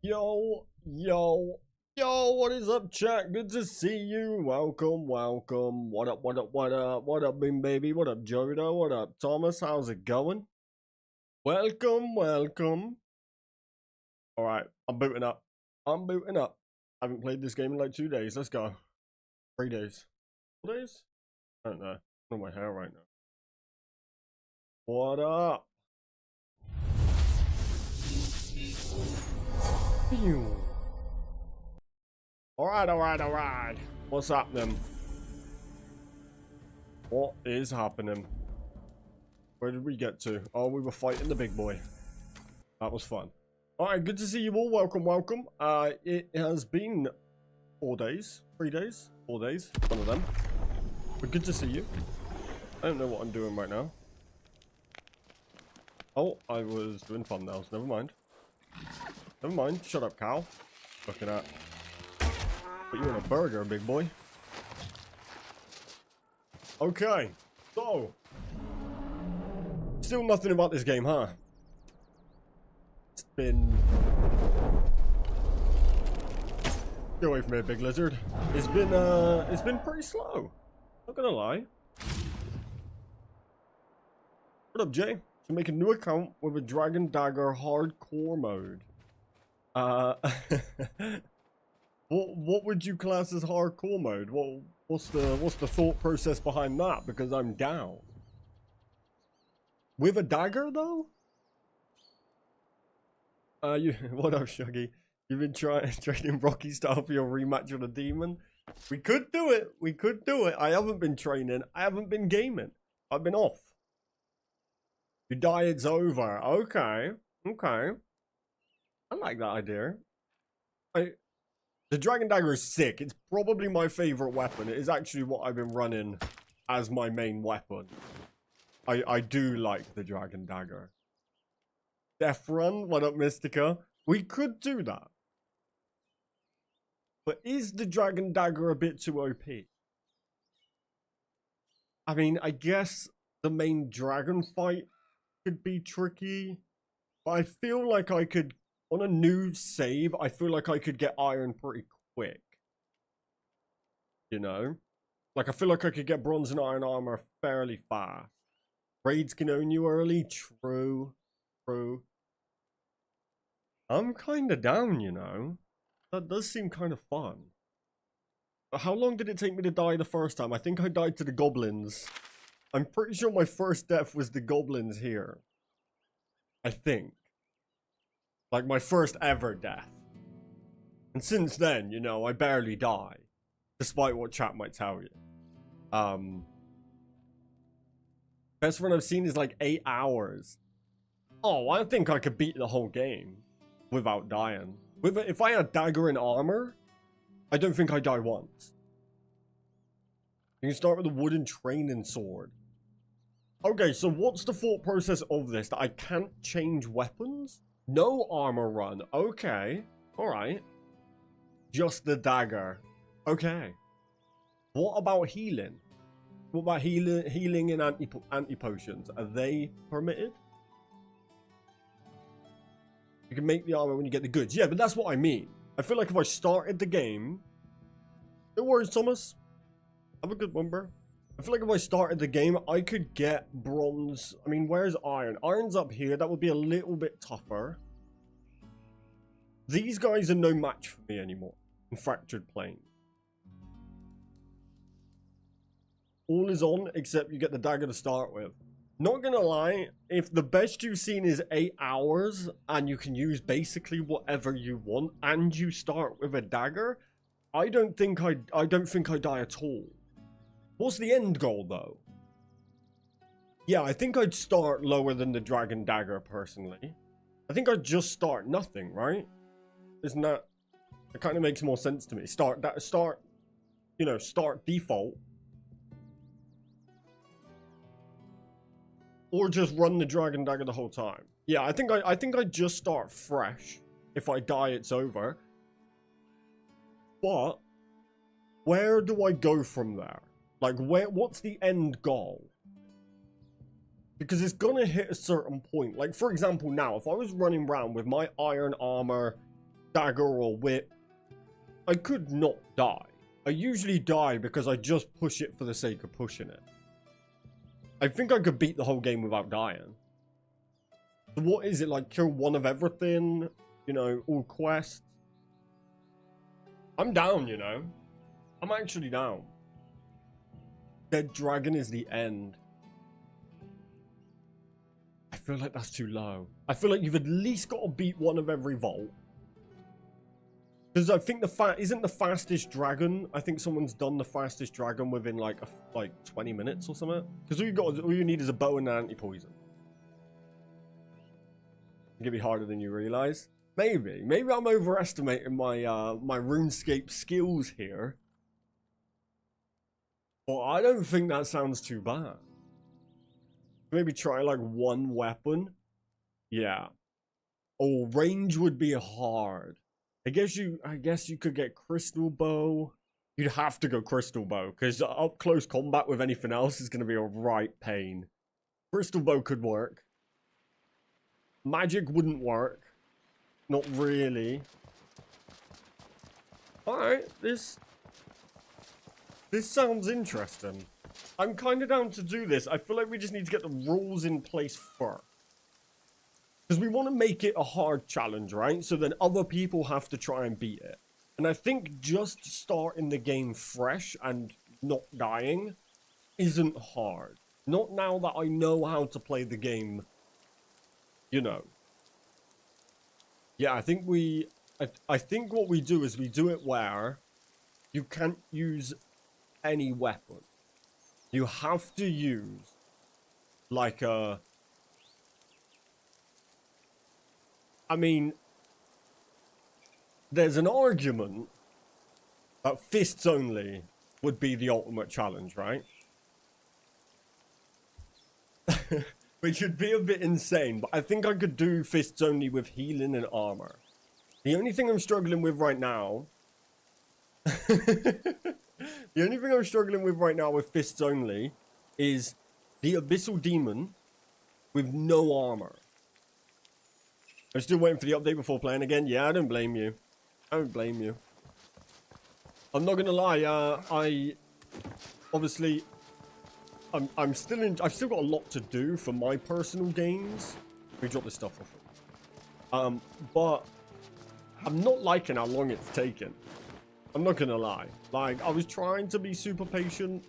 Yo, yo, yo, what is up, chat? Good to see you. Welcome, welcome. What up, what up, what up? What up, Bean Baby? What up, Jodo? What up, Thomas? How's it going? Welcome, welcome. Alright, I'm booting up. I'm booting up. I haven't played this game in like 2 days. Let's go. 3 days. 4 days? I don't know. I'm on my hair right now. What up? Phew. Alright, alright, alright. What's happening? What is happening? Where did we get to? Oh, we were fighting the big boy. That was fun. Alright, good to see you all. Welcome, welcome. It has been 4 days. 3 days? 4 days. One of them. But good to see you. I don't know what I'm doing right now. Oh, I was doing thumbnails. Never mind. Never mind. Shut up, cow. Looking at. Put you in a burger, big boy. Okay. So. Still nothing about this game, huh? It's been... Get away from here, big lizard. It's been pretty slow. Not gonna lie. What up, Jay? To make a new account with a Dragon Dagger hardcore mode. What would you class as hardcore mode? What's the thought process behind that? Because I'm down. With a dagger though? What up, Shuggy? You've been training Rocky style for your rematch with a demon? We could do it. We could do it. I haven't been training. I haven't been gaming. I've been off. You die, it's over. Okay. Okay. I like that idea. The Dragon Dagger is sick. It's probably my favorite weapon. It is actually what I've been running as my main weapon. I do like the Dragon Dagger. Death Run, what up, Mystica? We could do that. But is the Dragon Dagger a bit too OP? I mean, I guess the main dragon fight could be tricky. But I feel like I could, on a new save, I feel like I could get iron pretty quick. You know? Like, I feel like I could get bronze and iron armor fairly fast. Raids can own you early. True. True. I'm kind of down, you know? That does seem kind of fun. But how long did it take me to die the first time? I think I died to the goblins. I'm pretty sure my first death was the goblins here. I think. Like my first ever death. And since then, you know, I barely die. Despite what chat might tell you. Best run I've seen is like 8 hours. Oh, I think I could beat the whole game. Without dying. If I had dagger and armor, I don't think I die once. You can start with a wooden training sword. Okay, so what's the thought process of this? That I can't change weapons? No armor run. Okay. Alright. Just the dagger. Okay. What about healing? What about healing and anti-potions? Are they permitted? You can make the armor when you get the goods. Yeah, but that's what I mean. I feel like if I started the game... No worries, Thomas. Have a good one, bro. I feel like if I started the game, I could get bronze. I mean, where's iron? Iron's up here. That would be a little bit tougher. These guys are no match for me anymore. In Fractured Plane. All is on, except you get the dagger to start with. Not gonna lie, if the best you've seen is 8 hours, and you can use basically whatever you want, and you start with a dagger, I don't think I die at all. What's the end goal, though? Yeah, I think I'd start lower than the Dragon Dagger, personally. I think I'd just start nothing, right? Isn't that... It kind of makes more sense to me. Start default. Or just run the Dragon Dagger the whole time. Yeah, I think I'd just start fresh. If I die, it's over. But... where do I go from there? Like, what's the end goal? Because it's gonna hit a certain point. Like, for example, now, if I was running around with my iron armor dagger or whip, I could not die. I usually die because I just push it for the sake of pushing it. I think I could beat the whole game without dying. So what is it, like kill one of everything? You know, all quests? I'm down, you know. I'm actually down. Dead Dragon is the end. I feel like that's too low. I feel like you've at least got to beat one of every vault. Because I think isn't the fastest dragon. I think someone's done the fastest dragon within like 20 minutes or something. Because all you need is a bow and an anti-poison. It's gonna be harder than you realize. Maybe I'm overestimating my my RuneScape skills here. But I don't think that sounds too bad. Maybe try like one weapon. Yeah. Oh, range would be hard. I guess you could get crystal bow. You'd have to go crystal bow because up close combat with anything else is going to be a right pain. Crystal bow could work. Magic wouldn't work. Not really. Alright, this sounds interesting. I'm kind of down to do this. I feel like we just need to get the rules in place first. Because we want to make it a hard challenge, right? So then other people have to try and beat it. And I think just starting the game fresh and not dying isn't hard. Not now that I know how to play the game, you know. Yeah, I think I think what we do is we do it where you can't use any weapon. You have to use like a... I mean, there's an argument that fists only would be the ultimate challenge, right? Which would be a bit insane, but I think I could do fists only with healing and armor. The only thing I'm struggling with right now... The only thing I'm struggling with right now with fists only is the Abyssal Demon with no armor. I'm still waiting for the update before playing again. Yeah, I don't blame you. I don't blame you. I'm not gonna lie. Obviously, I've still got a lot to do for my personal games. Let me drop this stuff off. But I'm not liking how long it's taken. I'm not gonna lie. Like, I was trying to be super patient,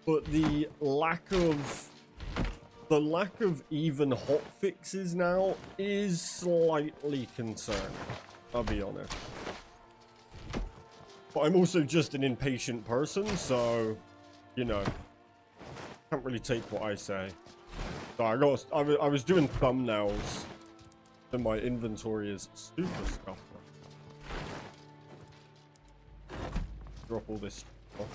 but the lack of even hot fixes now is slightly concerning. I'll be honest. But I'm also just an impatient person, so you know, can't really take what I say. So I was doing thumbnails, and my inventory is super scuffed. Drop all this stuff.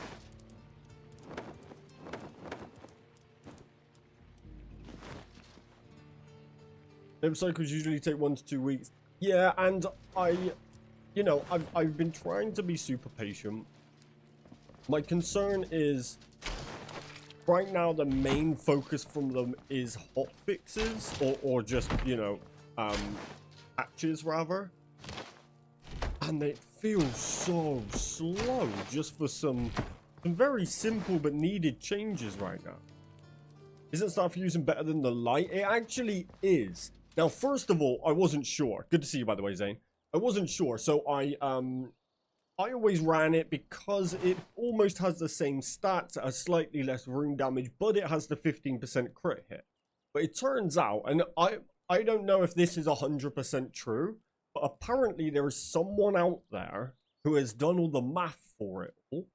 Life cycles usually take 1 to 2 weeks. Yeah, and you know, I've been trying to be super patient. My concern is right now the main focus from them is hot fixes or just, you know, patches rather. And it feels so slow just for some very simple but needed changes right now. Isn't Starfusion better than the light? It actually is. Now, first of all, I wasn't sure. Good to see you, by the way, Zane. I wasn't sure, so I always ran it because it almost has the same stats, it has slightly less rune damage, but it has the 15% crit hit. But it turns out, and I don't know if this is 100% true, but apparently there is someone out there who has done all the math for it all,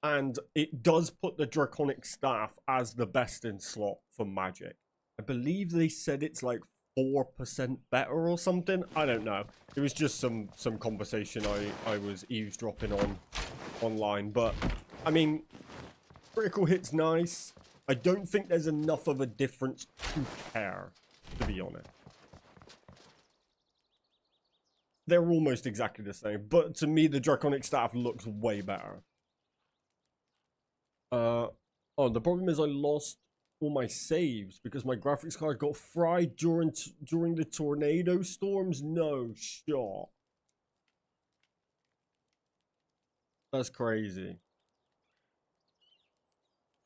and it does put the Draconic Staff as the best in slot for magic. I believe they said it's like 4% better or something. I don't know. It was just some conversation I was eavesdropping on online. But, I mean, critical hit's nice. I don't think there's enough of a difference to care, to be honest. They're almost exactly the same. But to me, the Draconic Staff looks way better. Oh, the problem is I lost all my saves because my graphics card got fried during the tornado storms? No shot. That's crazy.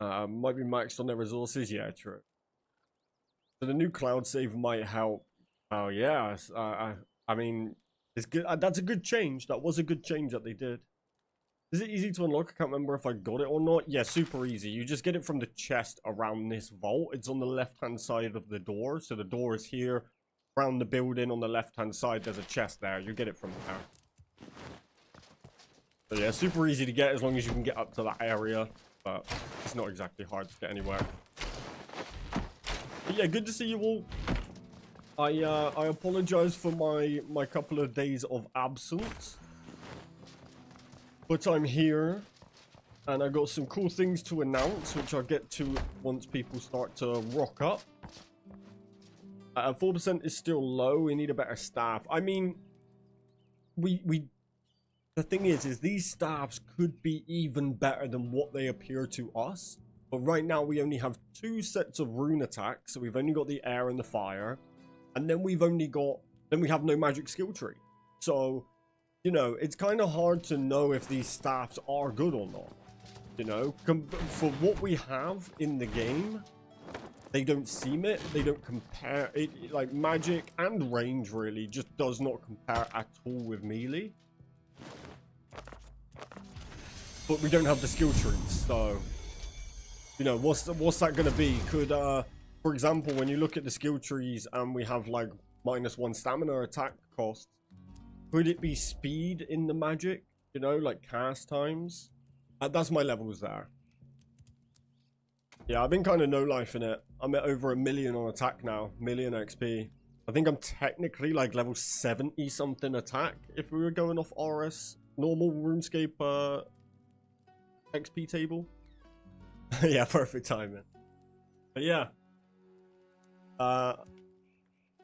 Might be maxed on their resources. Yeah, true. So the new cloud save might help. Oh yeah, I mean, it's good. That's a good change. That was a good change that they did. Is it easy to unlock? I can't remember if I got it or not. Yeah, super easy. You just get it from the chest around this vault. It's on the left-hand side of the door. So the door is here. Around the building on the left-hand side, there's a chest there. You get it from there. So yeah, super easy to get as long as you can get up to that area. But it's not exactly hard to get anywhere. But yeah, good to see you all. I apologize for my couple of days of absence. But I'm here, and I got some cool things to announce, which I'll get to once people start to rock up. 4% is still low. We need a better staff. I mean, the thing is these staffs could be even better than what they appear to us. But right now we only have 2 sets of rune attacks, so we've only got the air and the fire, and then we have no magic skill tree. So, you know, it's kind of hard to know if these staffs are good or not. You know, for what we have in the game, they don't seem it. They don't compare it. Like, magic and range really just does not compare at all with melee. But we don't have the skill trees, so, you know, what's that going to be? Could, for example, when you look at the skill trees and we have like -1 stamina attack cost, could it be speed in the magic? You know, like cast times? That's my levels there. Yeah, I've been kind of no-life in it. I'm at over 1 million on attack now. 1 million XP. I think I'm technically like level 70 something attack if we were going off RS normal RuneScape XP table. Yeah, perfect timing. But yeah.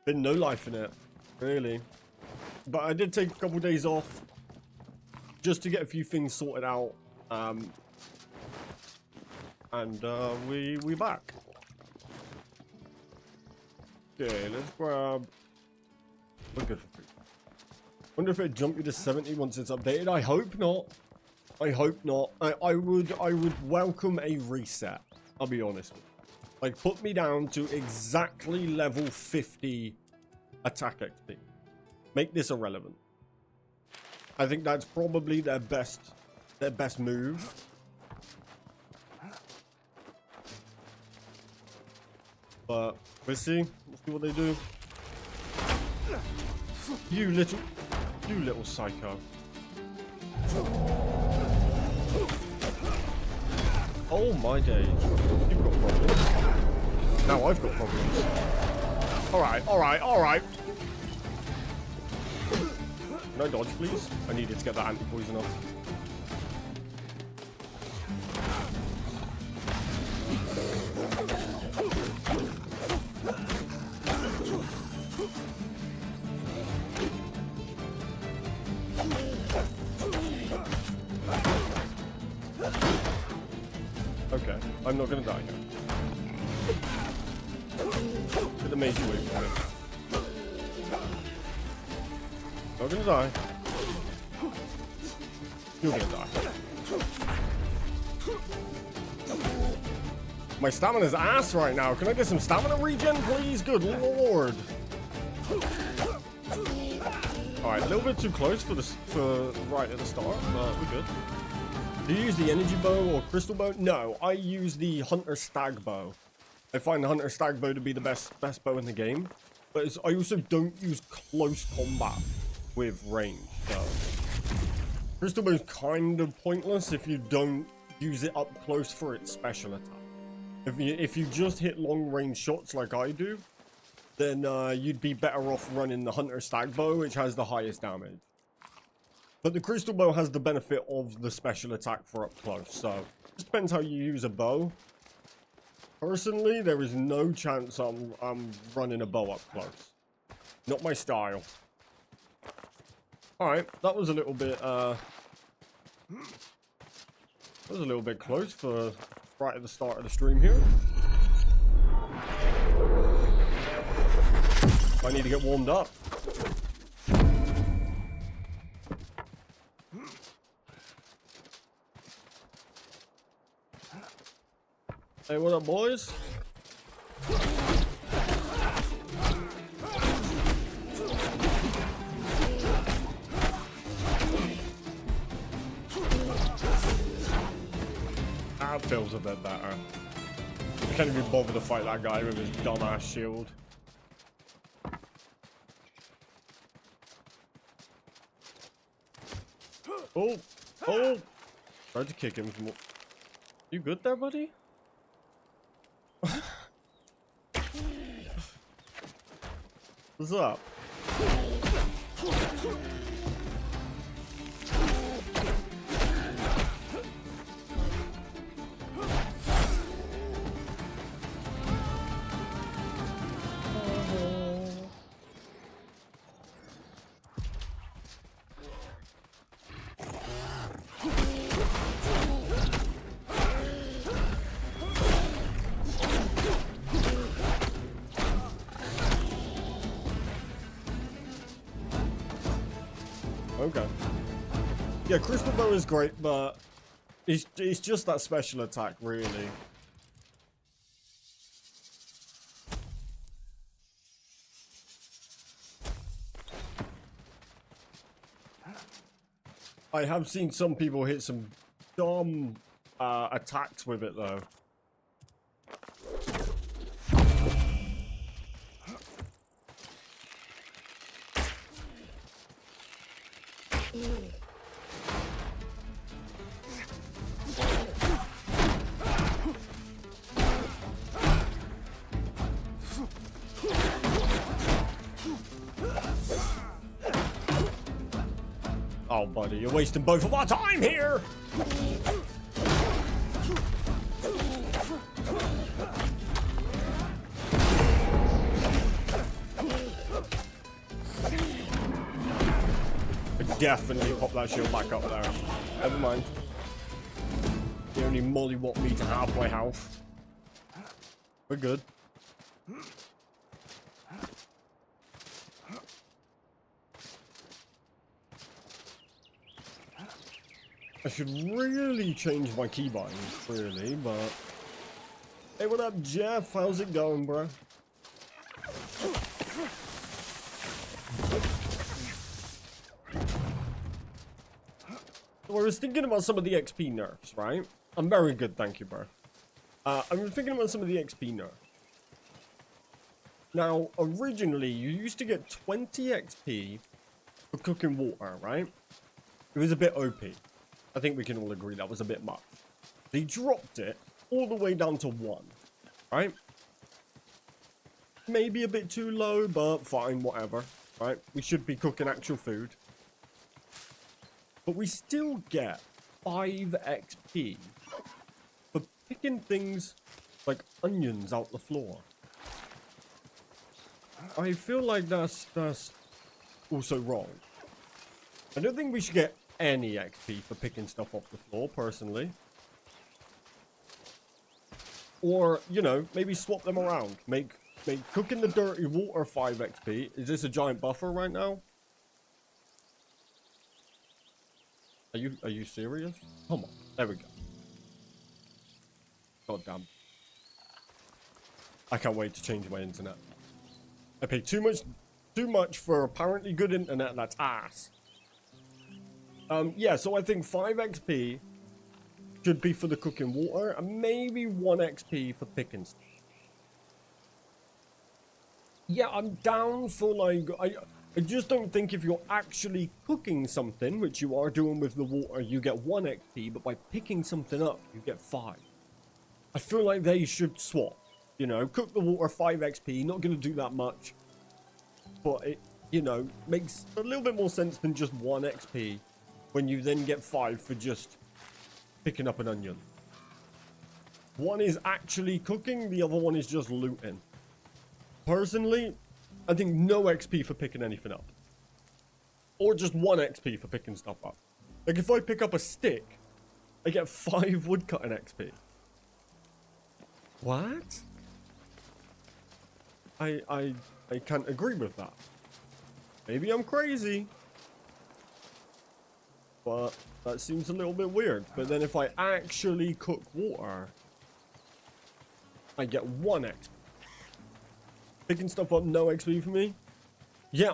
Been no-life in it, really. But I did take a couple days off just to get a few things sorted out. And we back. Okay, let's grab. We're good for food. Wonder if it jumped you to 70 once it's updated. I hope not. I hope not. I would welcome a reset. I'll be honest with you. Like, put me down to exactly level 50 attack XP. Make this irrelevant. I think that's probably their best move. But we'll see. We'll see what they do. You little psycho. Oh my days. You've got problems. Now I've got problems. Alright. Can I dodge, please? I needed to get that anti-poison off. Okay, I'm not gonna die here. Get the mage away from it. Not gonna die. You're gonna die. My stamina's ass right now. Can I get some stamina regen, please? Good lord. Alright, a little bit too close for right at the start, but we're good. Do you use the energy bow or crystal bow? No, I use the hunter stag bow. I find the hunter stag bow to be the best bow in the game. But I also don't use close combat with range. So crystal bow is kind of pointless if you don't use it up close for its special attack. If you just hit long range shots like I do, then you'd be better off running the hunter stag bow, which has the highest damage. But the crystal bow has the benefit of the special attack for up close, so it just depends how you use a bow. Personally, there is no chance I'm running a bow up close. Not my style. Alright, that was a little bit close for right at the start of the stream here. I need to get warmed up. Hey, what up, boys? That feels a bit better. I can't even bother to fight that guy with his dumbass shield. Oh! Oh! Tried to kick him from... You good there, buddy? What's up? Okay. Yeah, Crystal Bow is great, but it's just that special attack, really. I have seen some people hit some dumb attacks with it, though. Oh, buddy, you're wasting both of our time here! I definitely pop that shield back up there. Never mind. You only mollywop me to halfway health. We're good. I should really change my keybinds, really, but... Hey, what up, Jeff? How's it going, bro? So I was thinking about some of the XP nerfs, right? I'm very good, thank you, bro. I've been thinking about some of the XP nerfs. Now, originally, you used to get 20 XP for cooking water, right? It was a bit OP. I think we can all agree that was a bit much. They dropped it all the way down to 1, right? Maybe a bit too low, but fine, whatever, right? We should be cooking actual food. But we still get 5 XP for picking things like onions out the floor. I feel like that's also wrong. I don't think we should get any XP for picking stuff off the floor, personally. Or, you know, maybe swap them around. Make cooking the dirty water 5 XP. Is this a giant buffer right now? Are you serious? Come on. There we go. God damn. I can't wait to change my internet. I pay too much for apparently good internet that's ass. Yeah, so I think 5 XP should be for the cooking water, and maybe 1 XP for picking stuff. Yeah, I'm down for, like, I just don't think if you're actually cooking something, which you are doing with the water, you get 1 XP, but by picking something up, you get 5. I feel like they should swap. You know, cook the water 5 XP, not going to do that much. But it, you know, makes a little bit more sense than just 1 XP when you then get 5 for just picking up an onion. One is actually cooking, the other one is just looting. Personally, I think no XP for picking anything up. Or just 1 XP for picking stuff up. Like, if I pick up a stick, I get 5 woodcutting XP. What? I can't agree with that. Maybe I'm crazy. But that seems a little bit weird. But then if I actually cook water, I get 1 XP. Picking stuff up, no XP for me? Yeah,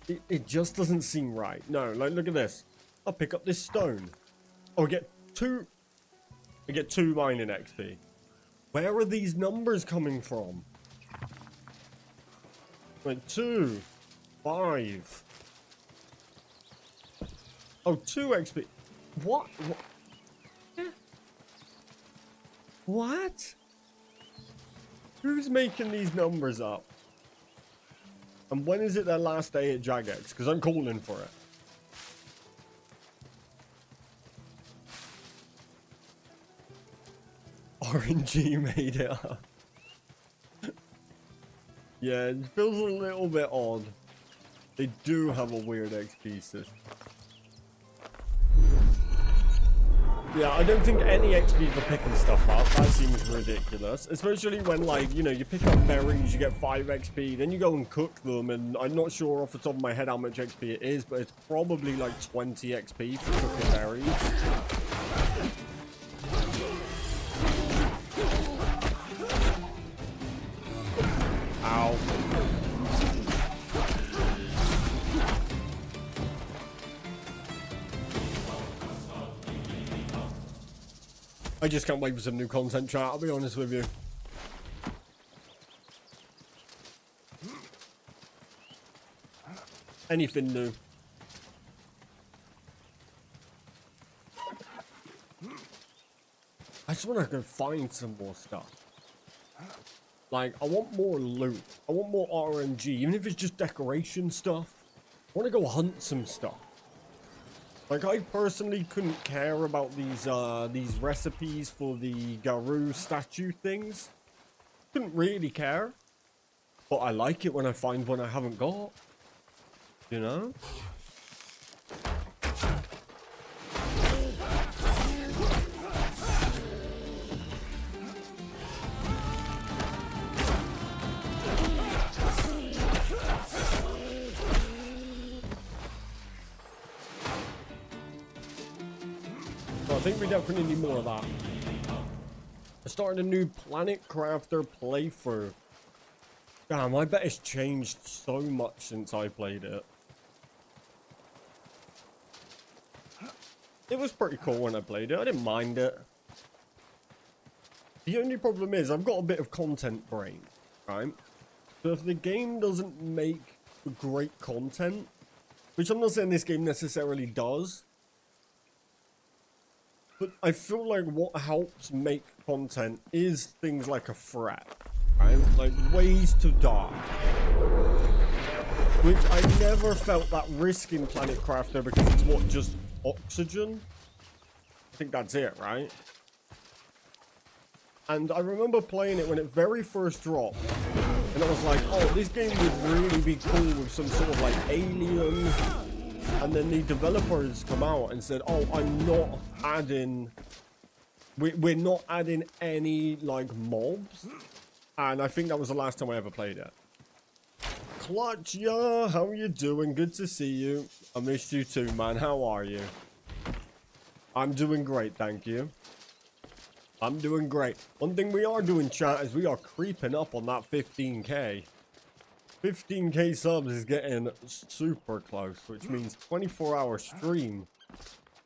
it just doesn't seem right. No, like, look at this. I'll pick up this stone. Oh, I get 2 mining XP. Where are these numbers coming from? Like 2, 5. Oh, 2 XP. What? What? Who's making these numbers up? And when is it their last day at Jagex? Because I'm calling for it. RNG made it up. Yeah, it feels a little bit odd. They do have a weird XP system. Yeah, I don't think any XP for picking stuff up. That seems ridiculous. Especially when, like, you know, you pick up berries, you get 5 XP, then you go and cook them, and I'm not sure off the top of my head how much XP it is, but it's probably like 20 XP for cooking berries. Ow. I just can't wait for some new content, chat. I'll be honest with you. Anything new. I just want to go find some more stuff. Like, I want more loot. I want more RNG, even if it's just decoration stuff. I want to go hunt some stuff. Like, I personally couldn't care about these recipes for the Garou statue things. Couldn't really care. But I like it when I find one I haven't got. You know? I think we definitely need more of that. I started a new Planet Crafter playthrough. Damn, I bet it's changed so much since I played it. It was pretty cool when I played it. I didn't mind it. The only problem is I've got a bit of content brain, right? So if the game doesn't make great content, which I'm not saying this game necessarily does, but I feel like what helps make content is things like a threat, right? Like ways to die. Which I never felt that risk in Planet Crafter because it's what, just oxygen? I think that's it, right? And I remember playing it when it very first dropped. And I was like, oh, this game would really be cool with some sort of like alien. And then the developers come out and said, oh, I'm not adding... We're not adding any, like, mobs. And I think that was the last time I ever played it. Clutch, yeah, how are you doing? Good to see you. I missed you too, man. How are you? I'm doing great, thank you. I'm doing great. One thing we are doing, chat, is we are creeping up on that 15k. 15k subs is getting super close, which means 24-hour stream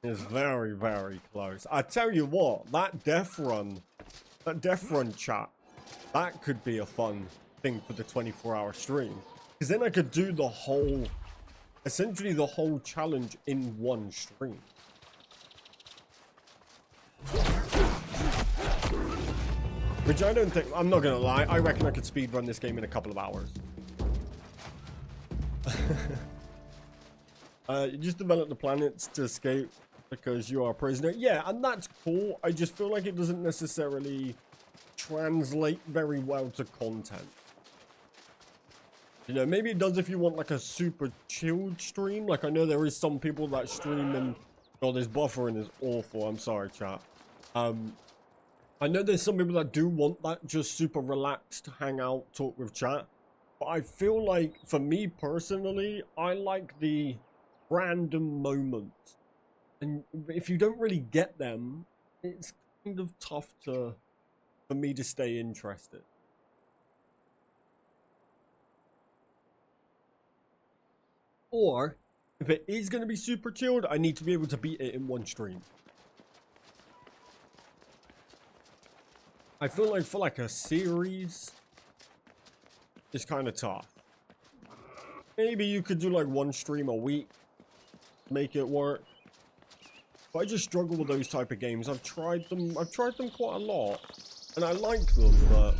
is very, very close. I tell you what, that death run chat, that could be a fun thing for the 24-hour stream. Because then I could do the whole, essentially the whole challenge in one stream. Which I don't think, I'm not gonna lie, I reckon I could speedrun this game in a couple of hours. You just develop the planets to escape because you are a prisoner. Yeah, and that's cool. I just feel like it doesn't necessarily translate very well to content. You know, maybe it does if you want like a super chilled stream. Like I know there is some people that stream and... Oh, this buffering is awful. I'm sorry, chat. I know there's some people that do want that just super relaxed, hang out, talk with chat. But I feel like, for me personally, I like the random moments. And if you don't really get them, it's kind of tough for me to stay interested. Or, if it is going to be super chilled, I need to be able to beat it in one stream. I feel like for like a series, it's kind of tough. Maybe you could do like one stream a week, make it work. But I just struggle with those type of games. I've tried them quite a lot, and I like them, but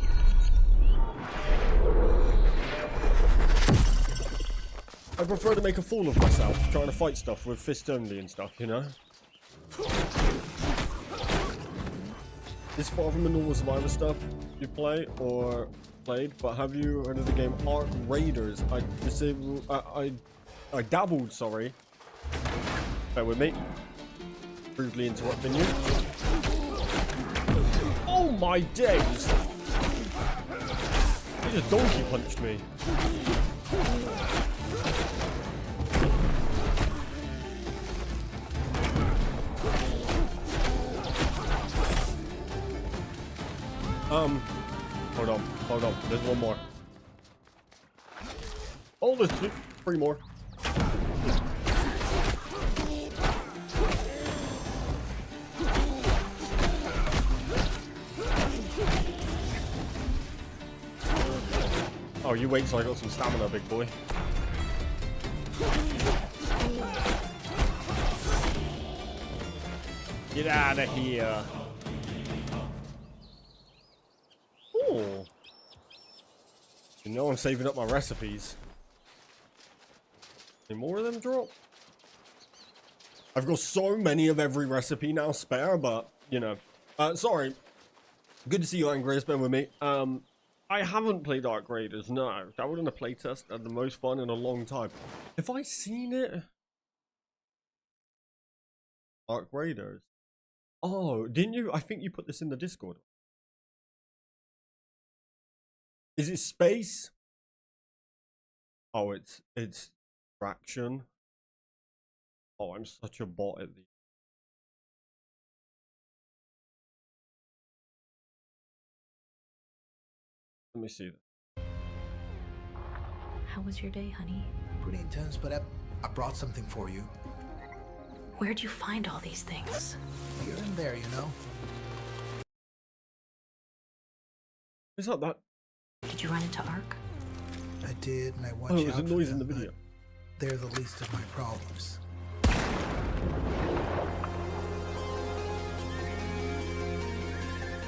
I prefer to make a fool of myself trying to fight stuff with fist only and stuff, you know? It's far from the normal Survivor stuff you play or played, but have you heard of the game Ark Raiders? I dabbled, sorry. Bear with me. Rudely interrupting you. Oh my days! He just donkey punched me. Hold on. There's one more. Oh, there's three more. Oh, you wait till I got some stamina, big boy. Get out of here. Oh. You know I'm saving up my recipes. Any more of them drop? I've got so many of every recipe now spare, but, you know. Sorry. Good to see you, Angry. Bear with me. I haven't played Ark Raiders, no. That was in a playtest. I had the most fun in a long time. Have I seen it? Ark Raiders. Oh, didn't you? I think you put this in the Discord. Is it space? Oh, it's fraction. Oh, I'm such a bot at the. Let me see that. How was your day, honey? Pretty intense, but I brought something for you. Where'd you find all these things? Here and there, you know. Is that that? Did you run into Ark? I did, and I watched out. Oh, there's a noise in the video. They're the least of my problems.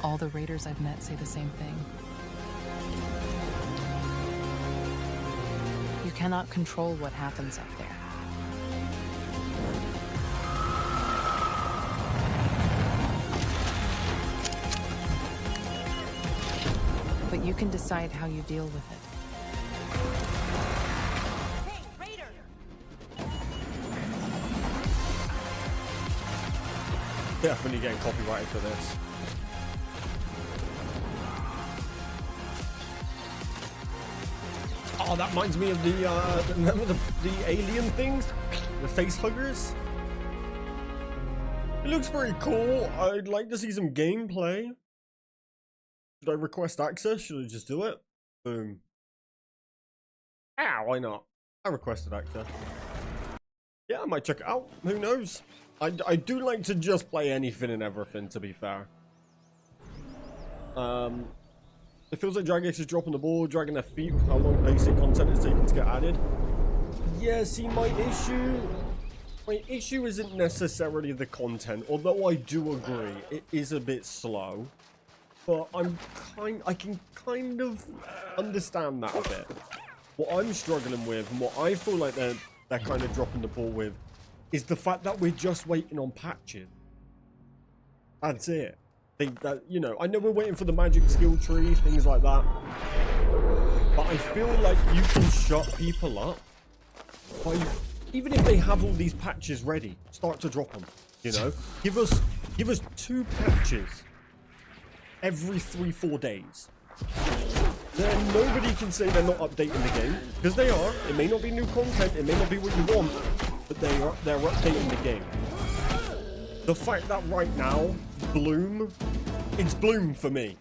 All the raiders I've met say the same thing. You cannot control what happens up there. But you can decide how you deal with it. Hey, Raider! Definitely getting copyrighted for this. Oh, that reminds me of the remember the alien things, the face huggers. It looks very cool. I'd like to see some gameplay. Should I request access? Should I just do it? Boom. Ah, why not? I requested access. Yeah, I might check it out. Who knows? I do like to just play anything and everything, to be fair. It feels like Dragonwilds is dropping the ball, dragging their feet with how long basic content is taking to get added. Yeah, see, my issue isn't necessarily the content, although I do agree it is a bit slow. But I can kind of understand that a bit. What I'm struggling with, and what I feel like they're kind of dropping the ball with, is the fact that we're just waiting on patches. That's it. You know, I know we're waiting for the magic skill tree, things like that. But I feel like you can shut people up by, even if they have all these patches ready, start to drop them. You know, give us 2 patches every 3-4 days. then nobody can say they're not updating the game, because they are. It may not be new content, it may not be what you want, but they're updating the game. The fact that right now, Bloom, it's Bloom for me.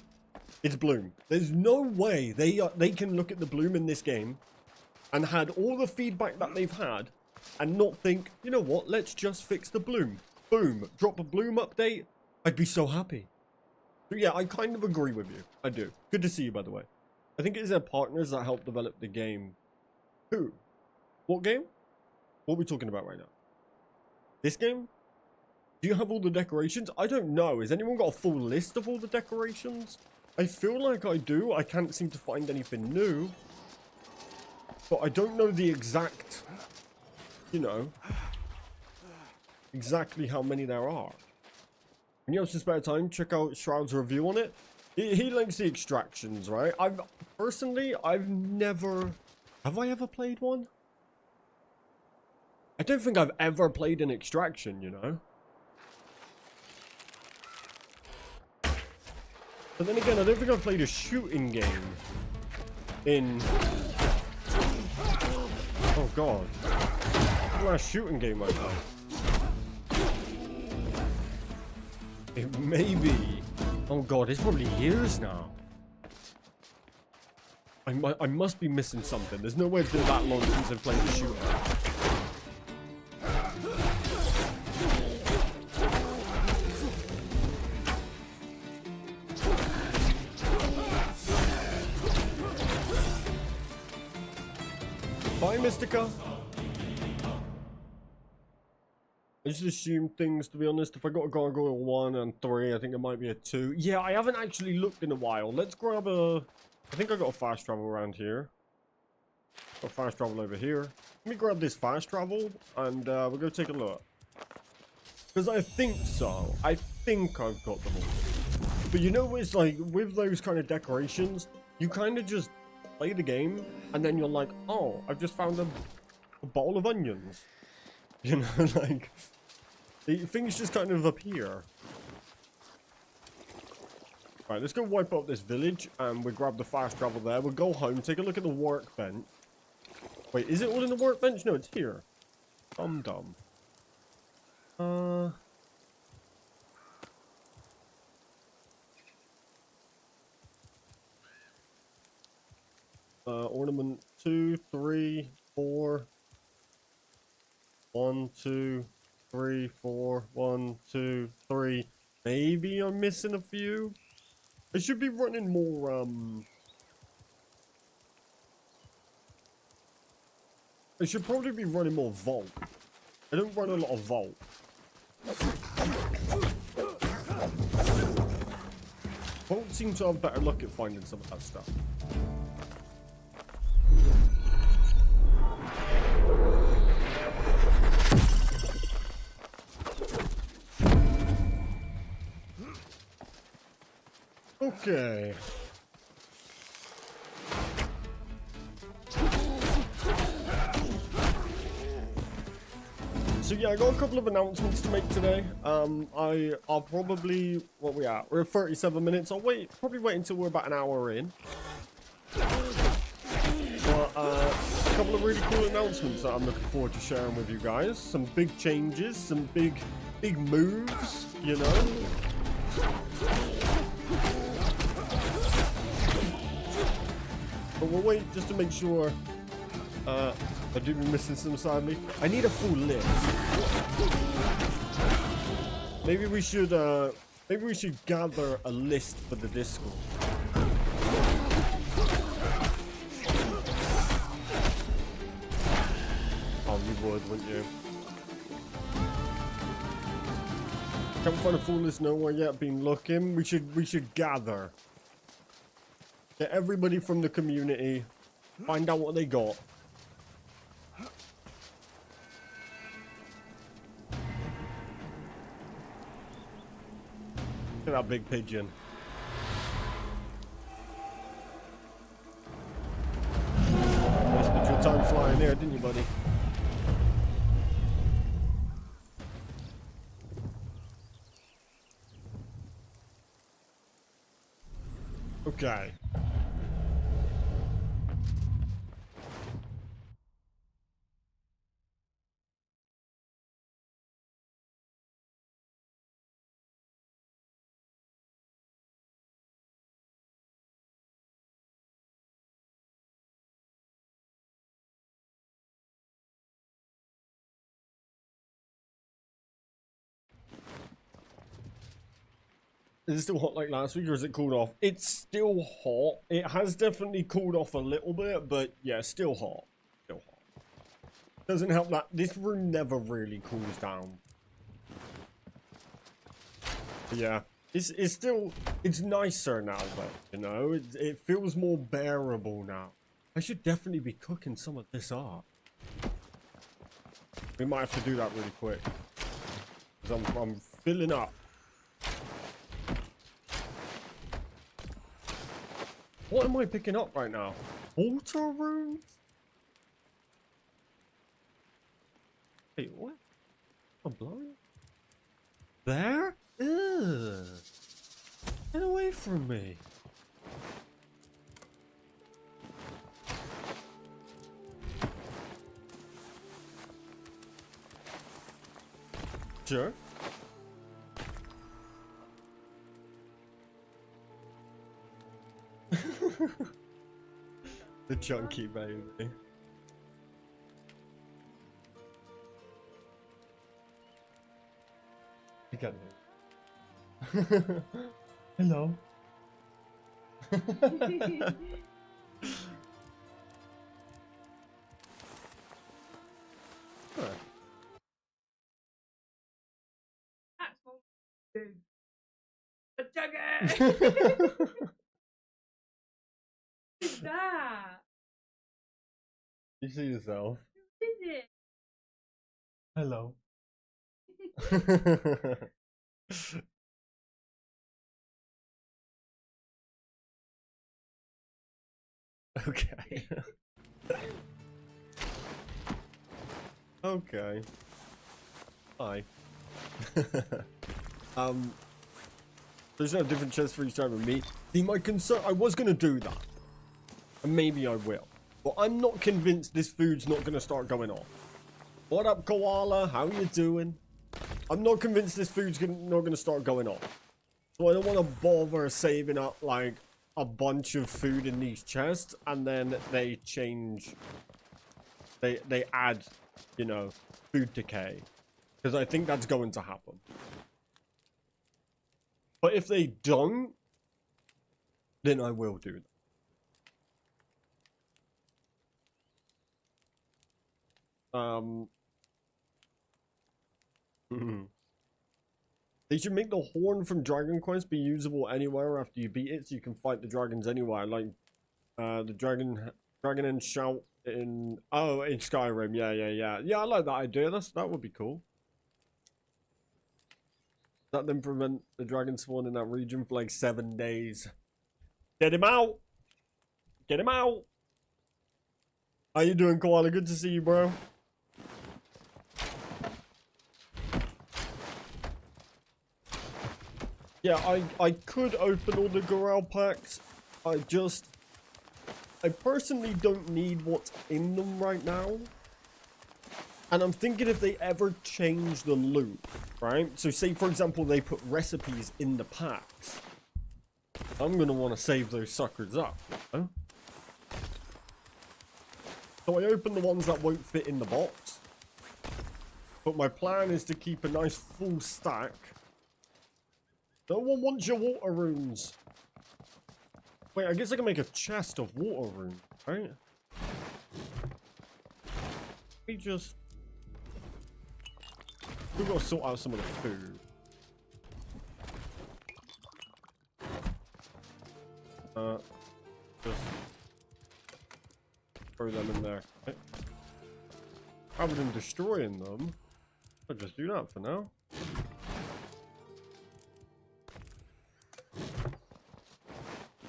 It's Bloom. There's no way they can look at the Bloom in this game and had all the feedback that they've had and not think, you know what, let's just fix the Bloom. Boom, drop a Bloom update, I'd be so happy. But yeah, I kind of agree with you. I do. Good to see you, by the way. I think it is their partners that helped develop the game. Who? What game? What are we talking about right now? This game? Do you have all the decorations? I don't know. Has anyone got a full list of all the decorations? I feel like I do. I can't seem to find anything new. But I don't know the exact, you know, exactly how many there are. When you have some spare time, check out Shroud's review on it. He links the extractions, right? I've never... Have I ever played one? I don't think I've ever played an extraction, you know? But then again, I don't think I've played a shooting game in... Oh god. What's the last shooting game I played? It may be. Oh god, it's probably years now. I must be missing something. There's no way it's been that long since I've played a shooter. Bye, Mystica. I just assume things, to be honest. If I got a Gargoyle 1 and 3, I think it might be a 2. Yeah, I haven't actually looked in a while. Let's grab a... I think I got a fast travel around here. Got fast travel over here. Let me grab this fast travel and we'll go take a look. Because I think so. I think I've got them all. But you know, it's like, with those kind of decorations, you kind of just play the game and then you're like, oh, I've just found a bowl of onions. You know, like, things just kind of appear. Right, let's go wipe out this village, and we'll grab the fast travel there. We'll go home, take a look at the workbench. Wait, is it all in the workbench? No, it's here. Dum-dum. Ornament 2, 3, 4... 1, 2, 3, 4, 1, 2, 3. Maybe I'm missing a few. I should be running more, I should probably be running more Vault. I don't run a lot of Vault. Vault seems to have better luck at finding some of that stuff. Okay. So yeah, I got a couple of announcements to make today. I'll probably, what we at? We're at 37 minutes. I'll probably wait until we're about an hour in. But a couple of really cool announcements that I'm looking forward to sharing with you guys. Some big changes, some big moves, you know. But we'll wait just to make sure. I do be missing some, sadly. I need a full list. Maybe we should gather a list for the Discord. Oh, you would, wouldn't you? Can't find a full list nowhere yet. Been looking. We should gather. Get everybody from the community, find out what they got. Look at that big pigeon. You spent your time flying there, didn't you, buddy? Okay. Is it still hot like last week, or is it cooled off? It's still hot. It has definitely cooled off a little bit, but yeah, still hot. Still hot. Doesn't help that this room never really cools down. Yeah, it's still, it's nicer now, though, you know? It feels more bearable now. I should definitely be cooking some of this up. We might have to do that really quick. Because I'm filling up. What am I picking up right now? Water runes? Wait, what? I'm blind? There? Ugh. Get away from me. Sure. The chunky baby. I got it. Hello. Huh. That's what we do. A jugger! Who's that? You see yourself. Who is it? Hello. Okay. Okay. Hi. There's no different chest for each time with me. See, my concern, I was gonna do that. And maybe I will. But I'm not convinced this food's not gonna start going off. What up, Koala? How you doing? I'm not convinced this food's not gonna start going off. So I don't want to bother saving up, like, a bunch of food in these chests, and then they change. They add, you know, food decay. Because I think that's going to happen. But if they don't, then I will do that. They should make the horn from Dragon Quest be usable anywhere after you beat it, so you can fight the dragons anywhere. Like the dragon and shout in in Skyrim. Yeah. I like that idea. That would be cool. That then prevent the dragon spawn in that region for like 7 days. Get him out! Get him out! How you doing, Koala? Good to see you, bro. Yeah, I could open all the Gorel packs. I personally don't need what's in them right now. And I'm thinking if they ever change the loot, right? So say, for example, they put recipes in the packs. I'm going to want to save those suckers up, you know? So I open the ones that won't fit in the box. But my plan is to keep a nice full stack. No one wants your water runes. Wait, I guess I can make a chest of water runes, right? We just... We've got to sort out some of the food. Just throw them in there. Okay. Rather than destroying them, I'll just do that for now.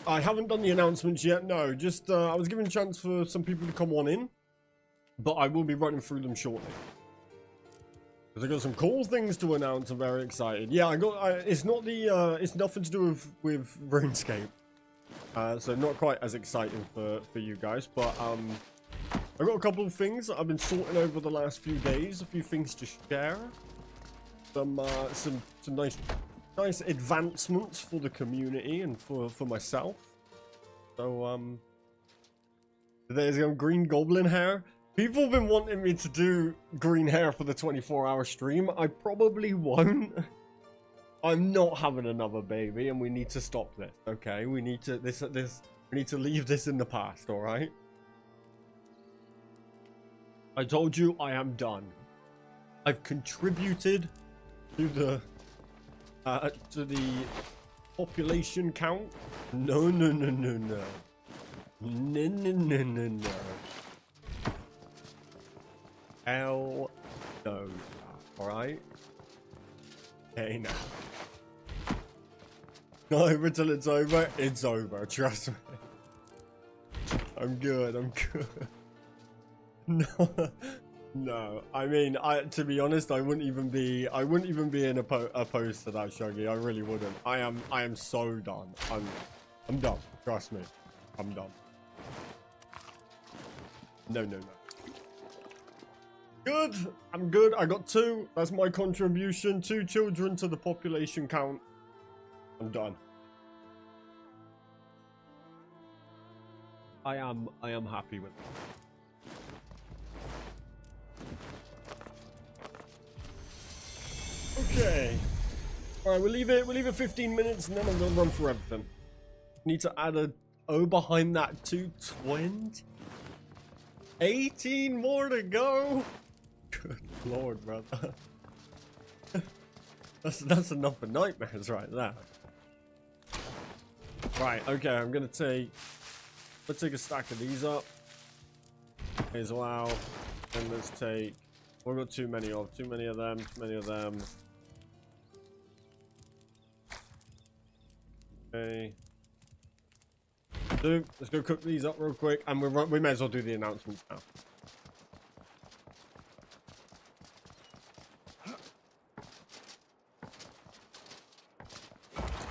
I haven't done the announcements yet, no. Just, I was giving a chance for some people to come on in. But I will be running through them shortly. Because I got some cool things to announce. I'm very excited. Yeah, it's not the, it's nothing to do with RuneScape. So not quite as exciting for you guys. But, I got a couple of things that I've been sorting over the last few days. A few things to share. Some nice advancements for the community and for myself. So there's green goblin hair. People have been wanting me to do green hair for the 24-hour stream. I probably won't. I'm not having another baby, and we need to stop this. Okay, we need to we need to leave this in the past. All right. I told you I am done. I've contributed to the population count. No, no, no, no, no. No, no, no, no, no. Hell no. Alright? Okay, now. Not over till it's over. It's over. Trust me. I'm good. I'm good. No. No. I mean, to be honest, I wouldn't even be in opposed to that, Shuggy. I really wouldn't. I am so done. I'm done. Trust me. I'm done. No, no, no. Good. I'm good. I got 2. That's my contribution. 2 children to the population count. I'm done. I am happy with it. Okay. Alright, we'll leave it 15 minutes and then I'm gonna run through everything. Need to add a O behind that 220. 18 more to go. Good lord, brother. that's enough for nightmares right there. Right, okay, I'm gonna take let's take a stack of these up as well. And let's take we've got too many of them. Okay. Let's go cook these up real quick, and we may as well do the announcements now.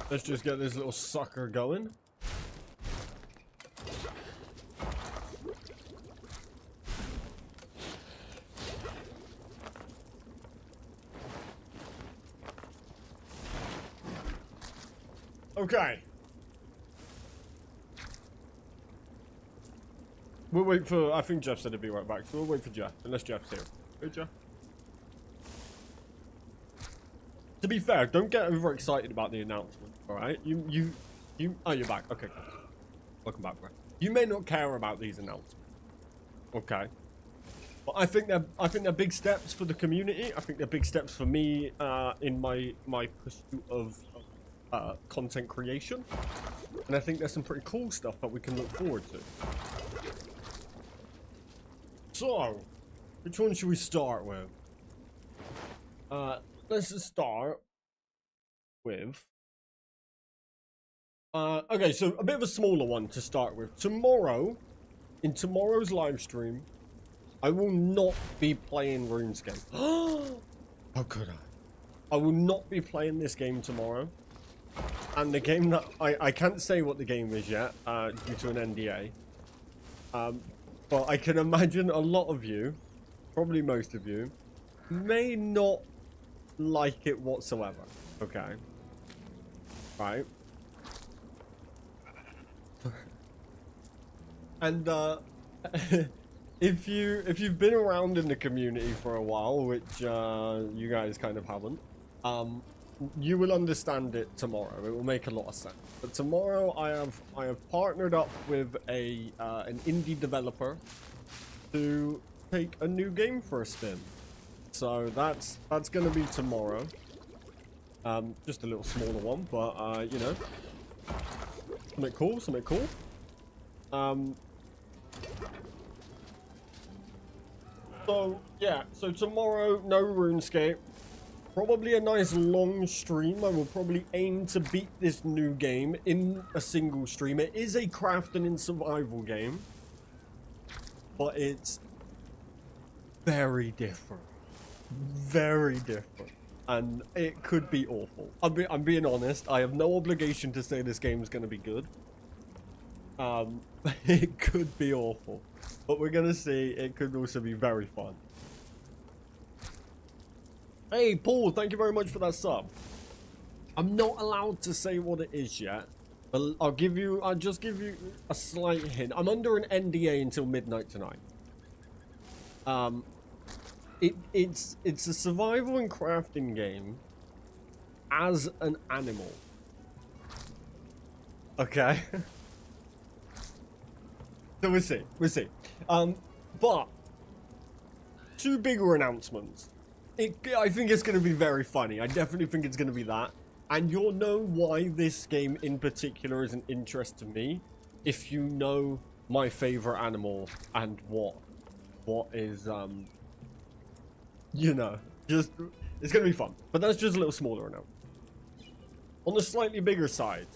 Let's just get this little sucker going. Okay. We'll wait for... I think Jeff said he'd be right back, so we'll wait for Jeff. Unless Jeff's here. Hey, Jeff. To be fair, don't get overexcited about the announcement, alright? Oh, you're back. Okay, cool. Welcome back, bro. You may not care about these announcements. Okay. But I think they're big steps for the community. I think they're big steps for me in my pursuit of content creation. And I think there's some pretty cool stuff that we can look forward to. So, which one should we start with? Let's just start with... okay, so a bit of a smaller one to start with. Tomorrow, in tomorrow's live stream, I will not be playing RuneScape. How could I? I will not be playing this game tomorrow. And the game that... I can't say what the game is yet, due to an NDA. But I can imagine a lot of you, probably most of you, may not like it whatsoever. Okay. Right. And if you've been around in the community for a while, which you guys kind of haven't, you will understand it tomorrow. It will make a lot of sense. But tomorrow I have partnered up with an indie developer to take a new game for a spin. So that's gonna be tomorrow. Just a little smaller one, but you know, something cool. So yeah, so tomorrow no RuneScape. Probably a nice long stream. I will probably aim to beat this new game in a single stream. It is a crafting and survival game, but it's very different. Very different. And it could be awful. I'm being honest. I have no obligation to say this game is going to be good. It could be awful. But we're going to see. It could also be very fun. Hey, Paul, thank you very much for that sub. I'm not allowed to say what it is yet, but I'll just give you a slight hint. I'm under an NDA until midnight tonight. It's a survival and crafting game as an animal. Okay. So we'll see. We'll see. But two bigger announcements. I think it's going to be very funny. I definitely think it's going to be that. And you'll know why this game in particular is an interest to me if you know my favorite animal and what is, you know, just, it's going to be fun. But that's just a little smaller announcement. On the slightly bigger side,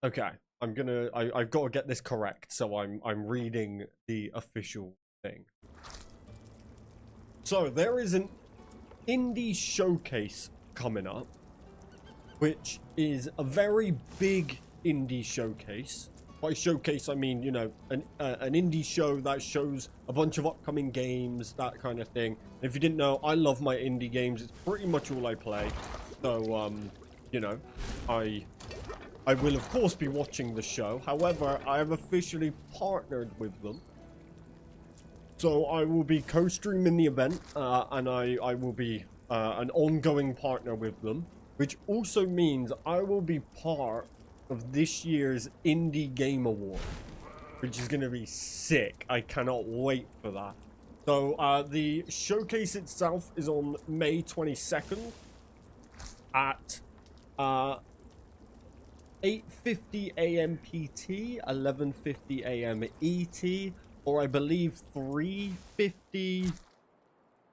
okay, I've got to get this correct, so I'm reading the official thing. So there is an indie showcase coming up, which is a very big indie showcase. By showcase, I mean, you know, an indie show that shows a bunch of upcoming games, that kind of thing. If you didn't know, I love my indie games. It's pretty much all I play. So, you know, I will, of course, be watching the show. However, I have officially partnered with them. So I will be co-streaming the event, and I will be an ongoing partner with them, which also means I will be part of this year's Indie Game Award, which is going to be sick. I cannot wait for that. So the showcase itself is on May 22nd at 8:50 a.m. PT, 11:50 a.m. ET, or I believe 3:50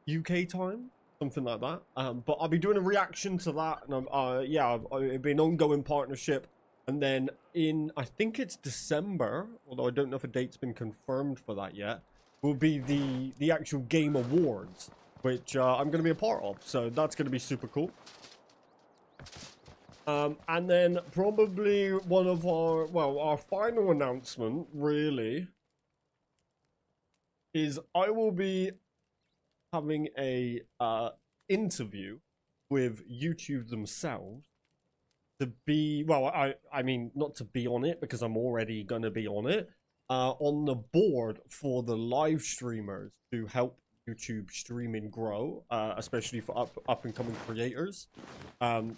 UK time, something like that. But I'll be doing a reaction to that, and yeah, it'll be an ongoing partnership. And then in, I think it's December, although I don't know if a date's been confirmed for that yet, will be the actual Game Awards, which I'm going to be a part of. So that's going to be super cool. And then probably one of our, well, our final announcement really is I will be having a interview with YouTube themselves to be, well, I mean, not to be on it because I'm already going to be on it, on the board for the live streamers to help YouTube streaming grow, especially for up and coming creators.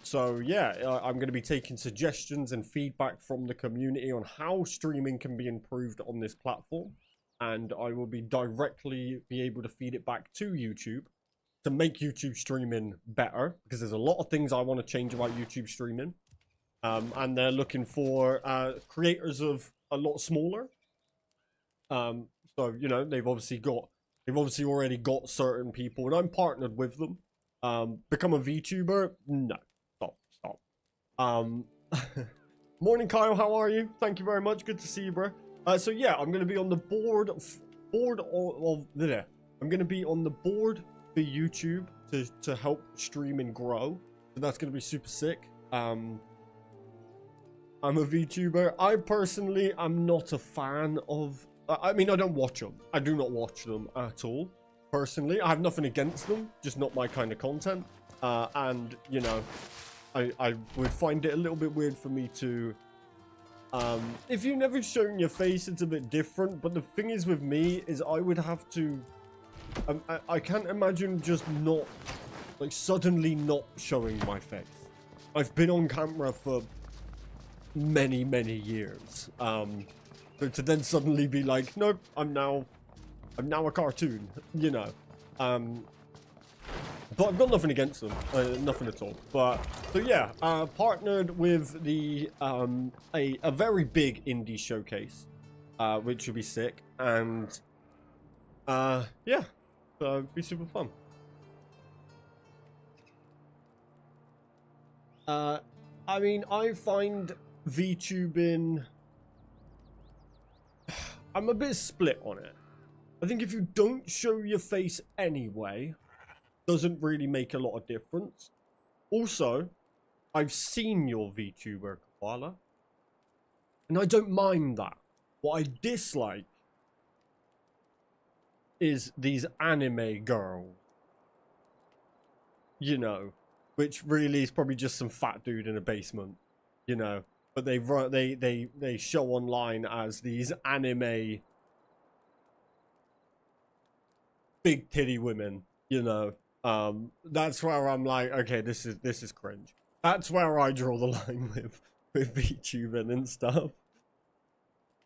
So yeah, I'm going to be taking suggestions and feedback from the community on how streaming can be improved on this platform, and I will be directly able to feed it back to YouTube to make YouTube streaming better, because there's a lot of things I want to change about YouTube streaming, and they're looking for creators of a lot smaller. So you know, they've obviously already got certain people, and I'm partnered with them. Become a VTuber? No. Stop. Morning, Kyle. How are you? Thank you very much. Good to see you, bro. So yeah, I'm gonna be on the board there. I'm gonna be on the board for YouTube to help streaming grow. So that's gonna be super sick. I'm a VTuber. I personally am not a fan of. I mean, I don't watch them. I do not watch them at all. Personally, I have nothing against them, just not my kind of content. And you know, I would find it a little bit weird for me to. If you've never shown your face, it's a bit different. But the thing is with me is I would have to. I can't imagine just not, like, suddenly not showing my face. I've been on camera for many years. So to then suddenly be like, nope, I'm now a cartoon, you know. But I've got nothing against them, nothing at all. But so yeah, partnered with the a very big indie showcase, which will be sick, and yeah, so it'll be super fun. I mean, I find VTubing, I'm a bit split on it. I think if you don't show your face anyway, doesn't really make a lot of difference. Also, I've seen your VTuber, Koala, and I don't mind that. What I dislike is these anime girls, you know, which really is probably just some fat dude in a basement, you know. But they show online as these anime big titty women, you know. That's where I'm like, okay, this is cringe. That's where I draw the line with VTubing and stuff.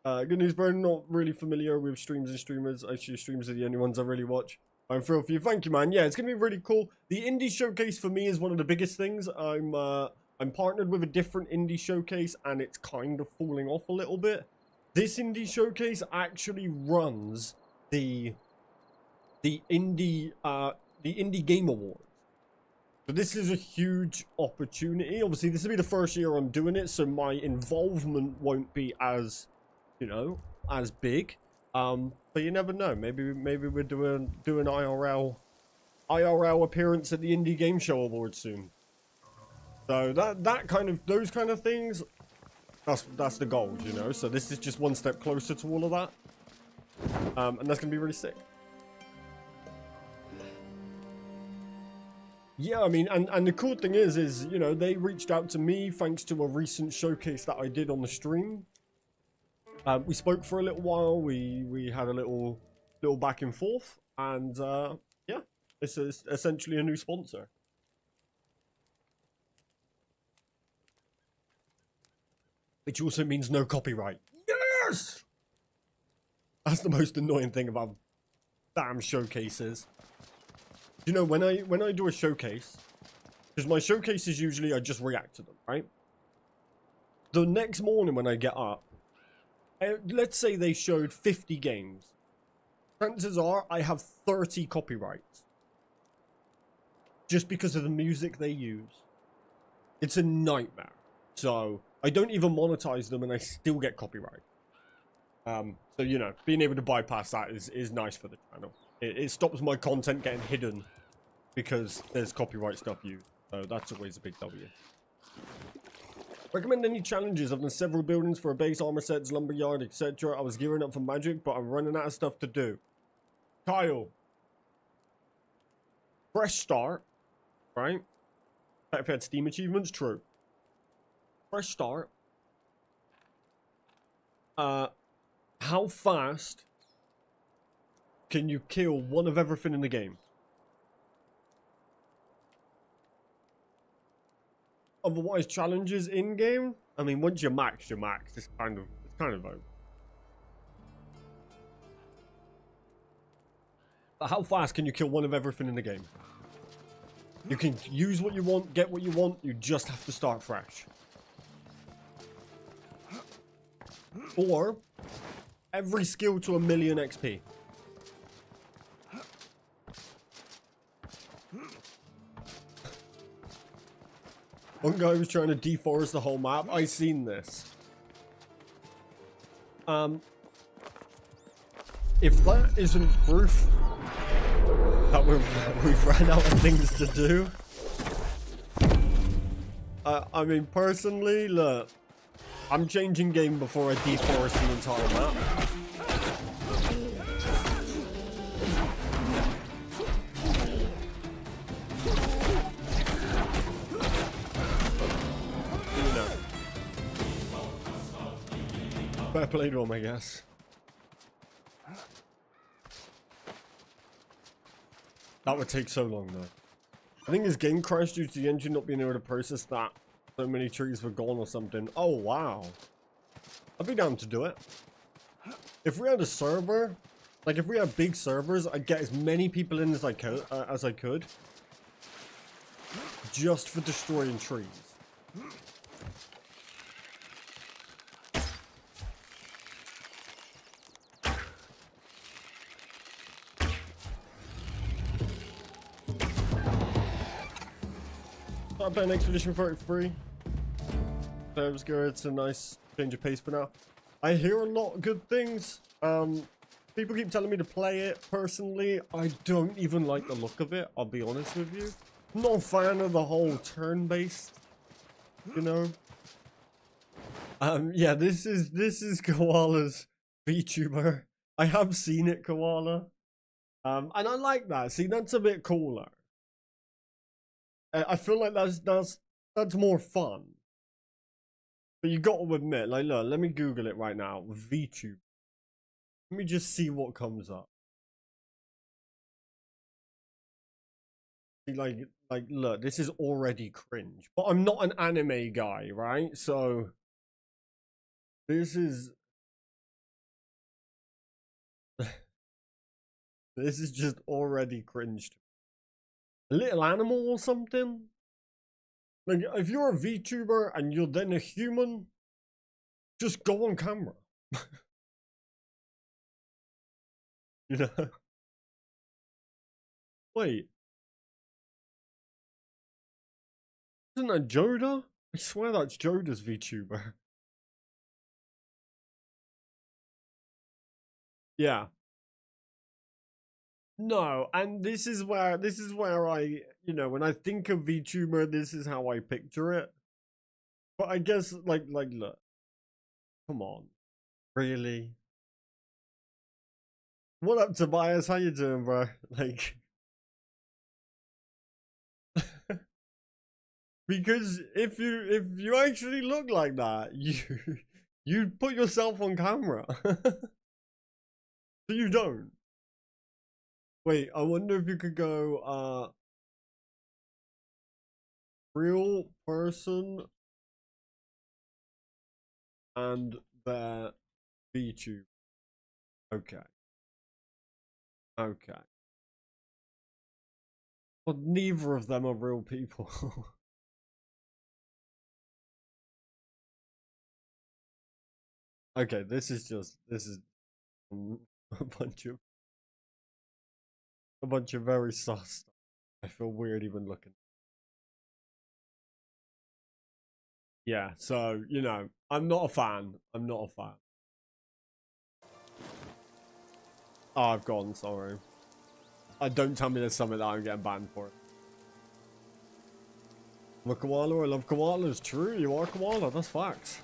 Good news, bro. Not really familiar with streams and streamers. Actually, streams are the only ones I really watch. I'm thrilled for you. Thank you, man. Yeah, it's gonna be really cool. The indie showcase for me is one of the biggest things. I'm partnered with a different indie showcase, and it's kind of falling off a little bit. This indie showcase actually runs the indie game awards. So this is a huge opportunity. Obviously, this will be the first year I'm doing it, so my involvement won't be as, you know, as big. But you never know. Maybe we're doing IRL appearance at the Indie Game Show Awards soon. So those kind of things, that's the goal, you know. So this is just one step closer to all of that, and that's gonna be really sick. Yeah, I mean, and the cool thing is, you know, they reached out to me thanks to a recent showcase that I did on the stream. We spoke for a little while. We had a little back and forth, and yeah, this is essentially a new sponsor. Which also means no copyright. Yes! That's the most annoying thing about damn showcases. You know, when I do a showcase, because my showcases usually I just react to them, right? The next morning when I get up, let's say they showed 50 games. Chances are I have 30 copyrights. Just because of the music they use. It's a nightmare. So I don't even monetize them and I still get copyright. So, you know, being able to bypass that is nice for the channel. It stops my content getting hidden because there's copyright stuff used. So that's always a big W. Recommend any challenges? I've done several buildings for a base, armor sets, lumberyard, etc. I was gearing up for magic, but I'm running out of stuff to do. Kyle. Fresh start. Right? If you had Steam achievements, true. Fresh start. How fast can you kill one of everything in the game? Otherwise, challenges in game. I mean, once you're maxed, you're maxed. It's kind of over. But how fast can you kill one of everything in the game? You can use what you want, get what you want. You just have to start fresh. Or every skill to 1,000,000 XP. One guy was trying to deforest the whole map. I seen this. If that isn't proof that we've ran out of things to do. I mean, personally, look. I'm changing game before I deforest the entire map. You know. Fair play to him, I guess. That would take so long, though. I think his game crashed due to the engine not being able to process that. So many trees were gone or something. Oh, wow. I'd be down to do it. If we had a server, like if we had big servers, I'd get as many people in as I could. Just for destroying trees. I'm playing Expedition 33. That was good. It's a nice change of pace for now. I hear a lot of good things. People keep telling me to play it. Personally, I don't even like the look of it. I'll be honest with you. I'm not a fan of the whole turn-based, you know. Yeah, this is Koala's VTuber. I have seen it, Koala. And I like that. See, that's a bit cooler. I feel like that's more fun. But you got to admit, like, look, let me Google it right now. VTube. Let me just see what comes up. like, look, this is already cringe. But I'm not an anime guy, right? So this is this is just already cringe. A little animal or something. Like, if you're a VTuber and you're then a human, just go on camera. You know? Wait. Isn't that Joda? I swear that's Joda's VTuber. Yeah. No, and this is where I, you know, when I think of VTuber, this is how I picture it. But I guess like look. Come on. Really? What up, Tobias? How you doing, bro? Like because if you actually look like that, you put yourself on camera. So you don't. Wait, I wonder if you could go real person and their VTube. Okay. Okay. Well, neither of them are real people. Okay, this is a bunch of very sus stuff. I feel weird even looking. Yeah, so, you know, I'm not a fan. I'm not a fan. Oh, I've gone, sorry. Don't tell me there's something that I'm getting banned for. I'm a koala, I love koalas. True, you are koala, that's facts.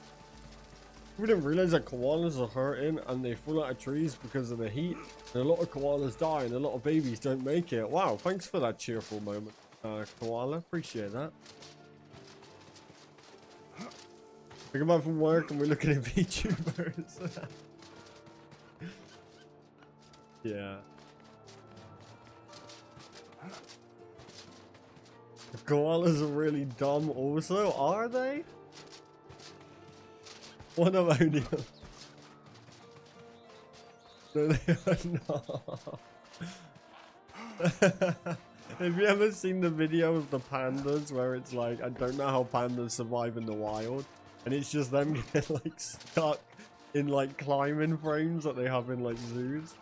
We didn't realize that koalas are hurting and they fall out of trees because of the heat. And a lot of koalas die and a lot of babies don't make it. Wow, thanks for that cheerful moment, koala. Appreciate that. We come back from work and we're looking at VTubers. Yeah. The koalas are really dumb also, are they? One of only. No, they are not. Have you ever seen the video of the pandas where it's like, I don't know how pandas survive in the wild, and it's just them getting like stuck in like climbing frames that they have in like zoos?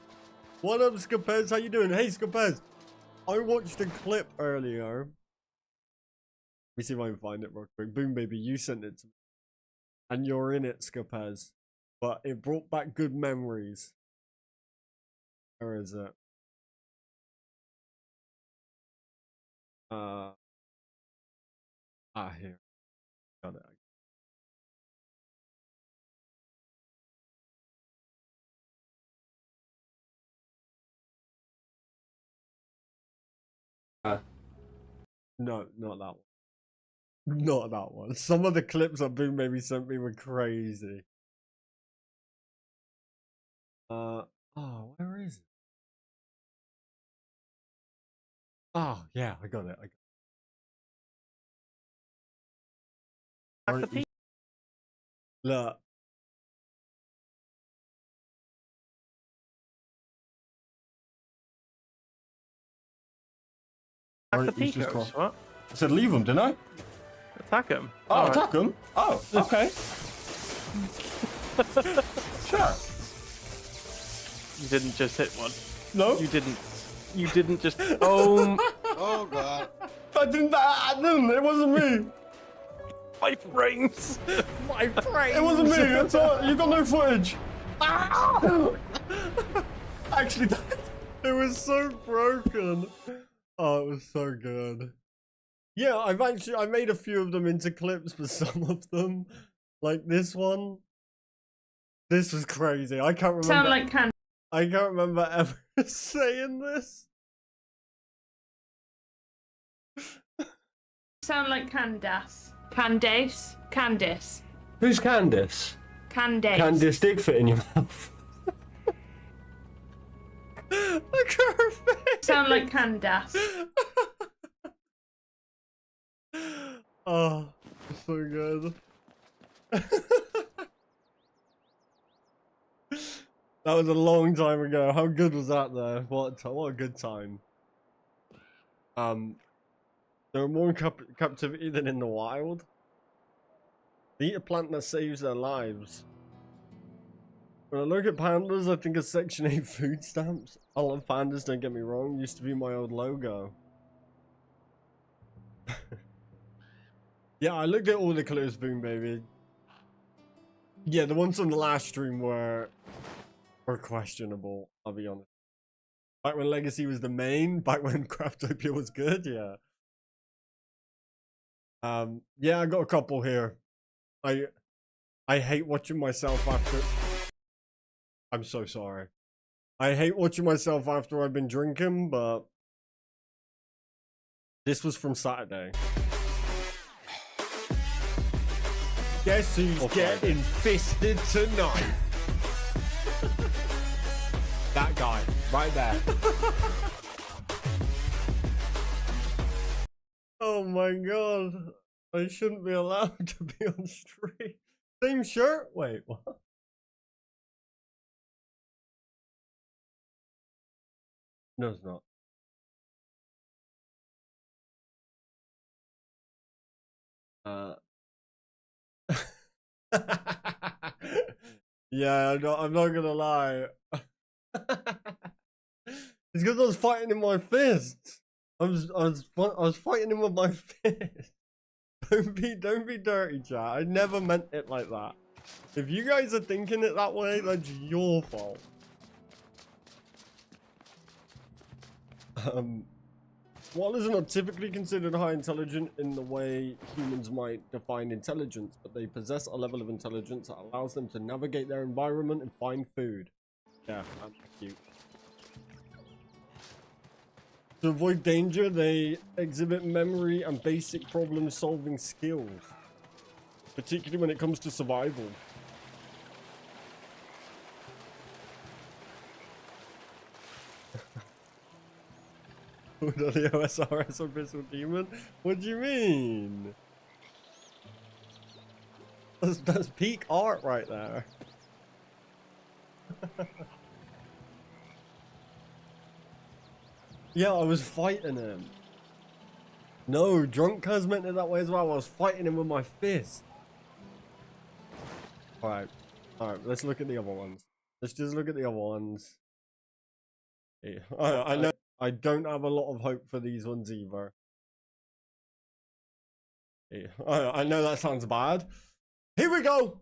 What up, Scapez? How you doing? Hey, Scapez. I watched a clip earlier. Let me see if I can find it real quick. Boom, baby, you sent it to me. And you're in it, Scapez. But it brought back good memories. Where is it? Here. Got it. No, not that one. Not that one. Some of the clips that Boom Baby sent me were crazy. Oh, where is it? Oh, yeah, I got it. Look. What? I said leave them, didn't I? Attack him. Oh, attack them? Oh, okay. Sure. You didn't just hit one. No? You didn't just. Oh. Oh god. I didn't. It wasn't me. My frames. My frames. It wasn't me. That's all. You got no footage. Actually, it was so broken. Oh, it was so good. Yeah, I made a few of them into clips for some of them. Like this one. This was crazy. I can't remember. Sound like can. I can't remember ever saying this. Sound like Candace. Candace. Candice. Who's Candice? Candace. Candice dick fit in your mouth. Look at her face. Sound like Candace. Oh, it's so good. That was a long time ago. How good was that though? What a good time. There are more in captivity than in the wild. They eat a plant that saves their lives. When I look at pandas, I think of Section 8 food stamps. I love pandas, don't get me wrong. Used to be my old logo. Yeah, I looked at all the clips, Boom Baby. Yeah, the ones from the last stream were questionable, I'll be honest. Back when Legacy was the main, back when Craftopia was good, yeah. Yeah, I got a couple here. I hate watching myself after... I'm so sorry. I hate watching myself after I've been drinking, but... This was from Saturday. Guess who's getting fisted tonight? That guy, right there. Oh my god. I shouldn't be allowed to be on stream. Same shirt? Wait, what? No, it's not. Yeah, I'm not gonna lie. It's because I was fighting in my fists. I was fighting him with my fist. Don't be dirty, chat. I never meant it like that. If you guys are thinking it that way, that's your fault. Koalas are not typically considered high intelligent in the way humans might define intelligence, but they possess a level of intelligence that allows them to navigate their environment and find food. Yeah, that's cute. To avoid danger, they exhibit memory and basic problem-solving skills, particularly when it comes to survival. The OSRS Abyssal Demon? What do you mean? That's peak art right there. Yeah, I was fighting him. No, Drunk Cuz meant it that way as well. I was fighting him with my fist. Alright, let's look at the other ones. Let's just look at the other ones. Yeah. I know I don't have a lot of hope for these ones either. Yeah. I know that sounds bad. Here we go!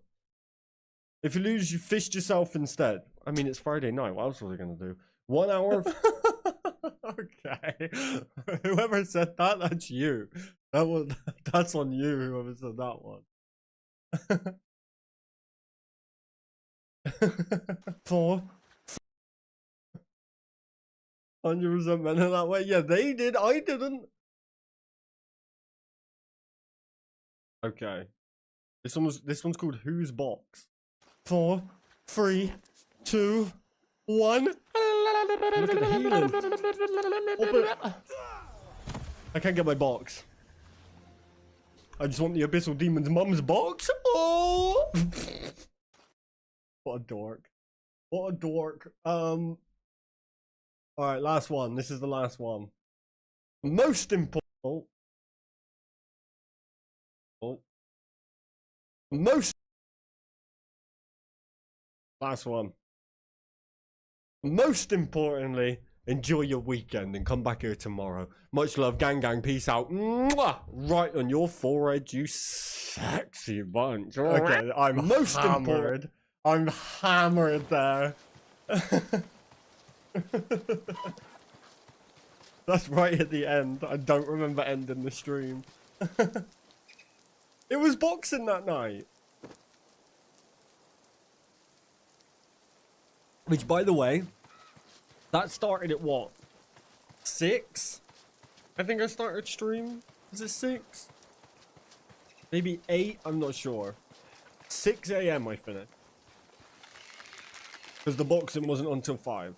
If you lose, you fished yourself instead. I mean, it's Friday night. What else was I going to do? 1 hour of... Okay. Whoever said that, that's you. That's on you, whoever said that one. 4. 100% meant it that way. Yeah, they did. I didn't. Okay. This one's called Whose Box. 4, 3, 2, 1. Look at the healing. Open it. I can't get my box. I just want the Abyssal Demon's mum's box. Oh! What a dork. What a dork. Alright, last one. This is the last one. Most important. Last one. Most importantly, enjoy your weekend and come back here tomorrow. Much love, gang gang. Peace out. Mwah! Right on your forehead, you sexy bunch. Okay, I'm most hammered. I'm hammered there. That's right at the end. I don't remember ending the stream. It was boxing that night. Which, by the way, that started at what? 6? I think I started stream. Is it 6? Maybe 8? I'm not sure. 6 AM I finished. Because the boxing wasn't until 5.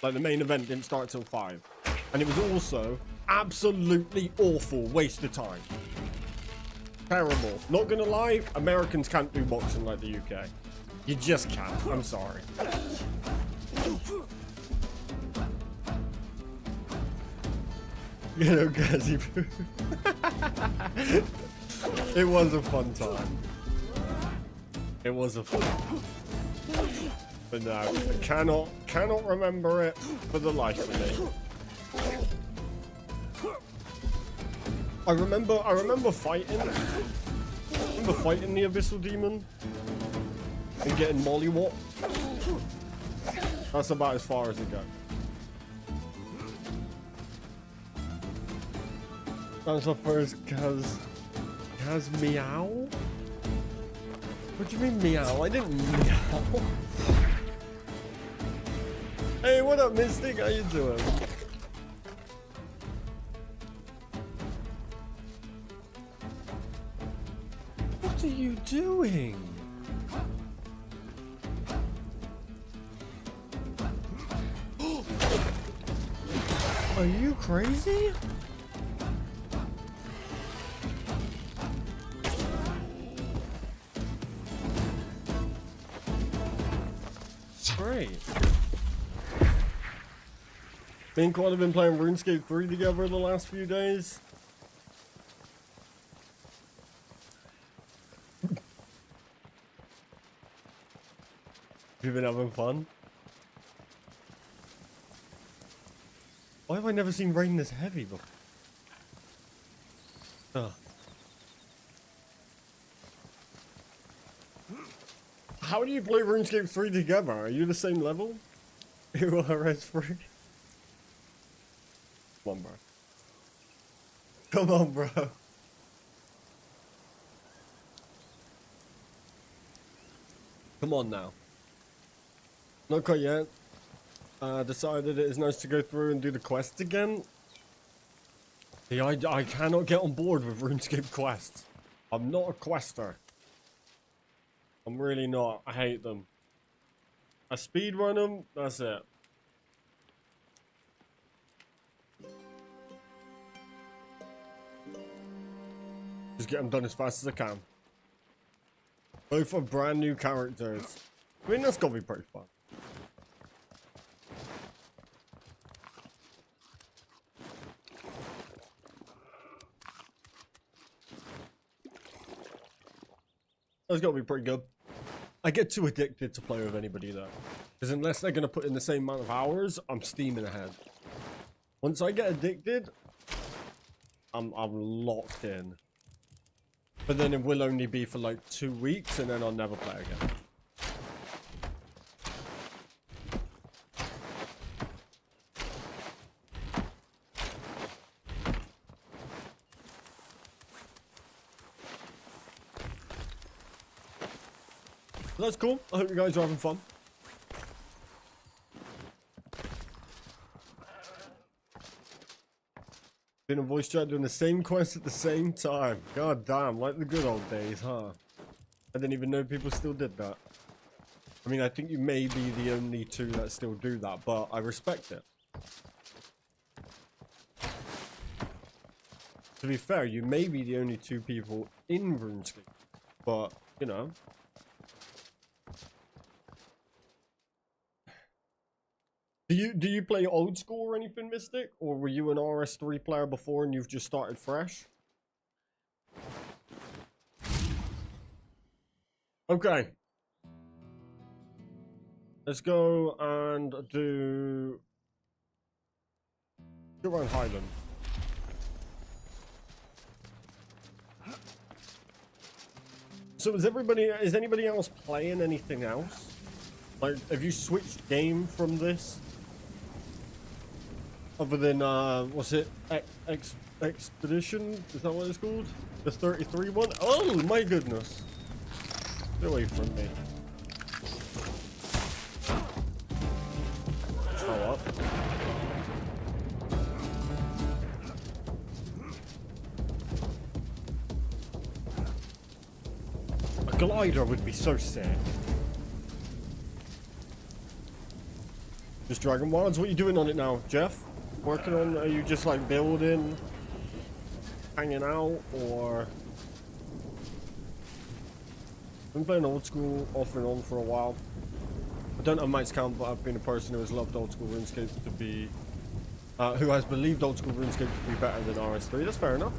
Like, the main event didn't start till 5. And it was also Absolutely awful waste of time. Terrible. Not gonna lie, Americans can't do boxing like the UK. You just can't. I'm sorry. You know, guys, it was a fun time. It was a fun time. But no, I cannot remember it for the life of me. I remember fighting the Abyssal Demon and getting mollywopped. That's about as far as it goes. That was the first Kaz meow? What do you mean meow? I didn't meow. Hey, what up, Mystic? How you doing? What are you doing? Are you crazy? Great. Me and Koala have been playing Runescape 3 together the last few days. You've been having fun? Why have I never seen rain this heavy before? Ugh. How do you play RuneScape 3 together? Are you the same level? You are res free. Come on, bro. Come on, bro. Come on now. Not quite yet. Decided it is nice to go through and do the quests again. See, I cannot get on board with RuneScape quests. I'm not a quester. I'm really not. I hate them. I speedrun them, that's it. Just get them done as fast as I can. Both are brand new characters. I mean, that's gotta be pretty fun. That's gotta be pretty good. I get too addicted to play with anybody though. Because unless they're gonna put in the same amount of hours, I'm steaming ahead. Once I get addicted, I'm locked in. But then it will only be for like 2 weeks and then I'll never play again. So that's cool. I hope you guys are having fun. Been a voice chat doing the same quest at the same time. God damn, like the good old days, huh? I didn't even know people still did that. I mean, I think you may be the only two that still do that, but I respect it. To be fair, you may be the only two people in RuneScape, but, you know. Do you play old school or anything, Mystic? Or were you an RS3 player before and you've just started fresh? Okay. Let's go and do around Highland. So is anybody else playing anything else? Like, have you switched game from this? Other than, what's it? Expedition? Is that what it's called? The 33 one? Oh, my goodness. Get away from me. Oh, up. A glider would be so sick. Just Dragonwilds? What are you doing on it now, Jeff? working on? Are you just like building, hanging out, or? I've been playing old school off and on for a while. I don't have max count, but I've been a person who has loved old school RuneScape to be, who has believed old school RuneScape to be better than RS3. That's fair enough.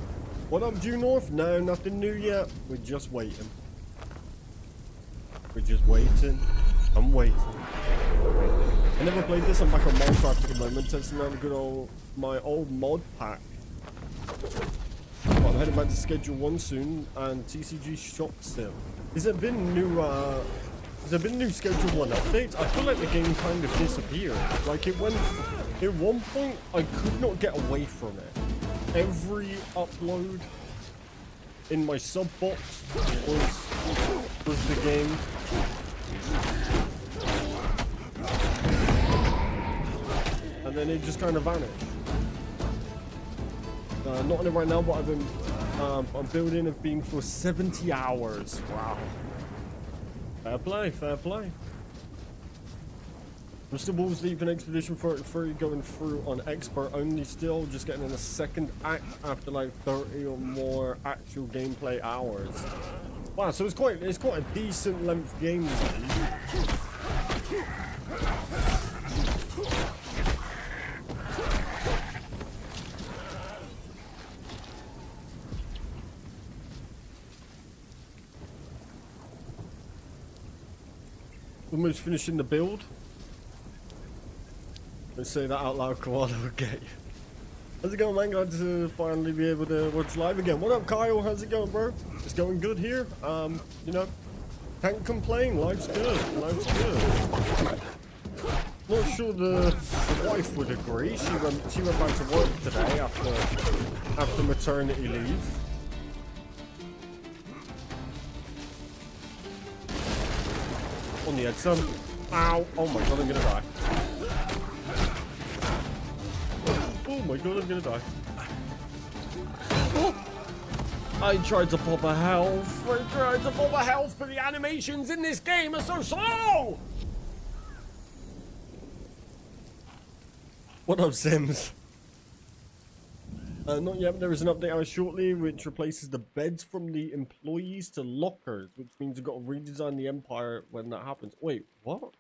What up, Due North? No, nothing new yet. We're just waiting. We're just waiting. I'm waiting. I never played this. I'm back on Minecraft at the moment, testing out my old mod pack. But I'm heading back to Schedule 1 soon, and TCG shop still. Has there been new Schedule 1 updates? I feel like the game kind of disappeared. Like it went, at one point I could not get away from it. Every upload in my sub box was the game. And then it just kind of vanished. Not on it right now, but I've been I'm building. I've been for 70 hours. Wow. Fair play, fair play. I'm still balls deep in Expedition 33, going through on expert only still, just getting in the second act after like 30 or more actual gameplay hours. Wow, so it's quite a decent length game. Almost finishing the build. Let's say that out loud, Koala will get you. How's it going, man? Glad to finally be able to watch live again. What up, Kyle? How's it going, bro? It's going good here. You know, can't complain. Life's good. Life's good. Not sure the wife would agree. She went back to work today after maternity leave. On the head, son. Ow! Oh my god, I'm gonna die. Oh my god, I'm gonna die. Oh. I tried to pop a health. But the animations in this game are so slow! What up, Sims? Not yet, but there is an update out shortly which replaces the beds from the employees to lockers, which means you've got to redesign the Empire when that happens. Wait, what?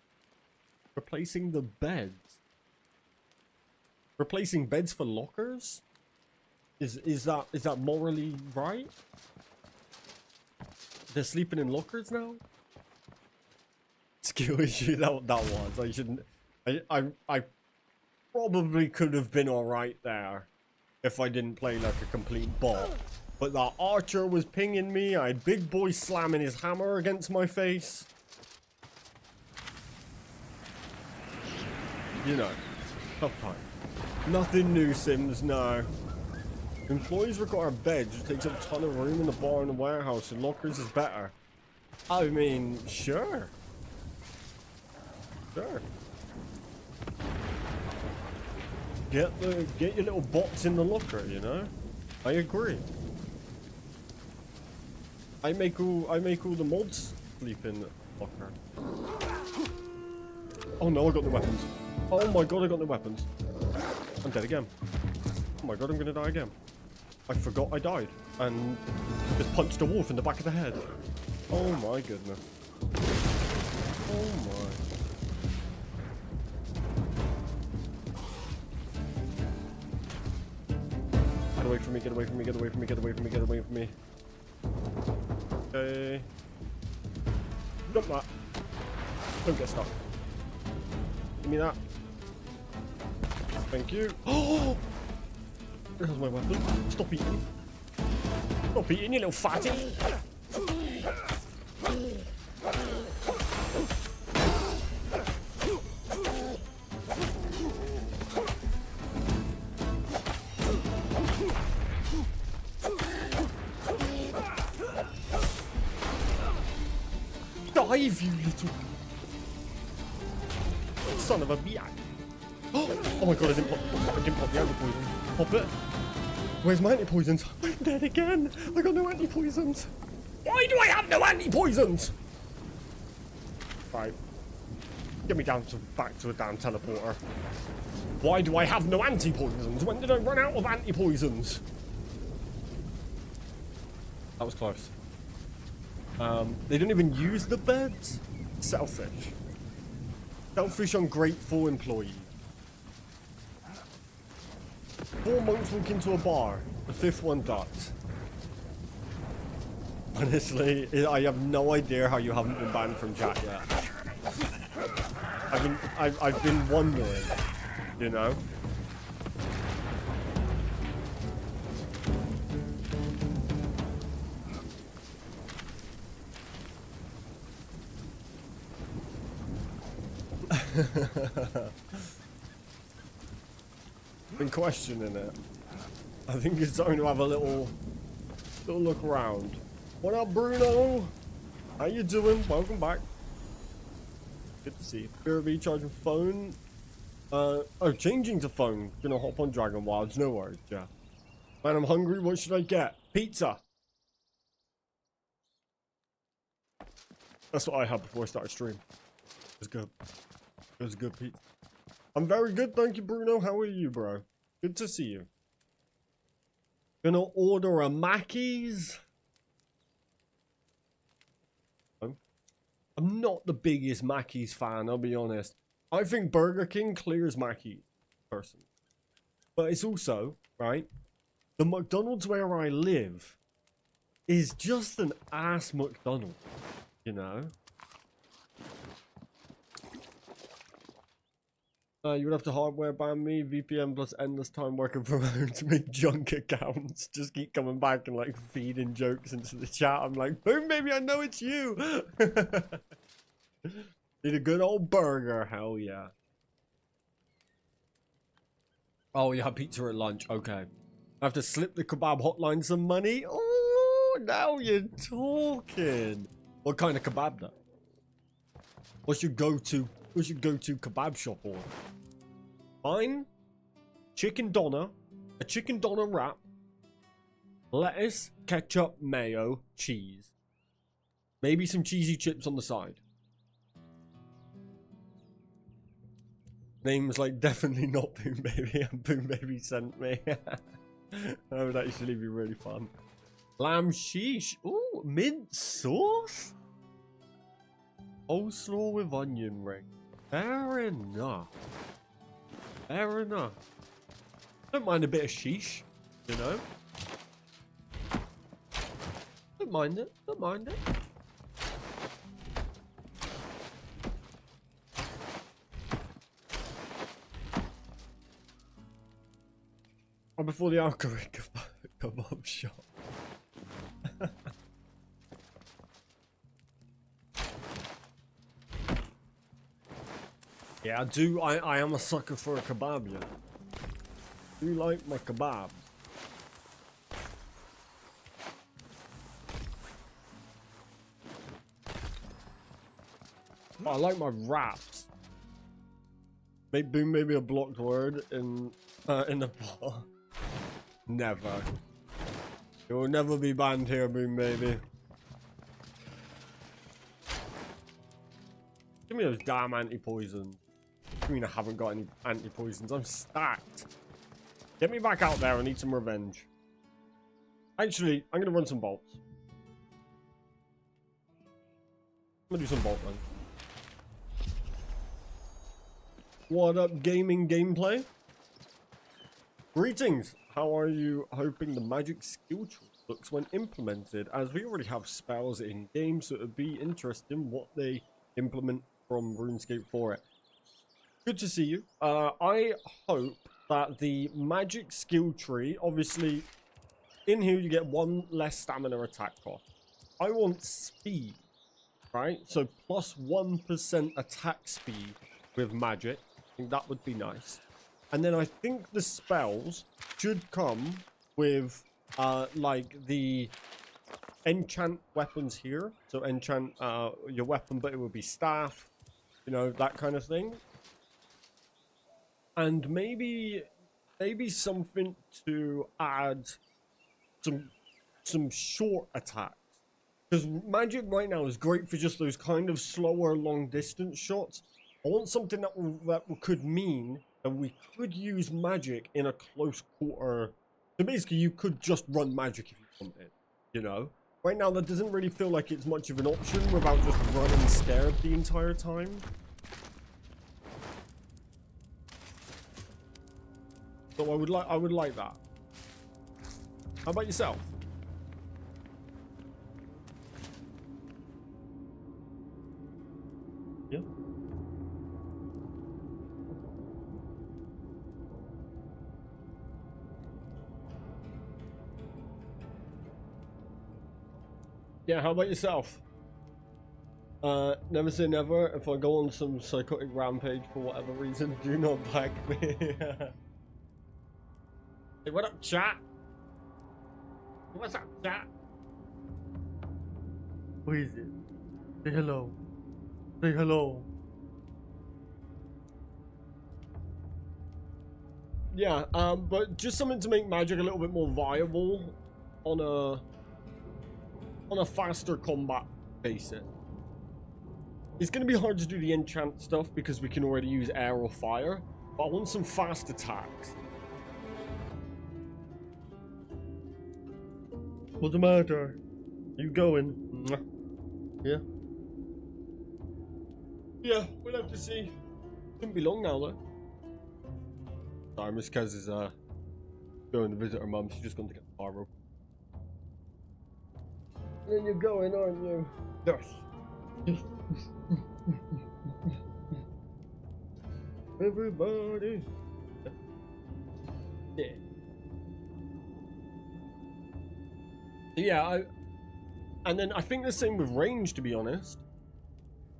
Replacing the beds? Replacing beds for lockers? Is that morally right? They're sleeping in lockers now? Skill issue that was. I shouldn't. I probably could have been alright there if I didn't play like a complete bot. But that archer was pinging me. I had Big Boy slamming his hammer against my face. You know, tough time. Nothing new, Sims, no. Employees require beds, which takes up a ton of room in the bar and the warehouse, and lockers is better. I mean, sure. Sure. Get your little bots in the locker, you know? I agree. I make all the mods sleep in the locker. Oh no, I got the weapons. Oh my god, I got the weapons. I'm dead again. Oh my god, I'm gonna die again. I forgot I died and just punched a wolf in the back of the head. Oh my goodness. Oh my. Get away from me, get away from me, get away from me, get away from me, get away from me. Okay. Drop that. Don't get stuck. Give me that. Thank you. Oh! There's my weapon. Stop eating. Stop eating, you little fatty. Dive, you little son of a bitch. Oh my god, I didn't pop the anti-poison. Pop it. Where's my anti-poisons? I'm dead again. I got no anti-poisons. Why do I have no anti-poisons? Right. Get me down to back to a damn teleporter. Why do I have no anti-poisons? When did I run out of anti-poisons? That was close. They don't even use the beds. Selfish. Selfish, ungrateful employee. 4 monks walk into a bar. The 5th one dies. Honestly, I have no idea how you haven't been banned from chat yet. I've been wondering, you know. Been questioning it. I think it's time to have a little look around. What up, Bruno? How you doing? Welcome back. Good to see you. BRB charging phone. Oh, changing to phone. Gonna hop on Dragonwilds. No worries, yeah. Man, I'm hungry. What should I get? Pizza. That's what I had before I started stream. It was good. It was a good pizza. I'm very good, thank you, Bruno. How are you, bro? Good to see you. Gonna order a Mackey's. I'm not the biggest Mackey's fan, I'll be honest. I think Burger King clears Mackey's, personally. But it's also, right, the McDonald's where I live is just an ass McDonald's, you know? You would have to hardware ban me, VPN plus endless time working from home to make junk accounts. Just keep coming back and like feeding jokes into the chat. I'm like, boom, baby, I know it's you. Need a good old burger, hell yeah. Oh, you have pizza at lunch, okay. I have to slip the kebab hotline some money. Oh, now you're talking. What kind of kebab though? What's your go-to kebab shop order? Mine, chicken doner, a chicken doner wrap, lettuce, ketchup, mayo, cheese. Maybe some cheesy chips on the side. Name's like definitely not Boom Baby, and Boom Baby sent me. That would actually be really fun. Lamb sheesh. Ooh, mint sauce? Coleslaw with onion ring. Fair enough. Fair enough. Don't mind a bit of sheesh, you know? Don't mind it. Don't mind it. Oh, before the alcohol kebab shop. Yeah, I am a sucker for a kebab, yeah. Do you like my kebab? Oh, I like my wraps. Maybe a blocked word in the bar. Never. It will never be banned here, Boom Baby. Give me those damn anti-poisons. I mean, I haven't got any anti-poisons. I'm stacked. Get me back out there. I need some revenge. Actually, I'm going to run some bolts. I'm going to do some bolt run. What up, gaming gameplay? Greetings. How are you hoping the magic skill tree looks when implemented? As we already have spells in game, so it would be interesting what they implement from RuneScape for it. Good to see you. I hope that the magic skill tree, obviously, in here you get 1 less stamina attack cost. I want speed, right? So plus 1% attack speed with magic. I think that would be nice. And then I think the spells should come with, like, the enchant weapons here. So enchant your weapon, but it would be staff, you know, that kind of thing. And maybe something to add some short attacks. Because magic right now is great for just those kind of slower long distance shots. I want something that could mean that we could use magic in a close quarter. So basically, you could just run magic if you wanted, you know? Right now, that doesn't really feel like it's much of an option without just running scared the entire time. So I would like that. How about yourself? Yeah. Yeah, how about yourself? Never say never. If I go on some psychotic rampage for whatever reason, do not back me. Hey, what up, chat? What's up, chat? Who is it? Say hello. Say hello. Yeah, but just something to make magic a little bit more viable on a faster combat basis. It's going to be hard to do the enchant stuff because we can already use air or fire, but I want some fast attacks. What's the matter? You going? Yeah. Yeah, we'll have to see. Shouldn't be long now though. Sorry, Miss Kaz is going to visit her mum. She's just gone to get the bar rope. Then you're going, aren't you? Yes. Everybody. Yeah. Yeah, and then I think the same with range, to be honest.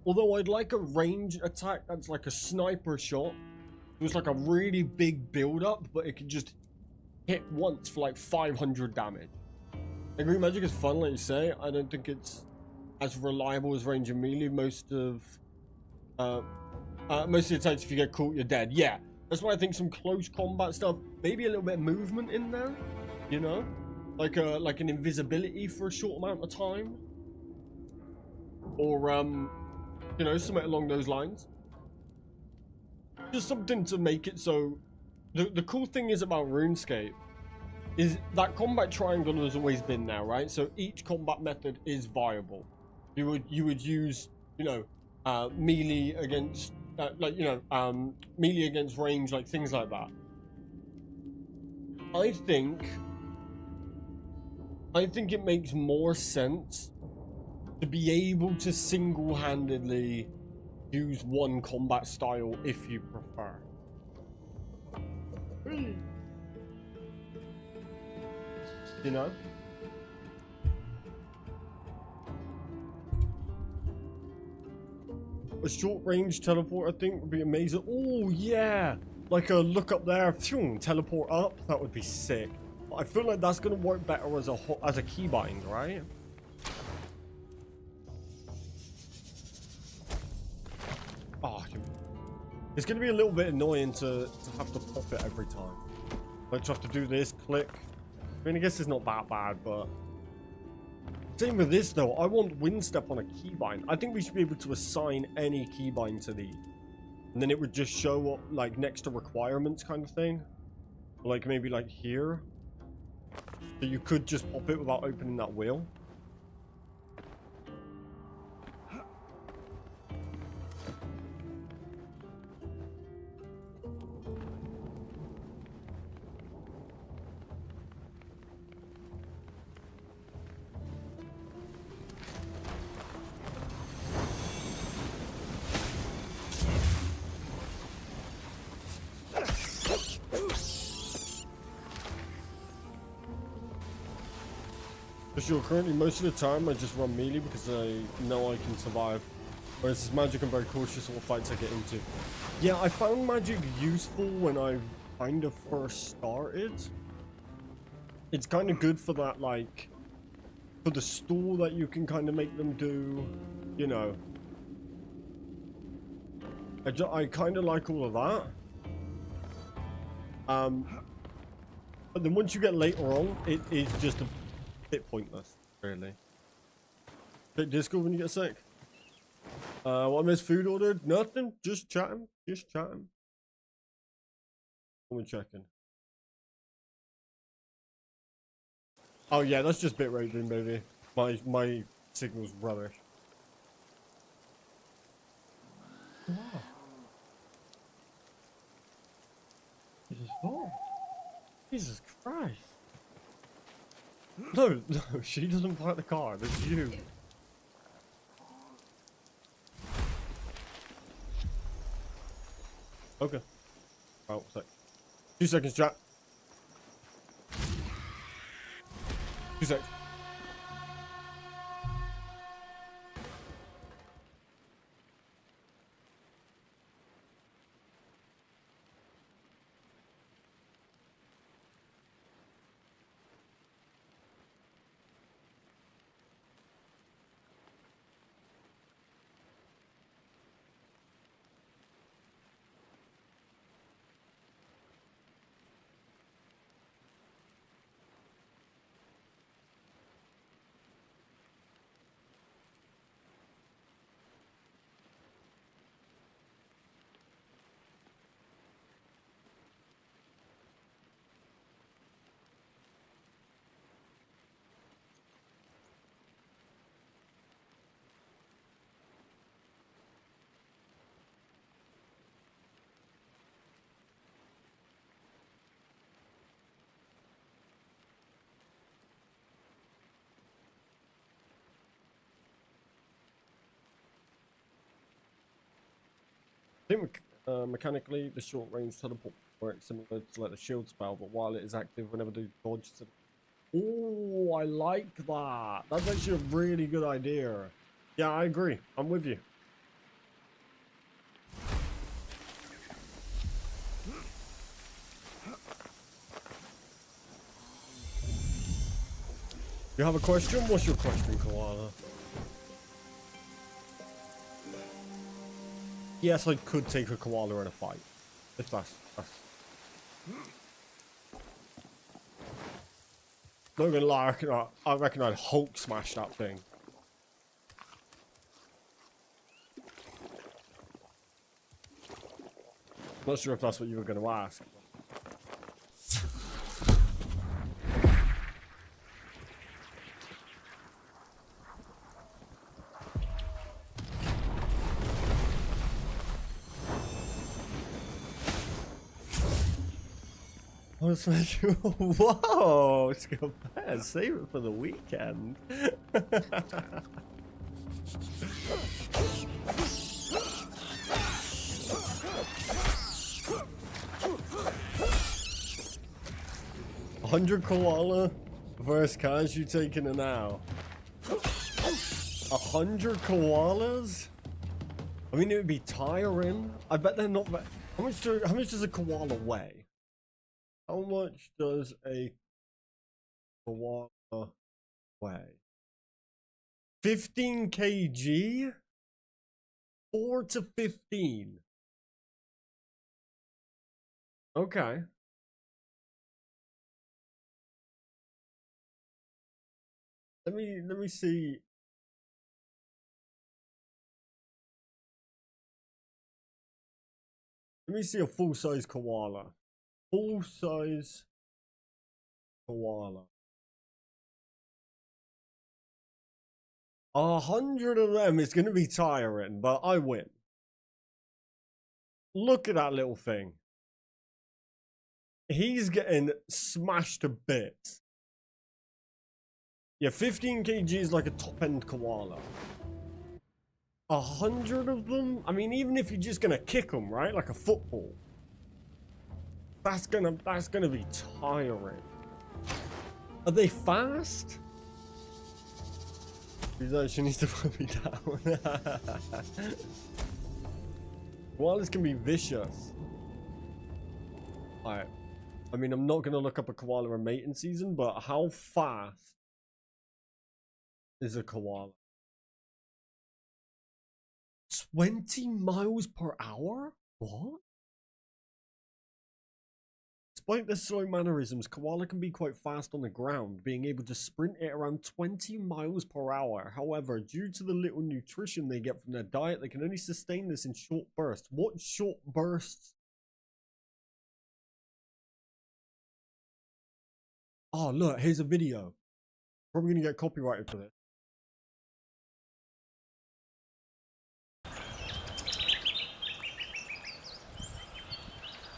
Although I'd like a range attack that's like a sniper shot. It was like a really big build-up, but it could just hit once for like 500 damage. Like, green magic is fun, like you say. I don't think it's as reliable as range and melee. Most of the attacks, if you get caught, you're dead. Yeah, that's why I think some close combat stuff, maybe a little bit of movement in there, you know? Like an invisibility for a short amount of time. Or, you know, something along those lines. Just something to make it so... The cool thing is about RuneScape is that combat triangle has always been there, right? So each combat method is viable. You would use, you know, melee against, melee against range, like things like that. I think it makes more sense to be able to single-handedly use one combat style if you prefer. You know? A short-range teleport, I think, would be amazing. Oh, yeah! Like a look up there, phew, teleport up. That would be sick. I feel like that's going to work better as a keybind, right? Oh, it's going to be a little bit annoying to have to pop it every time. Like, to have to do this, click. I mean, I guess it's not that bad, but... Same with this, though. I want Windstep on a keybind. I think we should be able to assign any keybind to these. And then it would just show up, like, next to requirements kind of thing. Like, maybe, like, here. So you could just pop it without opening that wheel. Sure, currently most of the time I just run melee because I know I can survive. Whereas this magic, I'm very cautious of what fights I get into. Yeah, I found magic useful when I kind of first started. It's kind of good for that, like, for the stall that you can kind of make them do, you know. I kind of like all of that. But then once you get later on, it is just a bit pointless, really. Bit disco when you get sick. What Miss Food ordered? Nothing. Just chatting. Just chatting. What are we checking? Oh yeah, that's just bit rating, baby. My signal's rubbish. Wow. Jesus Christ. No, no, she doesn't park the car. That's you. Okay. Oh, sec. 2 seconds, chat. 2 seconds. I think mechanically, the short range teleport works similar to like the shield spell, but while it is active, whenever the dodge. Oh, I like that. That's actually a really good idea. Yeah, I agree. I'm with you. You have a question? What's your question, Koala? Yes, I could take a koala in a fight. If that's... Not gonna lie, I reckon I'd Hulk smash that thing. Not sure if that's what you were gonna ask. Whoa, skill pass. Save it for the weekend. $100 koala versus Kaz, you taking it now? 100 koalas? I mean, it would be tiring. I bet they're not. How much does a koala weigh? How much does a koala weigh? 15 kg? 4 to 15. Okay. Let me see. Let me see a full-size koala. Full-size koala. 100 of them is going to be tiring, but I win. Look at that little thing. He's getting smashed to bits. Yeah, 15 kg is like a top-end koala. 100 of them? I mean, even if you're just going to kick them, right? Like a football. That's gonna be tiring. Are they fast? She needs to put me down. Koalas can be vicious. Alright. I mean, I'm not gonna look up a koala in mating season, but how fast is a koala? 20 miles per hour? What? Despite their slow mannerisms, koala can be quite fast on the ground, being able to sprint at around 20 miles per hour. However, due to the little nutrition they get from their diet, they can only sustain this in short bursts. What short bursts? Oh, look, here's a video. Probably gonna get copyrighted for this.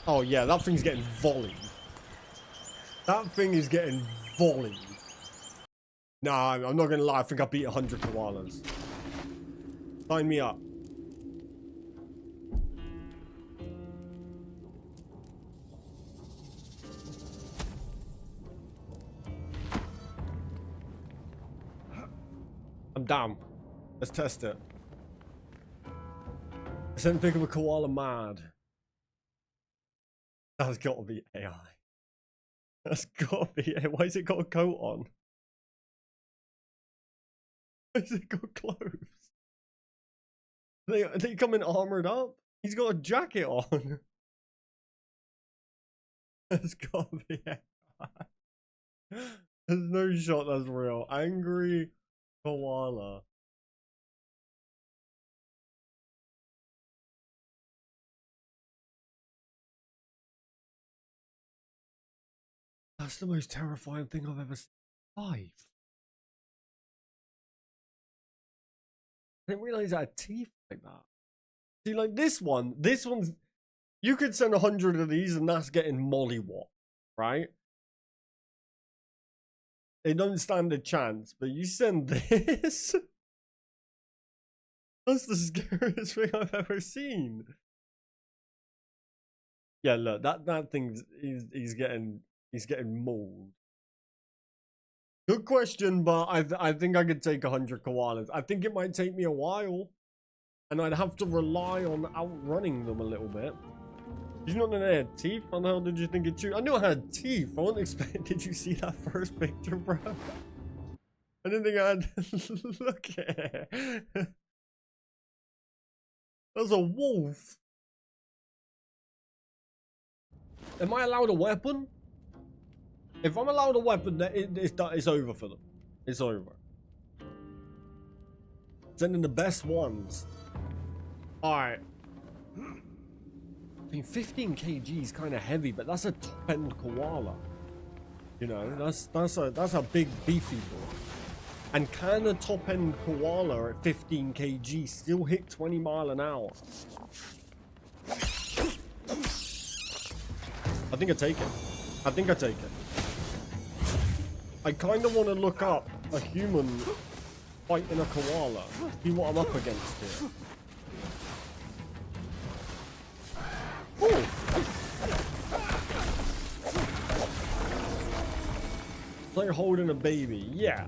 Oh yeah, that thing's getting volleyed. That thing is getting volleyed. Nah, I'm not gonna lie, I think I beat 100 koalas. Sign me up. I'm down. Let's test it. I sent a pic of a koala mad. That's gotta be AI. That's gotta be AI. Why has it got a coat on? Why has it got clothes? They coming armored up? He's got a jacket on. That's gotta be AI. There's no shot that's real. Angry koala. That's the most terrifying thing I've ever seen. Live. I didn't realize it had teeth like that. See, like this one's, you could send 100 of these and that's getting mollywop, right? They don't stand a chance, but you send this? That's the scariest thing I've ever seen. Yeah, look, that thing's, he's getting mauled. Good question, but I think I could take 100 koalas. I think it might take me a while, and I'd have to rely on outrunning them a little bit. Did you not know they had teeth? How the hell did you think it chewed? I knew I had teeth. I wasn't expecting. Did you see that first picture, bro? I didn't think I had. Look at it. That's a wolf. Am I allowed a weapon? If I'm allowed a weapon, it's over for them. It's over. Sending the best ones. Alright. I mean, 15 kg is kind of heavy, but that's a top-end koala. You know, that's a big beefy boy. And can a top-end koala at 15 kg still hit 20 miles an hour? I think I take it. I think I take it. I kind of want to look up a human fighting a koala. See what I'm up against here. Ooh. It's like holding a baby. Yeah.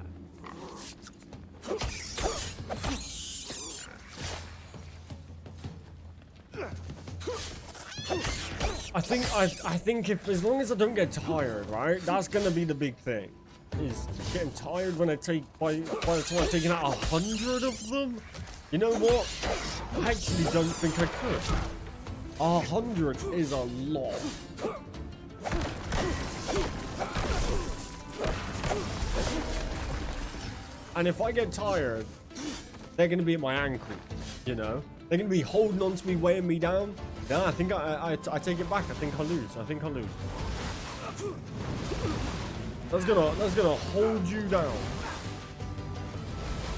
I think if, as long as I don't get tired, right? That's gonna be the big thing. Is getting tired when I take by the time I'm taking out 100 of them. You know what? I actually don't think I could. 100 is a lot. And if I get tired, they're gonna be at my ankle. You know, they're gonna be holding on to me, weighing me down. Yeah, I think I take it back. I think I lose. I think I lose. That's gonna hold you down.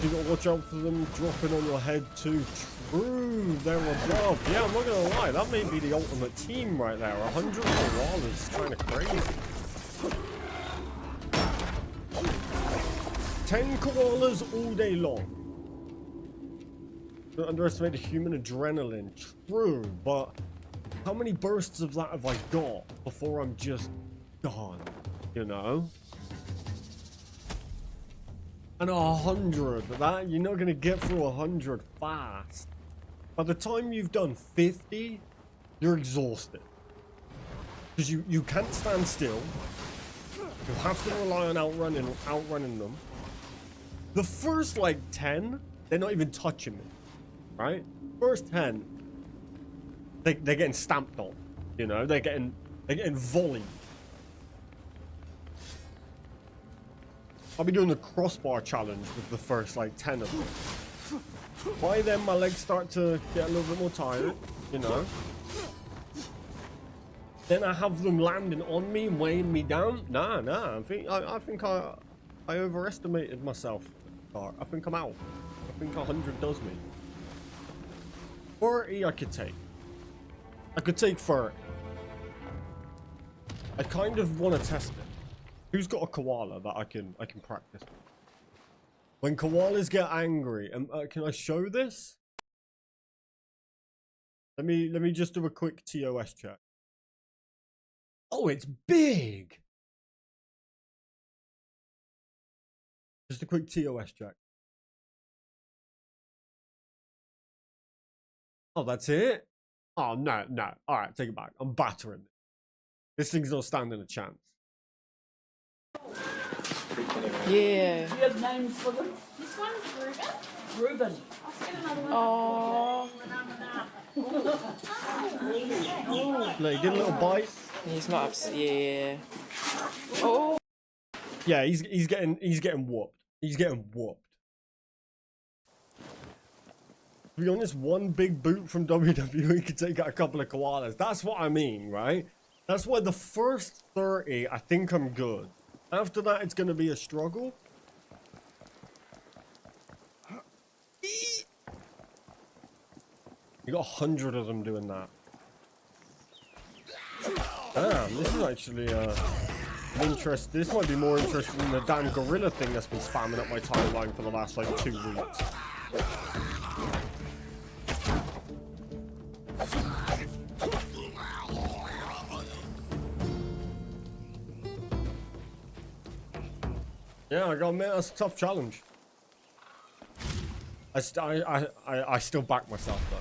You gotta watch out for them dropping on your head too. True, they're above. Yeah, I'm not gonna lie, that may be the ultimate team right there. 100 koalas is kind of crazy. 10 koalas all day long. Don't underestimate the human adrenaline. True, but how many bursts of that have I got before I'm just gone? You know? And 100, but that you're not gonna get through 100 fast. By the time you've done 50, you're exhausted. Because you can't stand still. You have to rely on outrunning them. The first like 10, they're not even touching me. Right? First 10, they're getting stamped on. You know, they're getting volleyed. I'll be doing the crossbar challenge with the first like 10 of them. By then my legs start to get a little bit more tired, you know. Then I have them landing on me, weighing me down. Nah, I think I overestimated myself. I think I'm out. I think 100 does me. 30 I could take. I could take 30. I kind of want to test it. Who's got a koala that I can practice? When koalas get angry, can I show this? Let me just do a quick TOS check. Oh, it's big. Just a quick TOS check. Oh, that's it? Oh, no. All right, take it back. I'm battering it. This thing's not standing a chance. Yeah. Do you have names for them? This one's Ruben. Ruben. I'll get another one. Oh, Look, he did a little bite. he's not upset. Yeah. Oh. Yeah, he's getting whooped. He's getting whooped. To be honest, one big boot from WWE could take out a couple of koalas. That's what I mean, right? That's why the first 30, I think I'm good. After that, it's going to be a struggle. You got 100 of them doing that. Damn, this is actually interest. This might be more interesting than the damn gorilla thing that's been spamming up my timeline for the last like 2 weeks. Yeah, I gotta admit, that's a tough challenge. I still back myself though.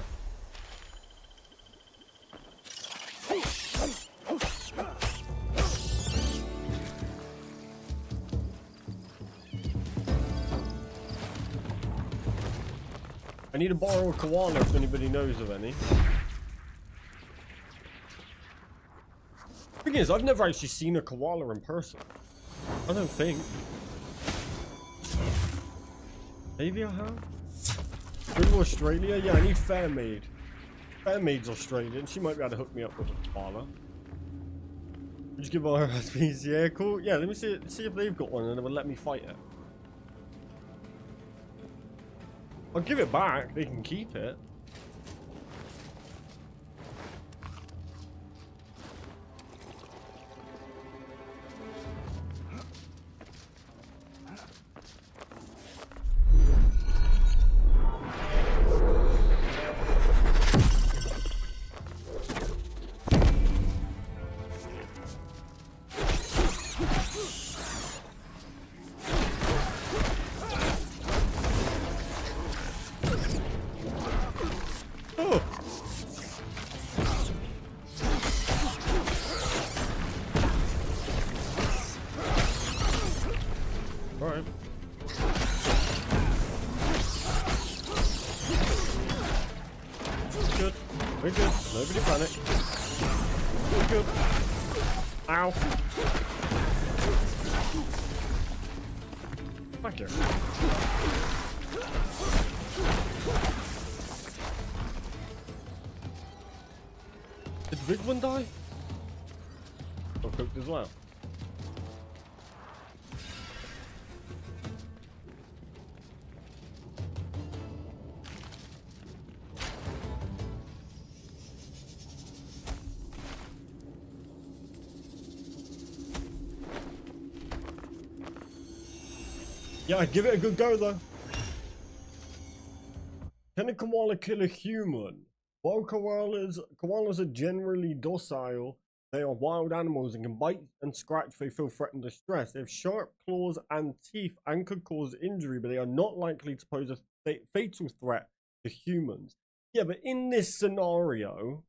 I need to borrow a koala if anybody knows of any. Thing is, I've never actually seen a koala in person. I don't think. Maybe I have. Go to Australia? Yeah, I need Fairmaid. Fairmaid's Australian. She might be able to hook me up with a koala. Just give her recipes. Yeah, cool. Yeah, let me see if they've got one and they will let me fight it. I'll give it back. They can keep it. Alright. Good. We're good. Nobody panic. We're good. Ow. Thank you. Did the big one die? Or cooked as well? Yeah, give it a good go though. Can a koala kill a human? While koalas are generally docile, they are wild animals and can bite and scratch if they feel threatened or stressed. They have sharp claws and teeth and could cause injury, but they are not likely to pose a fatal threat to humans. Yeah, but in this scenario,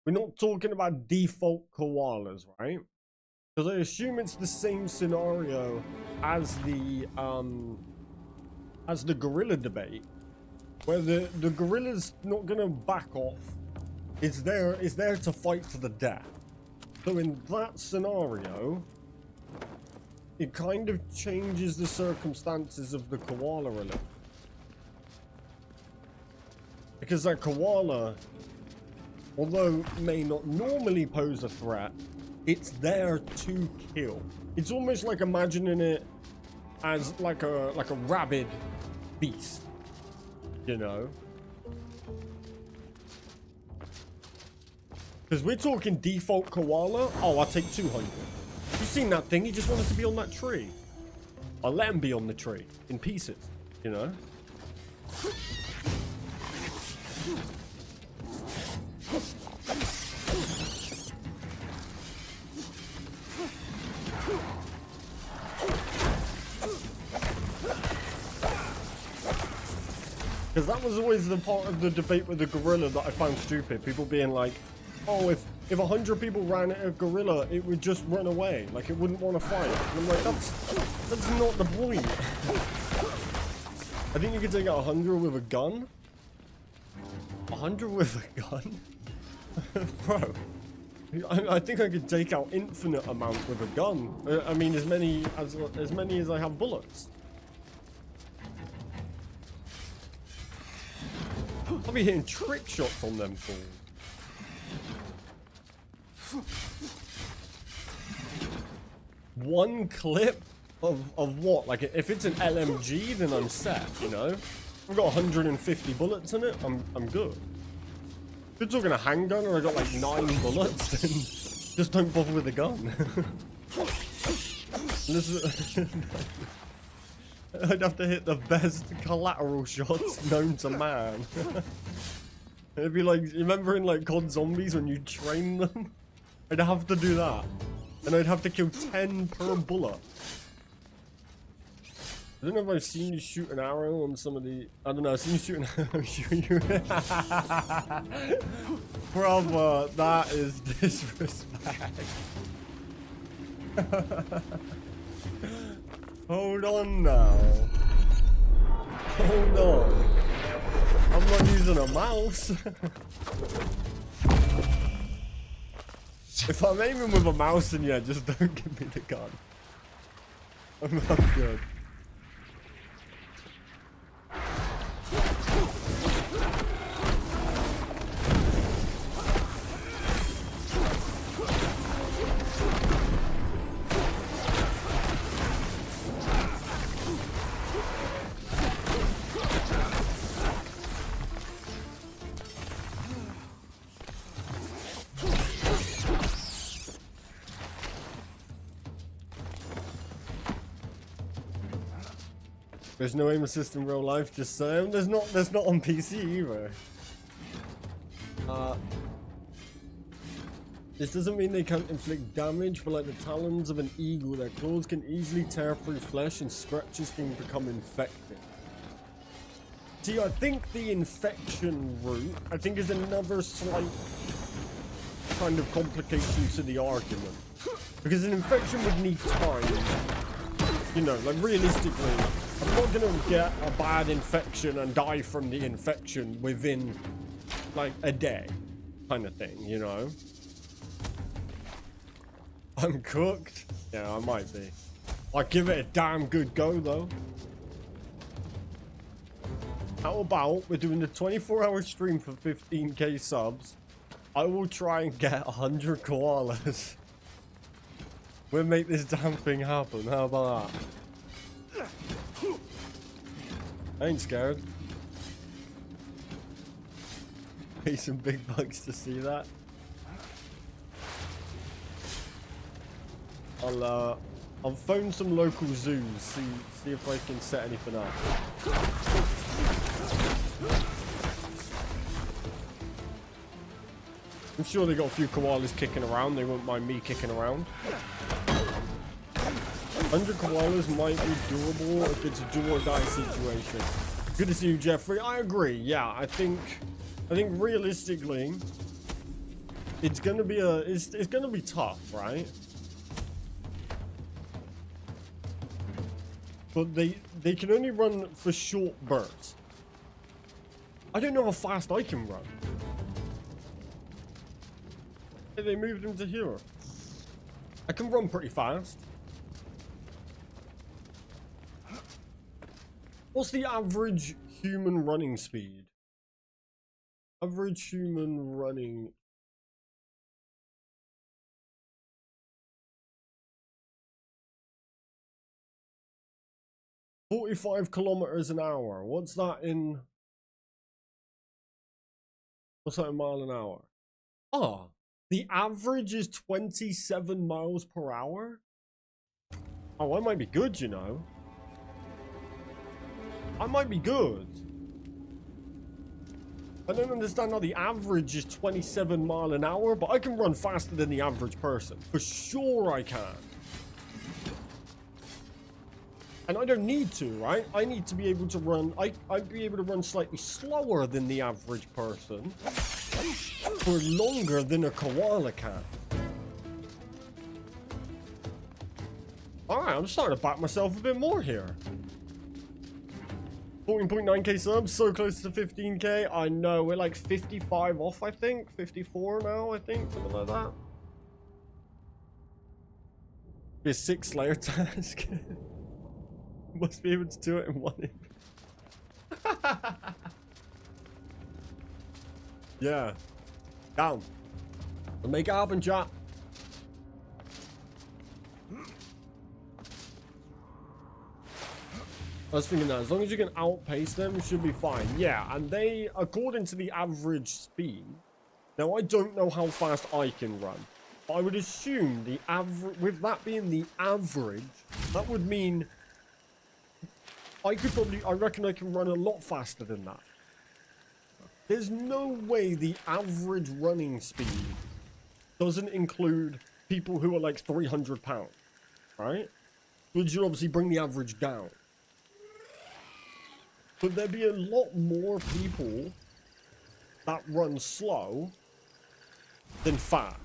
we're not talking about default koalas, right? Because I assume it's the same scenario as the gorilla debate, where the gorilla's not gonna back off. It's there to fight to the death. So in that scenario, it kind of changes the circumstances of the koala a little. Because that koala, although may not normally pose a threat, it's there to kill. It's almost like imagining it as like a rabid beast, you know? Because we're talking default koala. Oh, I'll take 200. You seen that thing? He just wanted to be on that tree. I'll let him be on the tree in pieces, you know? Because that was always the part of the debate with the gorilla that I found stupid. People being like, oh, if 100 people ran at a gorilla, it would just run away. Like, it wouldn't want to fight. And I'm like, that's not the point. I think you could take out 100 with a gun. 100 with a gun? Bro. I think I could take out infinite amount with a gun. I mean, as many as I have bullets. I'll be hitting trick shots on them fools. One clip of what? Like, if it's an LMG, then I'm set, you know? I've got 150 bullets in it, I'm good. If you're talking a handgun and I got like 9 bullets, then just don't bother with the gun. I'd have to hit the best collateral shots known to man. It'd be like, you remember in like COD Zombies when you train them? I'd have to do that. And I'd have to kill 10 per bullet. I don't know if I've seen you shoot an arrow on some of the... I don't know, I've seen you shoot an arrow. Brother, that is disrespect. Hold on now. Hold on. I'm not using a mouse. If I'm aiming with a mouse, then yeah, just don't give me the gun. I'm good. There's no aim assist in real life, just saying. There's not on PC either. This doesn't mean they can't inflict damage, but like the talons of an eagle, their claws can easily tear through flesh and scratches can become infected. See, I think the infection route, I think, is another slight kind of complication to the argument. Because an infection would need time. You know, like realistically, I'm not gonna get a bad infection and die from the infection within like a day, kind of thing, you know? I'm cooked? Yeah, I might be. I'd give it a damn good go though. How about we're doing the 24-hour stream for 15k subs? I will try and get 100 koalas. We'll make this damn thing happen. How about that? I ain't scared. Pay some big bucks to see that. I'll phone some local zoos, see if I can set anything up. I'm sure they got a few koalas kicking around. They won't mind me kicking around. 100 koalas might be doable if it's a do or die situation. Good to see you, Jeffrey. I agree. Yeah, I think realistically, it's gonna be it's gonna be tough, right? But they can only run for short bursts. I don't know how fast I can run. Hey, they moved him to here. I can run pretty fast. What's the average human running speed? Average human running. "45 kilometers an hour. What's that in mile an hour? Oh, the average is 27 miles per hour? Oh, I might be good, you know. I might be good. I don't understand how the average is 27 mile an hour, but I can run faster than the average person. For sure I can. And I don't need to, right? I need to be able to run... I'd be able to run slightly slower than the average person. For longer than a koala can. Alright, I'm starting to back myself a bit more here. 14.9k subs, so close to 15k. I know, we're like 55 off, I think. 54 now, I think. Something like that. Be a 6 Slayer task. Must be able to do it in one hit. Yeah. Down. We'll make it happen, chat. I was thinking that as long as you can outpace them, you should be fine. Yeah, and they, according to the average speed, now I don't know how fast I can run, but I would assume the average, with that being the average, that would mean I could probably, I reckon I can run a lot faster than that. There's no way the average running speed doesn't include people who are like 300 pounds, right? Which would obviously bring the average down. But there'd be a lot more people that run slow than fast.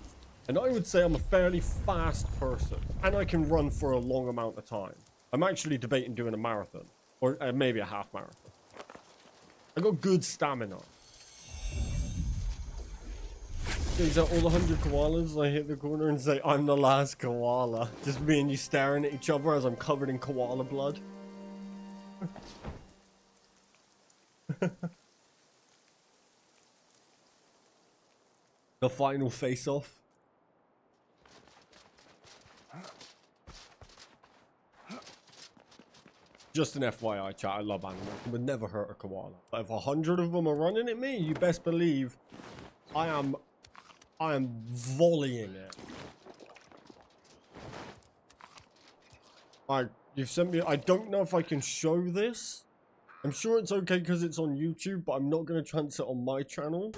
And I would say I'm a fairly fast person. And I can run for a long amount of time. I'm actually debating doing a marathon. Or maybe a half marathon. I got good stamina. These are all the 100 koalas. I hit the corner and say, "I'm the last koala." Just me and you staring at each other as I'm covered in koala blood. The final face-off. Just an FYI, chat. I love animals. I would never hurt a koala. But if 100 of them are running at me, you best believe I am volleying it. You've sent me. I don't know if I can show this. I'm sure it's okay because it's on YouTube, but I'm not going to transfer it on my channel.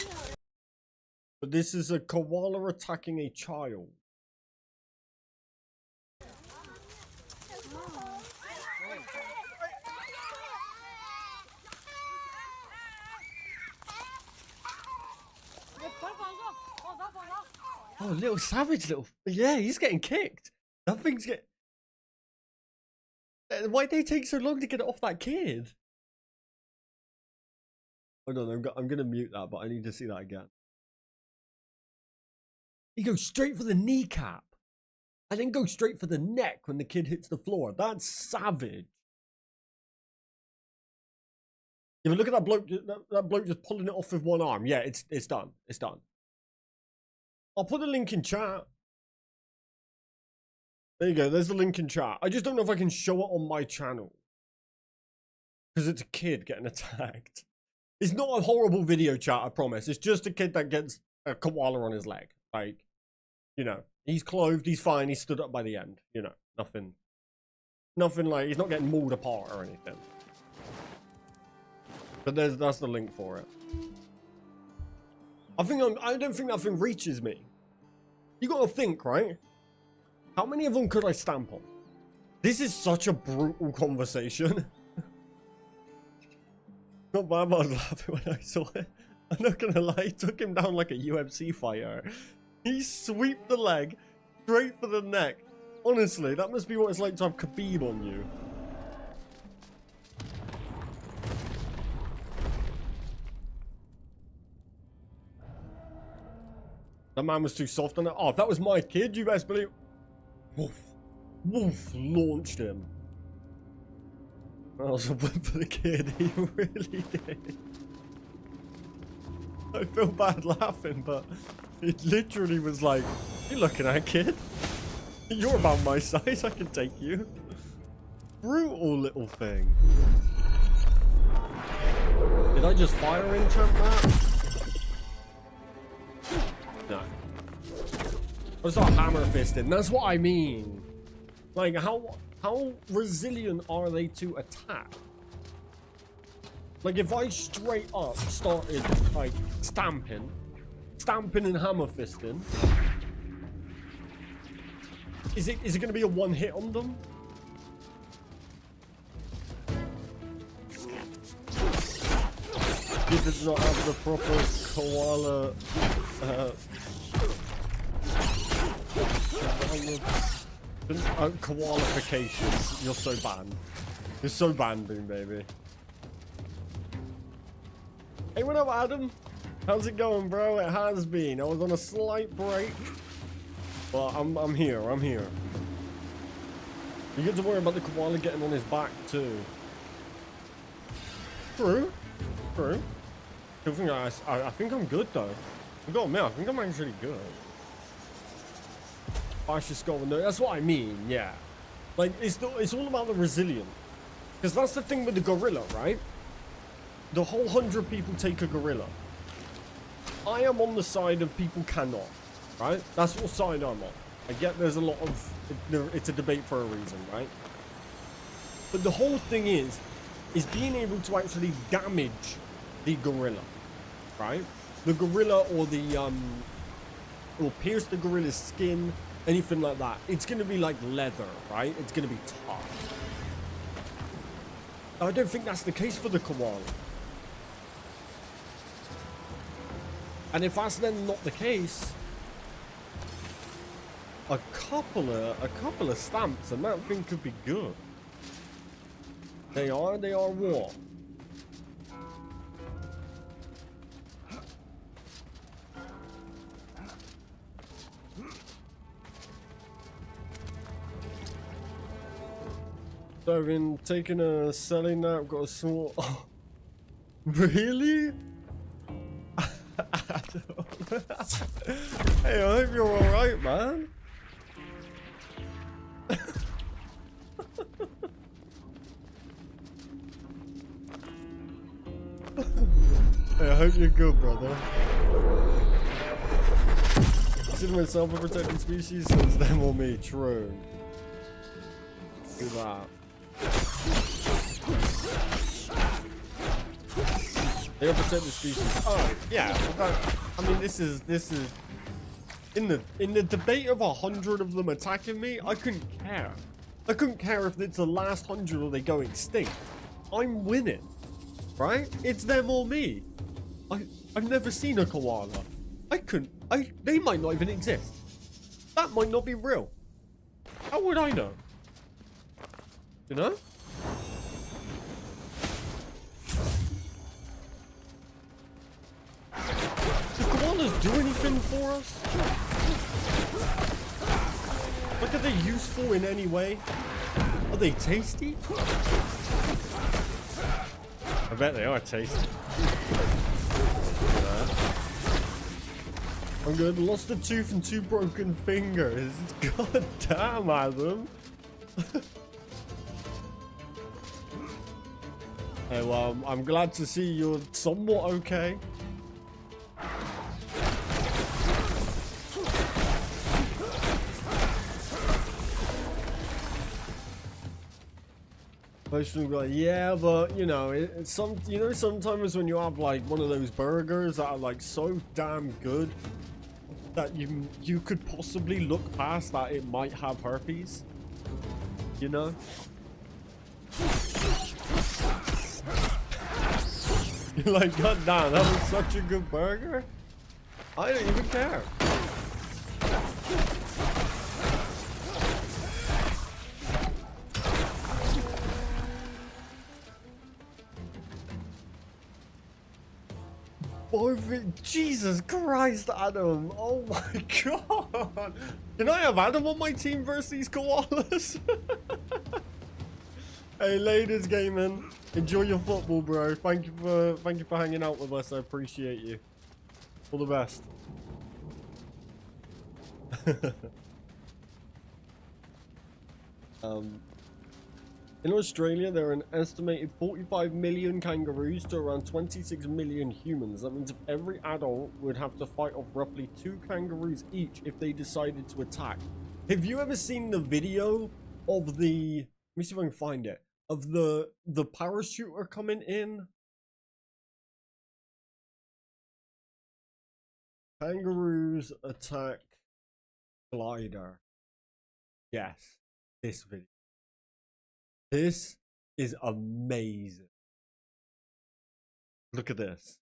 But this is a koala attacking a child. Oh, little savage little... Yeah, he's getting kicked. That thing's get... Why'd they take so long to get it off that kid? Hold on, I'm going to mute that, but I need to see that again. He goes straight for the kneecap. And then goes straight for the neck when the kid hits the floor. That's savage. Yeah, but look at that bloke. That bloke just pulling it off with one arm. Yeah, it's done. It's done. I'll put a link in chat. There you go. There's the link in chat. I just don't know if I can show it on my channel. Because it's a kid getting attacked. It's not a horrible video, chat, I promise. It's just a kid that gets a koala on his leg. Like, you know, he's clothed, he's fine, he stood up by the end. You know, nothing like, he's not getting mauled apart or anything. But that's the link for it. I don't think that thing reaches me. You gotta think, right? How many of them could I stamp on? This is such a brutal conversation. Not bad, but I was laughing when I saw it. I'm not gonna lie, he took him down like a UFC fighter. He sweeped the leg straight for the neck. Honestly, that must be what it's like to have Khabib on you. That man was too soft on it. Oh, if that was my kid, you best believe... Woof. Woof launched him. I also went for the kid. He really did. I feel bad laughing, but it literally was like, "You looking at, kid? You're about my size. I can take you." Brutal little thing. Did I just fire enchant that? No. I start hammer fisting. That's what I mean. Like, how resilient are they to attack? Like, if I straight up started like stamping and hammer fisting, is it gonna be a one hit on them? It does not have the proper koala. Koalifications. You're so banned. You're so banned, Boom Baby. Hey, what up, Adam? How's it going, bro? It has been. I was on a slight break, but I'm here. I'm here. You get to worry about the koala getting on his back too. True. True. I think I'm good though. I gotta admit, I think I'm actually good. I should score with no. That's what I mean. Yeah. Like it's all about the resilience. Because that's the thing with the gorilla, right? The whole 100 people take a gorilla. I am on the side of people cannot, right? That's what side I'm on. I get there's a lot of, it's a debate for a reason, right? But the whole thing is being able to actually damage the gorilla, right? The gorilla or the, or pierce the gorilla's skin, anything like that. It's going to be like leather, right? It's going to be tough. I don't think that's the case for the koala. And if that's then not the case, a couple of stamps and that thing could be good. They are what? So I've been taking a selling nap, got a small. Oh, really? Hey, I hope you're alright, man. Hey, I hope you're good, brother. Consider myself a protected species, so it's them or me. True. Do that. They are protected species. Oh, yeah. I mean, this is in the debate of 100 of them attacking me. I couldn't care. I couldn't care if it's the last 100 or they go extinct. I'm winning, right? It's them or me. I've never seen a koala. They might not even exist. That might not be real. How would I know? You know? Do koalas do anything for us? Like, are they useful in any way? Are they tasty? I bet they are tasty. I'm good. Lost a tooth and 2 broken fingers. God damn, Adam. Hey, well, I'm glad to see you're somewhat okay. Yeah, but you know, sometimes when you have like one of those burgers that are like so damn good that you could possibly look past that it might have herpes, you know. You're like, god damn, that was such a good burger. I don't even care. Jesus Christ, Adam. Oh my god. Can I have Adam on my team versus these koalas? Hey, ladies, gaming. Enjoy your football, bro. Thank you for hanging out with us. I appreciate you. All the best. In Australia, there are an estimated 45 million kangaroos to around 26 million humans. That means if every adult would have to fight off roughly 2 kangaroos each if they decided to attack. Have you ever seen the video of the... Let me see if I can find it. Of the parachuter coming in? Kangaroos attack glider. Yes, this video. This is amazing. Look at this.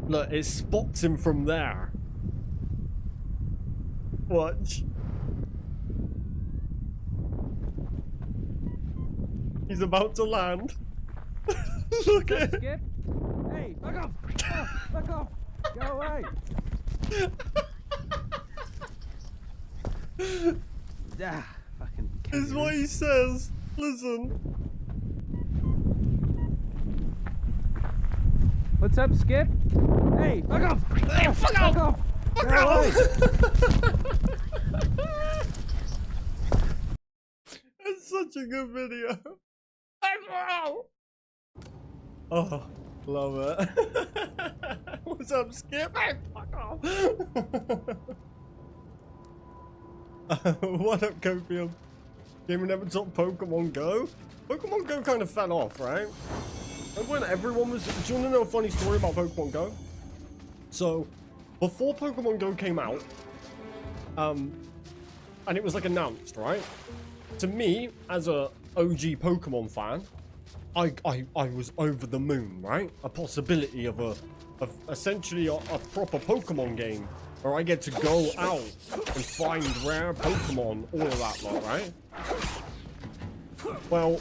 Look, it spots him from there. Watch. He's about to land. Look at it. Skip. Hey, fuck off! Oh, fuck off! Go away! Ah, fucking. This is what he says. Listen. What's up, Skip? Hey, fuck off! Hey, fuck off! Go away! It's such a good video. Oh, love it. What's up, Skip? Hey, fuck off. What up, Copium? Gaming never top Pokemon Go? Pokemon Go kind of fell off, right? And when everyone was... Do you want to know a funny story about Pokemon Go? So, before Pokemon Go came out, and it was like announced, right? To me, as a OG Pokemon fan, I was over the moon, right? A possibility of essentially a proper Pokemon game where I get to go out and find rare Pokemon, all of that lot, right? Well,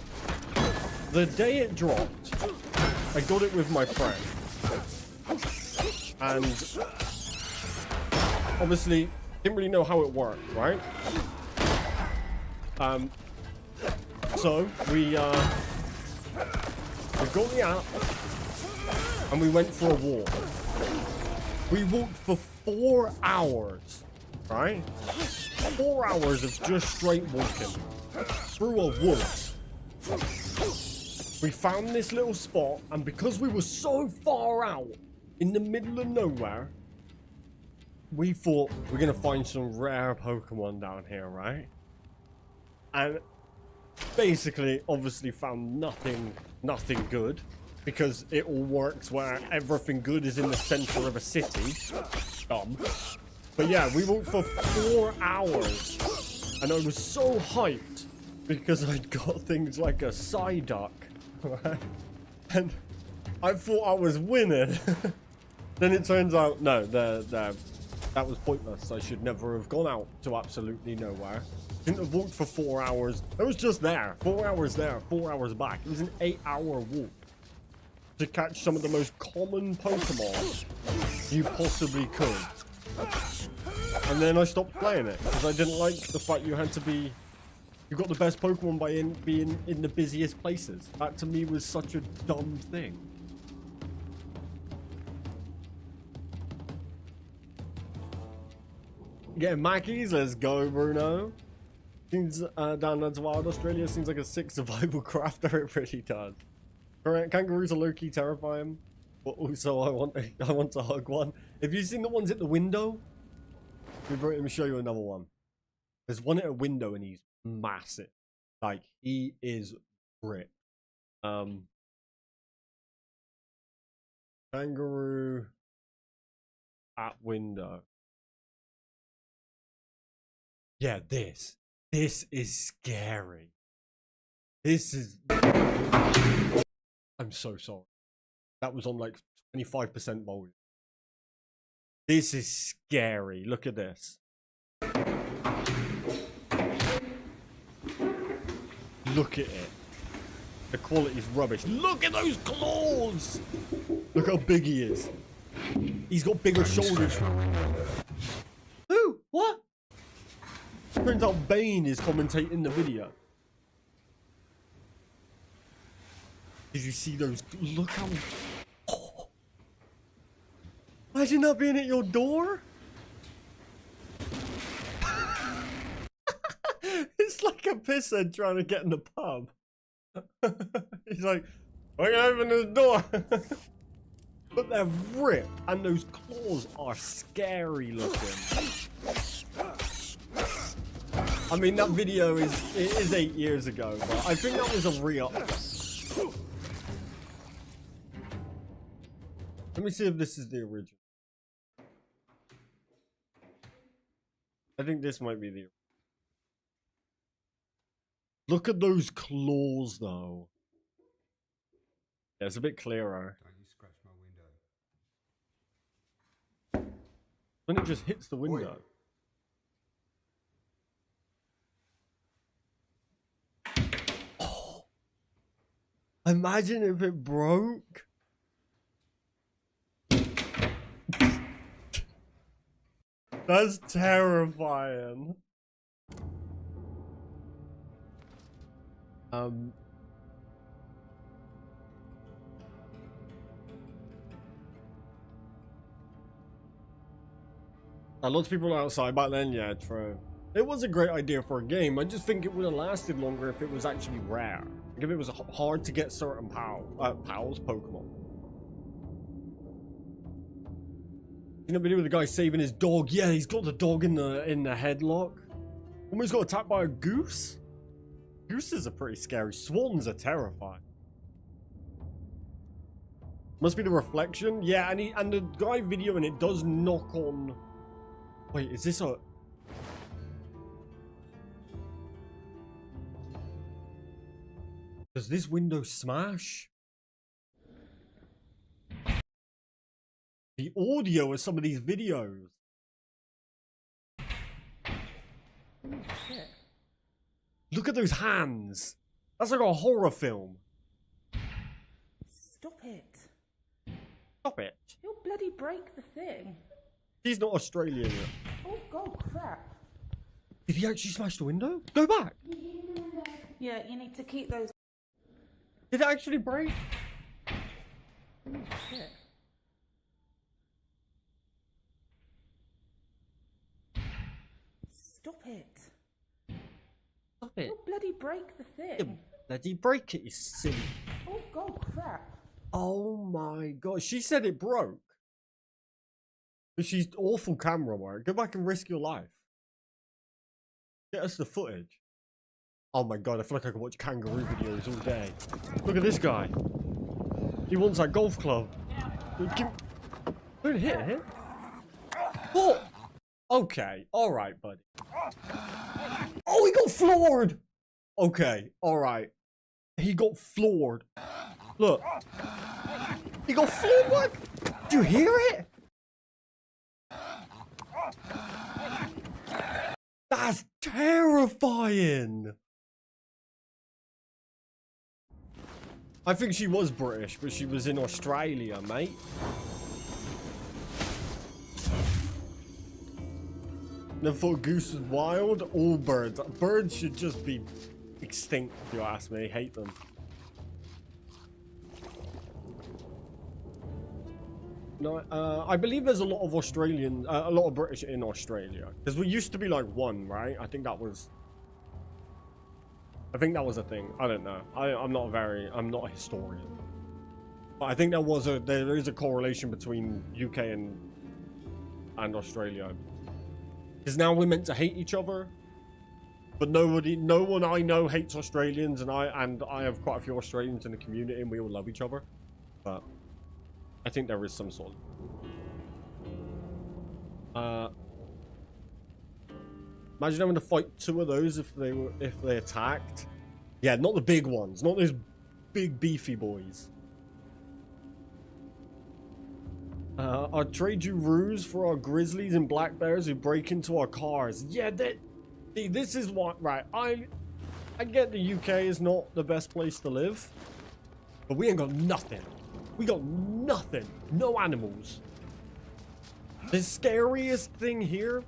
the day it dropped, I got it with my friend. And obviously, didn't really know how it worked, right? So we got the app and we went for a walk. We walked for 4 hours, right? 4 hours of just straight walking through a wood. We found this little spot, and because we were so far out in the middle of nowhere, we thought we're gonna find some rare Pokemon down here, right? And basically, obviously found nothing good, because it all works where everything good is in the center of a city. Dumb. But yeah, we walked for 4 hours, and I was so hyped because I'd got things like a Psyduck, right? And I thought I was winning. Then it turns out, no, that was pointless. I should never have gone out to absolutely nowhere. Didn't have walked for 4 hours. I was just there. 4 hours there, 4 hours back. It was an 8-hour walk to catch some of the most common Pokemon you possibly could. And then I stopped playing it because I didn't like the fact you had to be... You got the best Pokemon by being in the busiest places. That to me was such a dumb thing. Yeah, Mackies, let's go, Bruno. Seems down to Wild Australia seems like a sick survival crafter. It really does. Correct. Kangaroos are low-key terrifying, but also I want to hug one. Have you seen the ones at the window? Let me show you another one. There's one at a window and he's massive. Like, he is ripped. Kangaroo at window. Yeah, this is scary. This is... I'm so sorry. That was on like 25% volume. This is scary. Look at this. Look at it. The quality is rubbish. Look at those claws! Look how big he is. He's got bigger shoulders. Who? What? Turns out Bane is commentating the video. Did you see those? Look how... Oh. Imagine that being at your door. It's like a pisshead trying to get in the pub. He's like, I can open this door. But they're ripped and those claws are scary looking. I mean, that video is 8 years ago, but I think that was a real... Let me see if this is the original. I think this might be the... Look at those claws, though. Yeah, it's a bit clearer. Don't you scratch my window. Then it just hits the window. Oh. Imagine if it broke. That's terrifying. Lots of people outside back then, yeah, true. It was a great idea for a game. I just think it would have lasted longer if it was actually rare. Like if it was hard to get certain Pokemon. You know, video with the guy saving his dog. Yeah, he's got the dog in the headlock. Almost got attacked by a goose. Gooses are pretty scary. Swans are terrifying. Must be the reflection. Yeah, and the guy videoing it does knock on. Wait, is this a... Does this window smash? The audio of some of these videos. Oh, shit. Look at those hands. That's like a horror film. Stop it. Stop it. You'll bloody break the thing. He's not Australian. Oh, God, crap. Did he actually smash the window? Go back. Yeah, you need to keep those... Did it actually break? Oh, shit. Stop it. Stop it. You'll bloody break the thing. You bloody break it, you silly. Oh, God, crap. Oh my god. She said it broke. But she's awful camera work. Go back and risk your life. Get us the footage. Oh my god, I feel like I could watch kangaroo videos all day. Look at this guy. He wants that golf club. Don't hit it. Oh! Okay, alright, buddy. Oh, he got floored! Okay, alright. He got floored. Look. He got floored, what? Do you hear it? That's terrifying! I think she was British, but she was in Australia, mate. Never thought goose was wild. All birds. Birds should just be extinct, if you ask me. I hate them. No, I believe there's a lot of Australian, a lot of British in Australia. Because we used to be like one, right? I think that was a thing. I don't know. I'm not a historian. But I think there is a correlation between UK and Australia. Because now we're meant to hate each other. But no one I know hates Australians, and I have quite a few Australians in the community, and we all love each other. But I think there is some sort of... Imagine having to fight two of those if they attacked. Yeah, not the big ones, not those big beefy boys. I'll trade you ruse for our grizzlies and black bears who break into our cars. Yeah, see, this is what, right, I get the UK is not the best place to live, but we ain't got nothing. We got nothing. No animals. The scariest thing here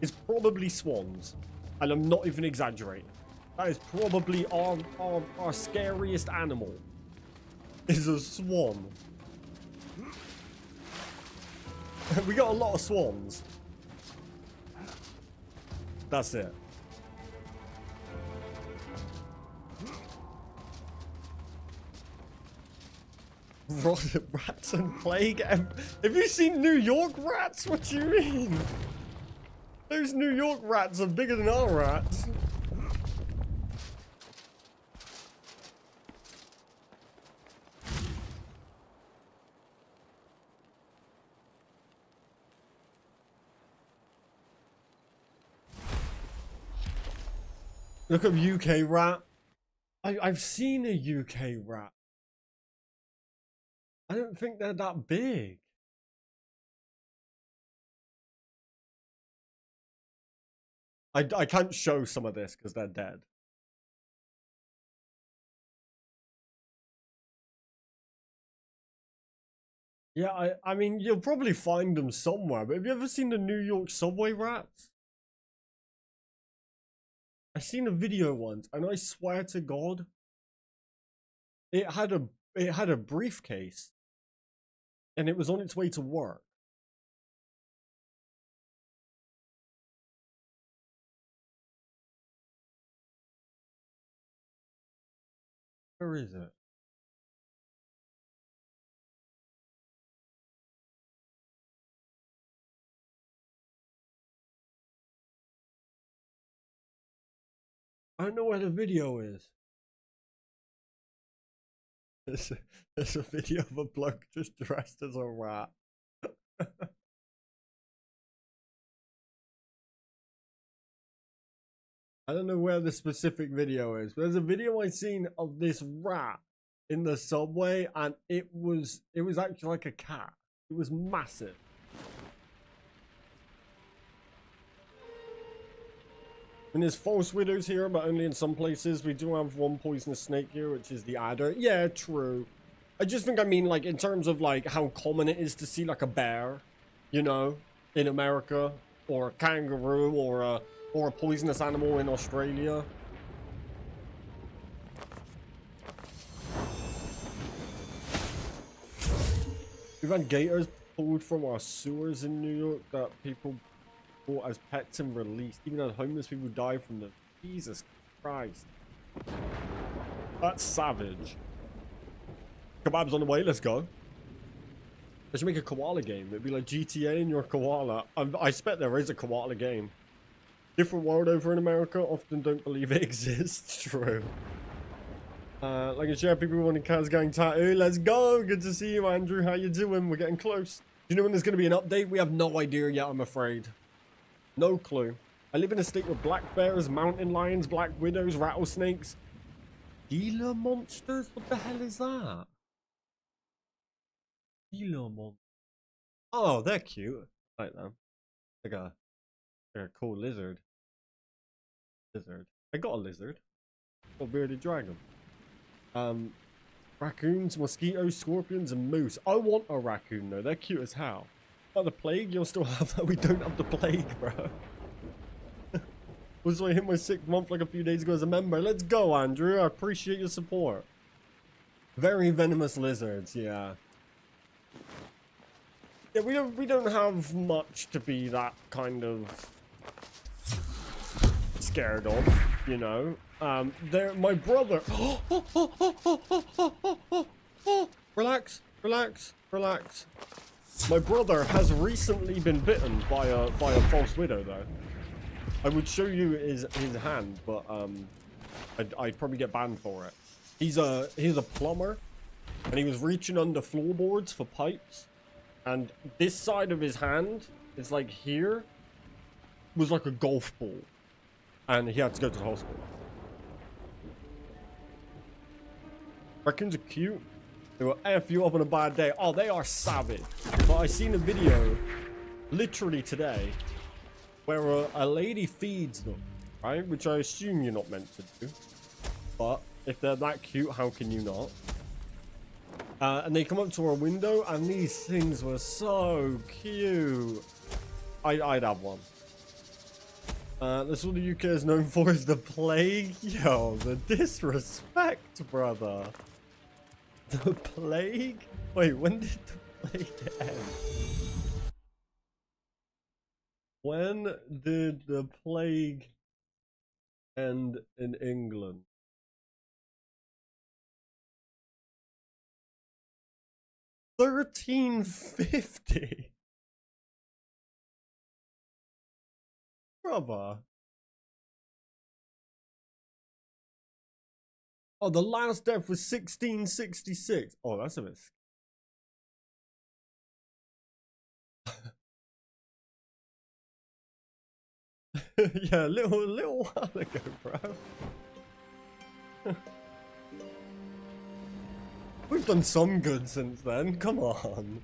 is probably swans. And I'm not even exaggerating. That is probably our scariest animal. Is a swan. We got a lot of swans. That's it. Rats and plague. Have you seen New York rats? What do you mean? Those New York rats are bigger than our rats. Look at UK rat. I've seen a UK rat. I don't think they're that big. I can't show some of this because they're dead. Yeah, I mean, you'll probably find them somewhere, but have you ever seen the New York subway rats? I seen a video once, and I swear to God, it had a briefcase, and it was on its way to work. Where is it? I don't know where the video is. There's a video of a bloke just dressed as a rat. I don't know where the specific video is, but there's a video I seen of this rat in the subway, and it was actually like a cat. It was massive. And there's false widows here, but only in some places. We do have one poisonous snake here, which is the adder. Yeah, true. I just think, I mean, like, in terms of, like, how common it is to see, like, a bear, you know, in America, or a kangaroo, or a poisonous animal in Australia. We've had gators pulled from our sewers in New York that people bought as pets and released. Even had homeless people die from them. Jesus Christ. That's savage. Kebab's on the way, let's go. They should make a koala game. It'd be like GTA and you're a koala. I expect there is a koala game. Different world over in America. Often don't believe it exists. True. Like and share, people wanting CazGang tattoo. Let's go. Good to see you, Andrew. How you doing? We're getting close. Do you know when there's going to be an update? We have no idea yet, I'm afraid. No clue. I live in a state with black bears, mountain lions, black widows, rattlesnakes. Gila monsters? What the hell is that? Gila monsters. Oh, they're cute. I like them. Like a cool lizard. I got a lizard. Got a bearded dragon. Raccoons, mosquitoes, scorpions, and moose. I want a raccoon though. They're cute as hell. But the plague, you'll still have that. We don't have the plague, bro. Also, I hit my 6th month like a few days ago as a member. Let's go, Andrew. I appreciate your support. Very venomous lizards, yeah. Yeah, we don't have much to be that kind of scared of, you know. My brother. Relax. My brother has recently been bitten by a false widow, though. I would show you his hand, but I'd probably get banned for it. He's a plumber, and he was reaching under floorboards for pipes, and this side of his hand is like here was like a golf ball, and he had to go to the hospital. Raccoons are cute. They will F you up on a bad day. Oh, they are savage. But I seen a video literally today where a lady feeds them, right? Which I assume you're not meant to do. But if they're that cute, how can you not? And they come up to our window, and these things were so cute. I'd have one. That's what the UK is known for, is the plague. Yo, the disrespect, brother. The plague? Wait, when did the plague end? When did the plague end in England? $1350. Brother. Oh, the last death was 1666. Oh, that's a bit. Yeah, a little while ago, bro. We've done some good since then. Come on.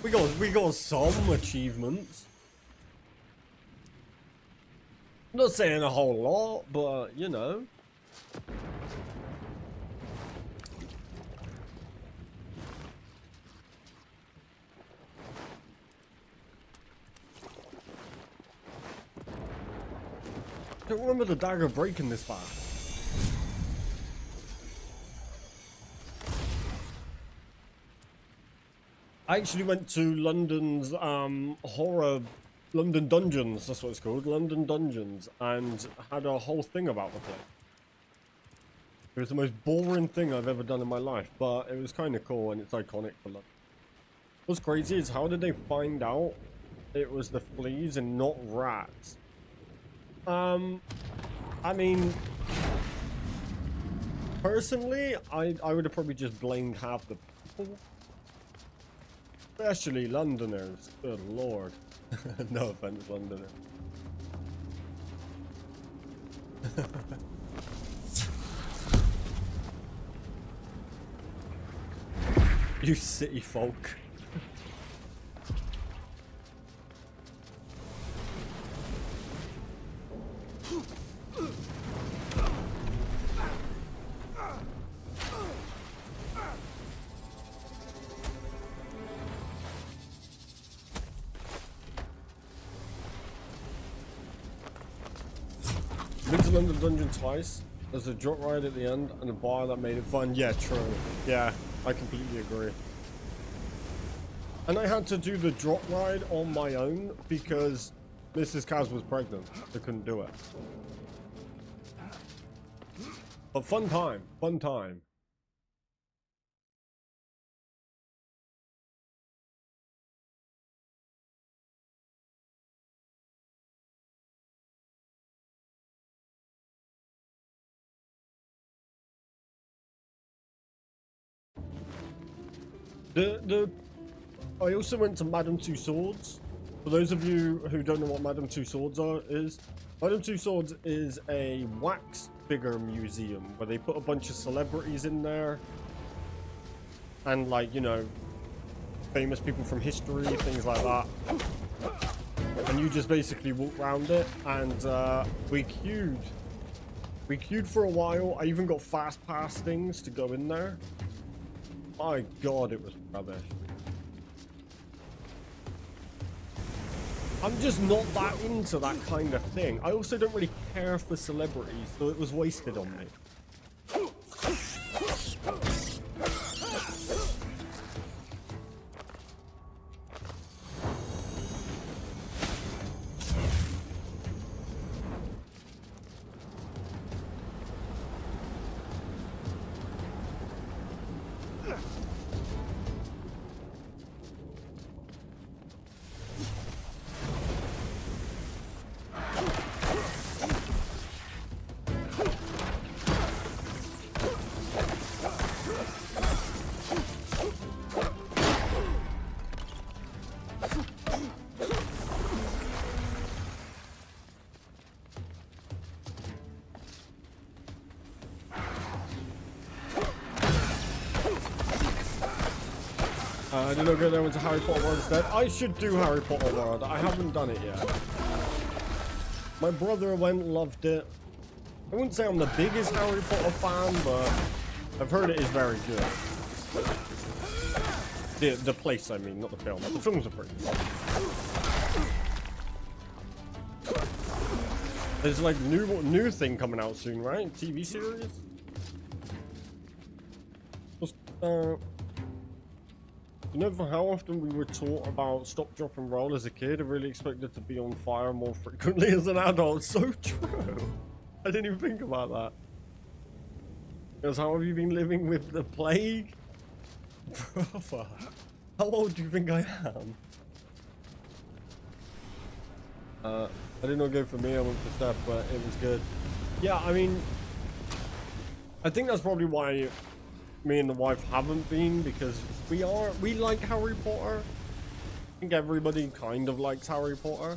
We got some achievements. I'm not saying a whole lot, but you know. I don't remember the dagger breaking this fast. I actually went to London's London Dungeons, that's what it's called, London Dungeons, and had a whole thing about the place. It was the most boring thing I've ever done in my life, but it was kind of cool and it's iconic for London. What's crazy is how did they find out it was the fleas and not rats? I mean, personally, I would have probably just blamed half the people. Especially Londoners. Good lord. No offense, Londoners. You city folk. Been to London Dungeon twice. There's a drop ride at the end and a bar that made it fun. Yeah, true. Yeah, I completely agree. And I had to do the drop ride on my own because Mrs. Kaz was pregnant. I couldn't do it. But fun time. Fun time. I also went to Madame Two Swords. For those of you who don't know what Madame Two Swords is, Madame Two Swords is a wax figure museum where they put a bunch of celebrities in there. And like, you know, famous people from history, things like that. And you just basically walk around it, and we queued. We queued for a while. I even got fast pass things to go in there. My god, it was rubbish. I'm just not that into that kind of thing. I also don't really care for celebrities, so it was wasted on me. I did not go there, went to Harry Potter World instead. I should do Harry Potter World. I haven't done it yet. My brother went, loved it. I wouldn't say I'm the biggest Harry Potter fan, but I've heard it is very good. The place, I mean, not the film. The films are pretty good. There's like new thing coming out soon, right? TV series? You know, for how often we were taught about stop, drop, and roll as a kid, I really expected to be on fire more frequently as an adult. So true. I didn't even think about that. Because how have you been living with the plague? Brother, how old do you think I am? I did not go for me, I went for Steph, but it was good. Yeah, I mean, I think that's probably why me and the wife haven't been, because we like Harry Potter. I think everybody kind of likes Harry Potter,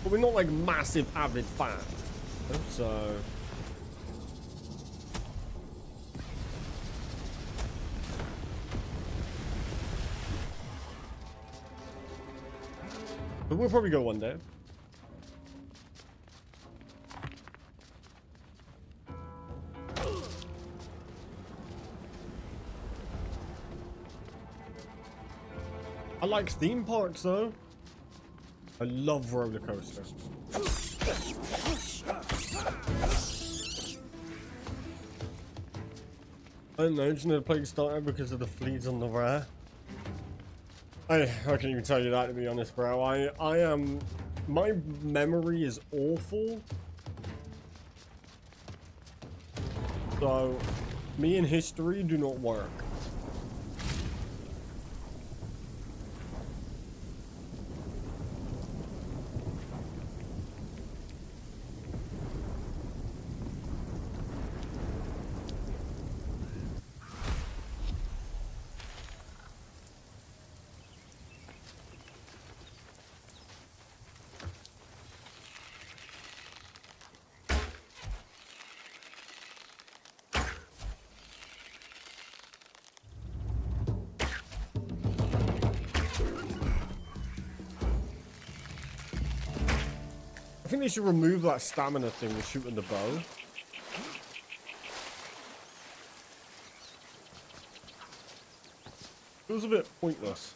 but we're not like massive avid fans. So but we'll probably go one day. I like theme parks though. I love roller coaster. I don't know, just know the plague started because of the fleas on the rare. I can't even tell you that, to be honest, bro. I am, my memory is awful. So, me and history do not work. I think they should remove that stamina thing with shooting the bow. It was a bit pointless.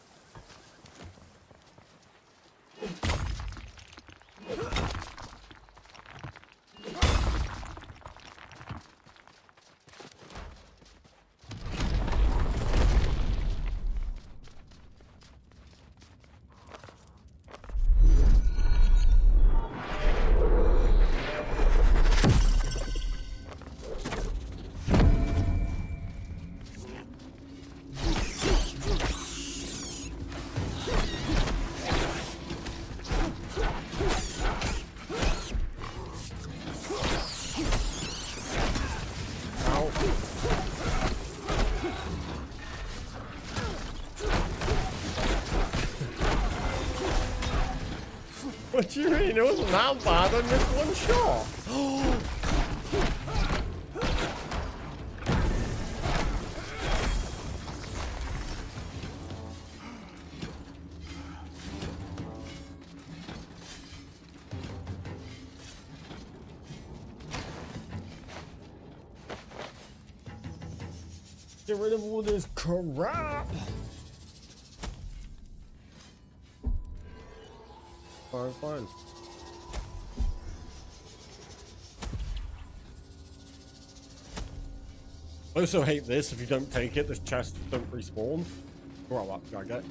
What do you mean? It wasn't that bad. I missed one shot. Get rid of all this crap. Fine, fine. I also hate this. If you don't take it, the chests don't respawn. Well, up, I get.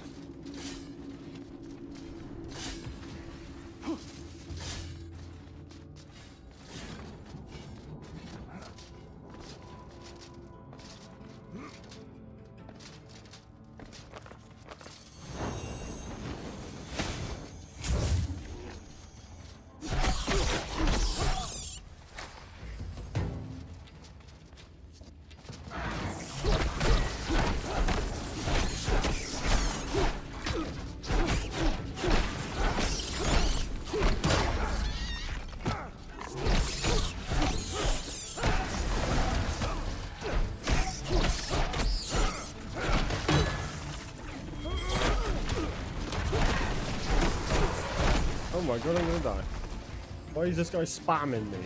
Oh my god, I'm gonna die. Why is this guy spamming me?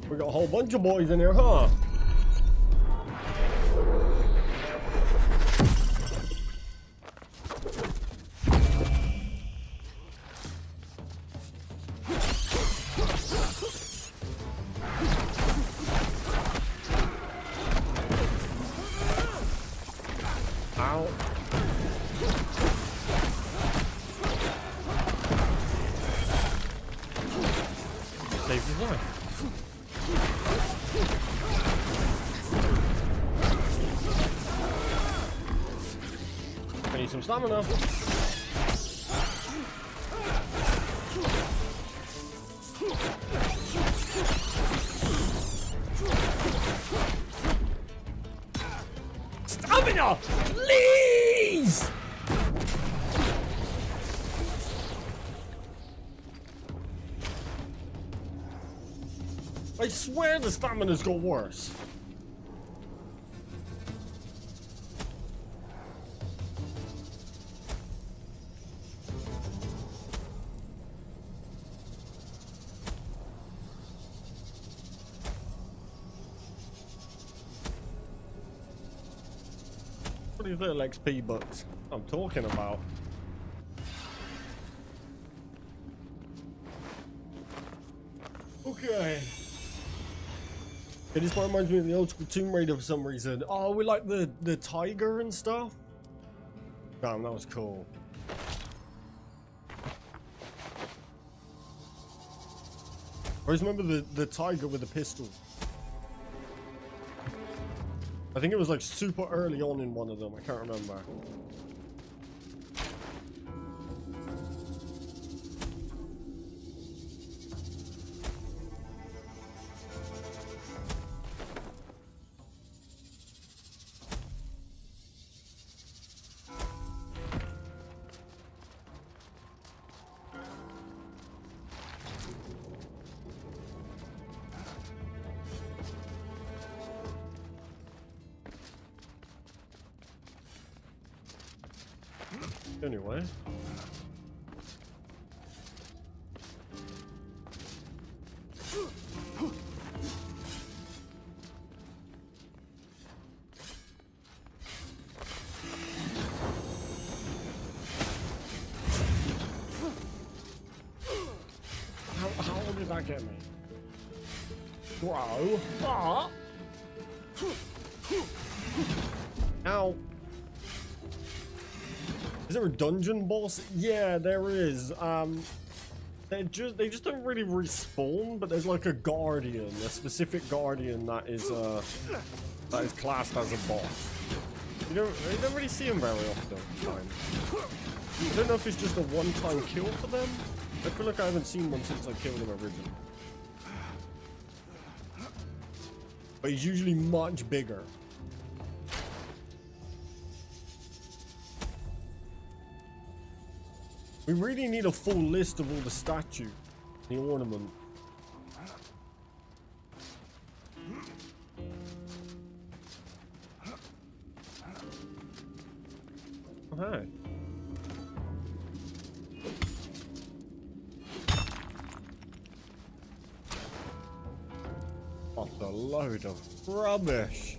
We got a whole bunch of boys in here, huh? Ow. Saved his life. I need some stamina. Stamina! Please! I swear the stamina's got worse. What are these little XP bucks I'm talking about? Okay. This one reminds me of the old school Tomb Raider for some reason. Oh, we like the tiger and stuff. Damn, that was cool. I always remember the tiger with the pistol. I think it was like super early on in one of them. I can't remember. Anyway. How did that get me? Bro. Ah. Ow. Is there a dungeon boss? Yeah, there is. They just don't really respawn, but there's like a guardian, a specific guardian that is classed as a boss. You don't really see him very often. I don't know if it's just a one-time kill for them. I feel like I haven't seen one since I killed him originally. But he's usually much bigger. We really need a full list of all the statues, the ornament. Okay. What a load of rubbish.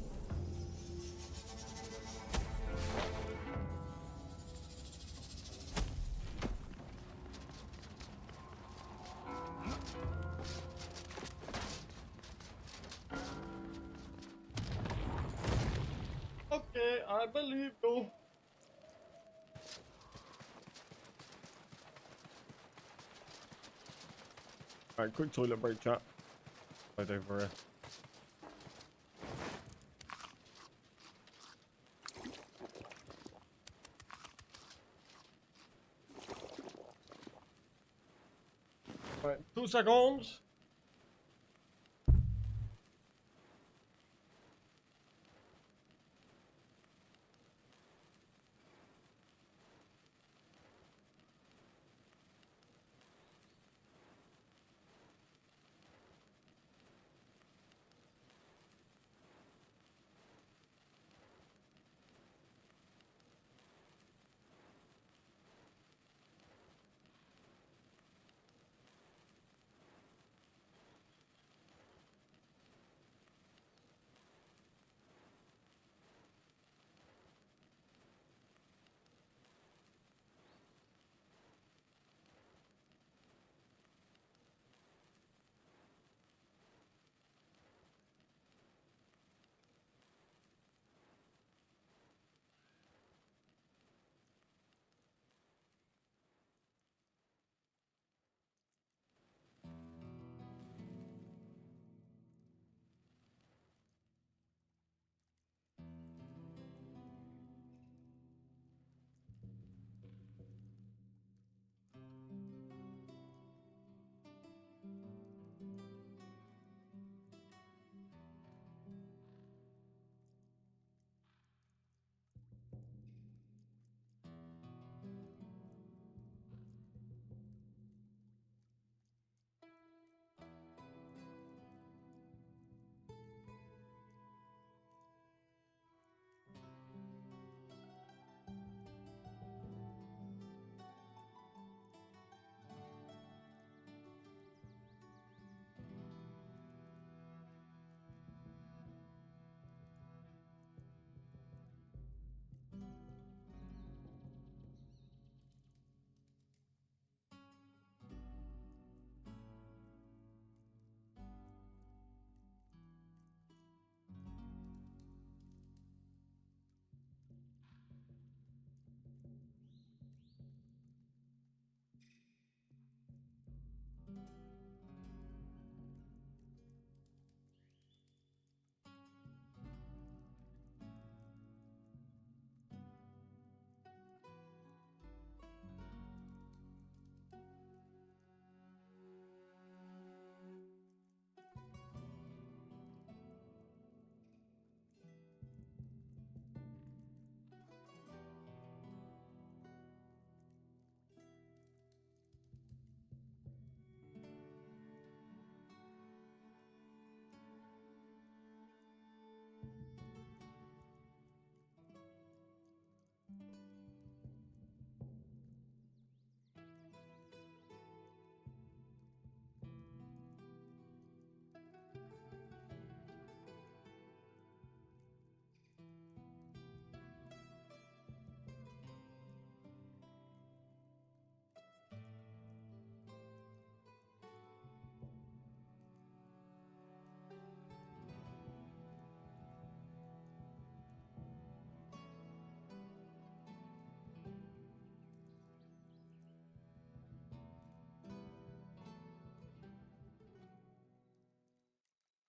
Okay, I believe you. Alright, quick toilet break, chat. Right over here. Alright, 2 seconds.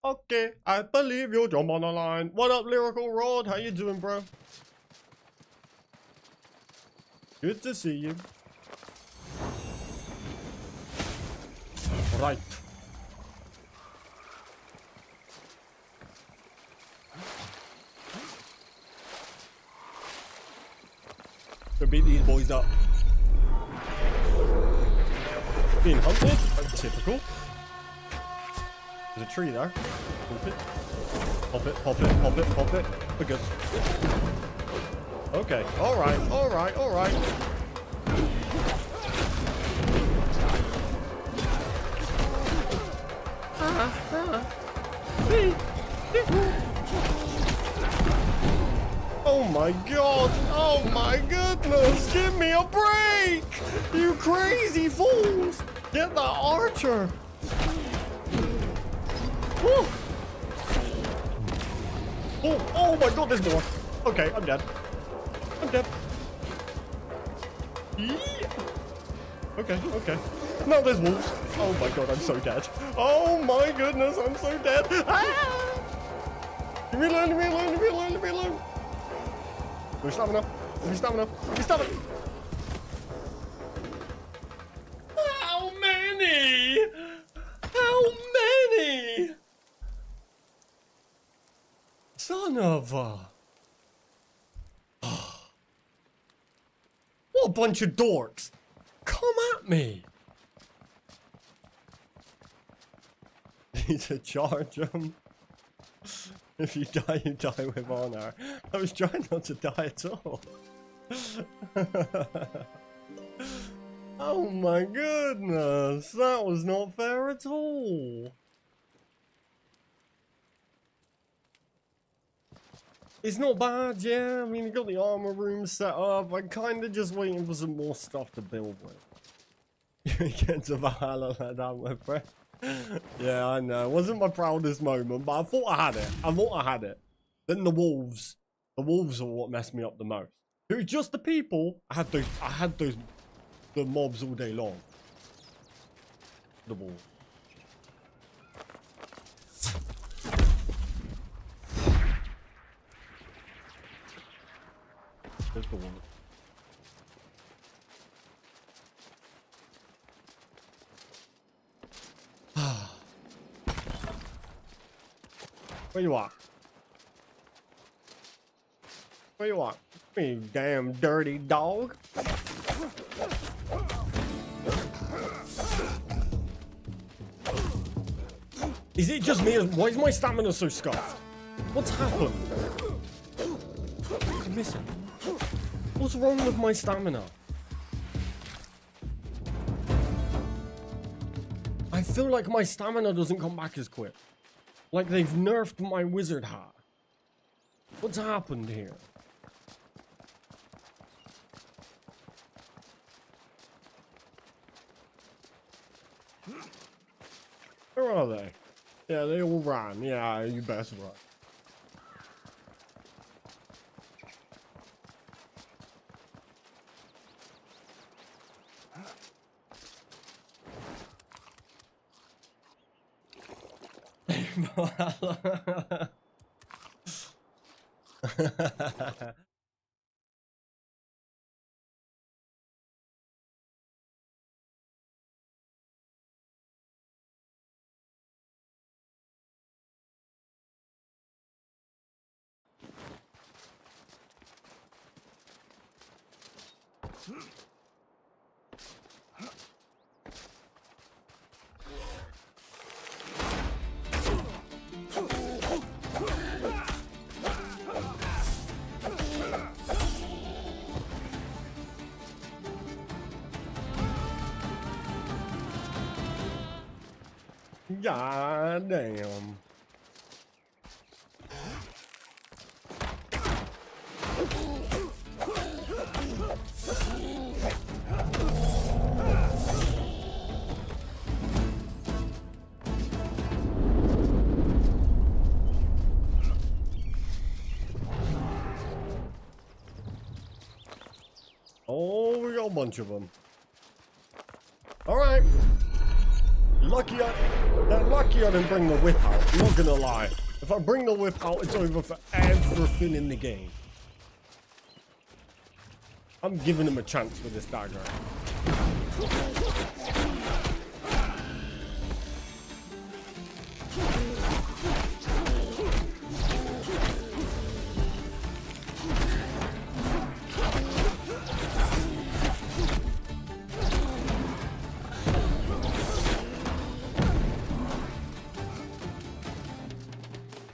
Okay, I believe you'll jump on the line. What up, Lyrical Rod? How you doing, bro? Good to see you. Right. To beat these boys up. Being hunted? That's typical. There's a tree there. Pop it. Pop it, pop it, pop it, pop it. We're good. Okay. Alright, alright, alright. Oh my god! Oh my goodness! Give me a break! You crazy fools! Get the archer! Woo. Oh my god, there's more! Okay, I'm dead. I'm dead. Yeah. Okay, okay. No, there's wolves. Oh my god, I'm so dead. Oh my goodness, I'm so dead. Ah! Leave me alone, leave me alone, leave me alone, leave me alone. Give me stamina. Give me stamina. Give me stamina. How many? How many? Son of a... What a bunch of dorks. Come at me. Need to charge them. If you die with honor. I was trying not to die at all. Oh my goodness. That was not fair at all. It's not bad, yeah. I mean, you got the armor room set up. I'm kind of just waiting for some more stuff to build with. You get to Valhalla like that, my friend. Yeah, I know. It wasn't my proudest moment, but I thought I had it. I thought I had it. Then the wolves. The wolves are what messed me up the most. It was just the people. I had those the mobs all day long. The wolves. There's the wolves. Where you at? Where you at? You damn dirty dog. Is it just me? Why is my stamina so scuffed? What's happened? I'm missing. What's wrong with my stamina? I feel like my stamina doesn't come back as quick. Like they've nerfed my wizard hat. What's happened here? Where are they? Yeah, they all ran. Yeah, you best run. God damn. Oh, we got a bunch of them. All right. They're lucky I didn't bring the whip out. I'm not gonna lie. If I bring the whip out, it's over for everything in the game. I'm giving him a chance with this dagger.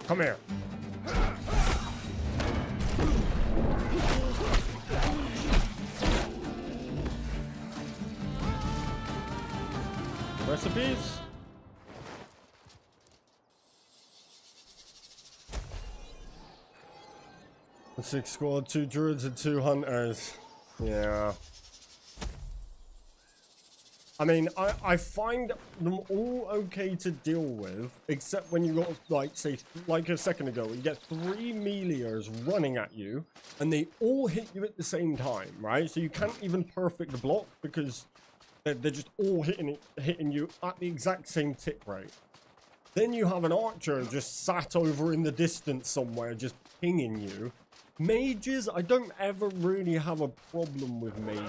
Come here. Recipes? A 6 squad, 2 druids and 2 hunters. Yeah. I mean, I find them all okay to deal with, except when you got, like, say, like a second ago, you get 3 meleers running at you, and they all hit you at the same time, right? So you can't even perfect block because they're just all hitting you at the exact same tick rate. Then you have an archer just sat over in the distance somewhere, just pinging you. Mages, I don't ever really have a problem with mages.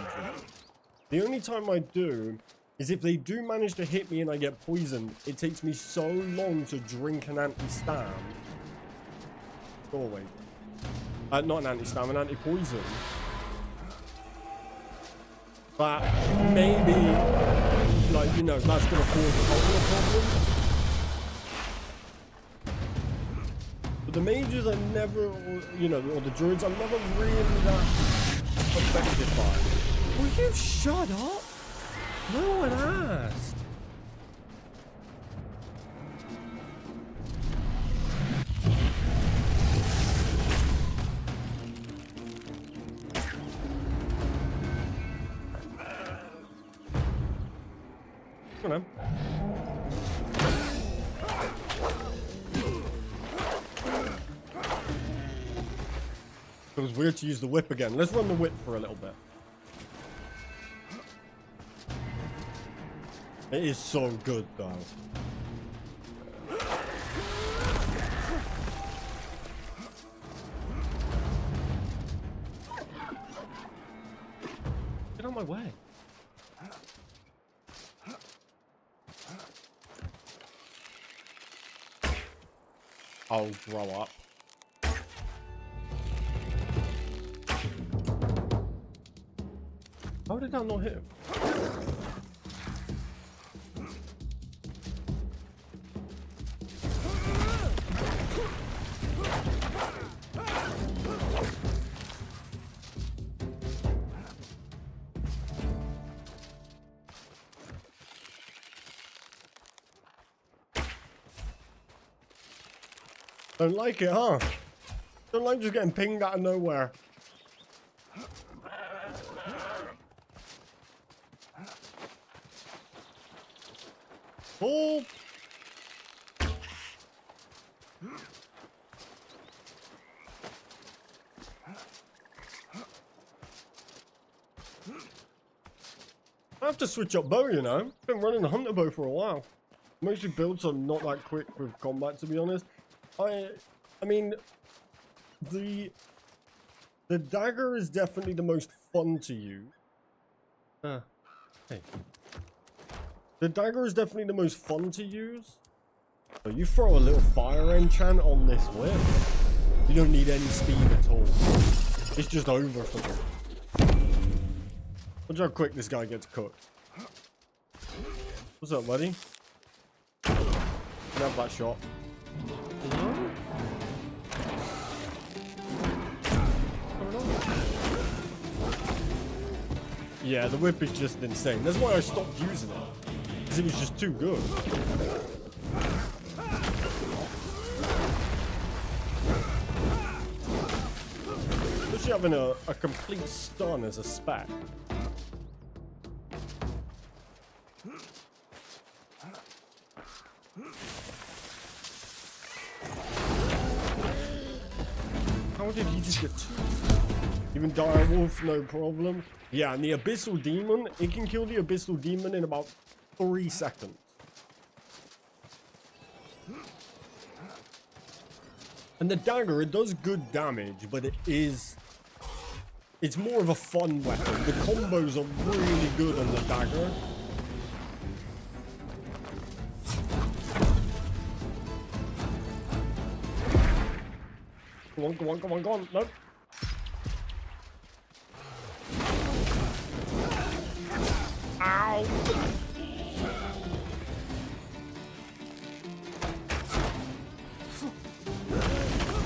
The only time I do is if they do manage to hit me and I get poisoned, it takes me so long to drink an anti-stam. Go away. Not an anti-stam, an anti-poison. But maybe, like, you know, that's going to cause a couple of problems. But the mages are never, you know, or the druids are never really that affected by it. Will you shut up? No one asked. Come on. It was weird to use the whip again. Let's run the whip for a little bit. It is so good, though. Get out of my way. I'll grow up. How did that not hit him? Don't like it, huh? Don't like just getting pinged out of nowhere. Oh! I have to switch up bow, you know. Been running the hunter bow for a while. Mostly builds are not that quick with combat, to be honest. I mean, the dagger is definitely the most fun to use. Hey. The dagger is definitely the most fun to use. So you throw a little fire enchant on this whip. You don't need any speed at all. It's just over for them. Watch how quick this guy gets cooked. What's up, buddy? You have that shot. Yeah, the whip is just insane. That's why I stopped using it. Because it was just too good. Especially having a complete stun as a spec. How did he just get two? Even Dire Wolf, no problem. Yeah, and the Abyssal Demon, it can kill the Abyssal Demon in about 3 seconds. And the dagger, it does good damage, but it's more of a fun weapon. The combos are really good on the dagger. Come on, come on, come on, come on. Nope. Ow.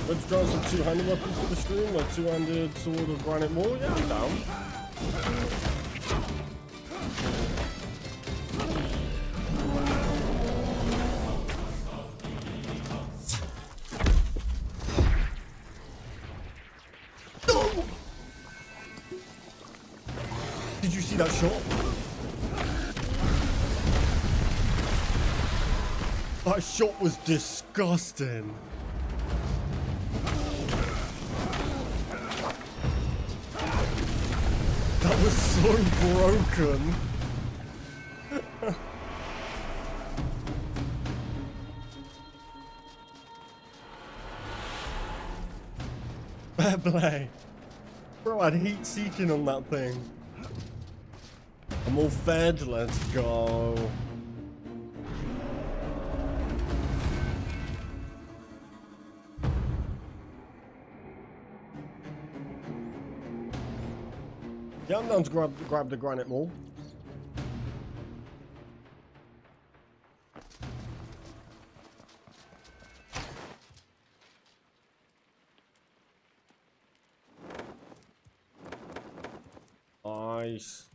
Let's draw some two-handed weapons for the stream, like two-handed sword of granite wall. Yeah, I'm down. No! Did you see that shot? That shot was disgusting. That was so broken. Fair play. Bro, I had heat seeking on that thing. I'm all fed, let's go. Yeah, I'm down to grab the granite wall. Nice.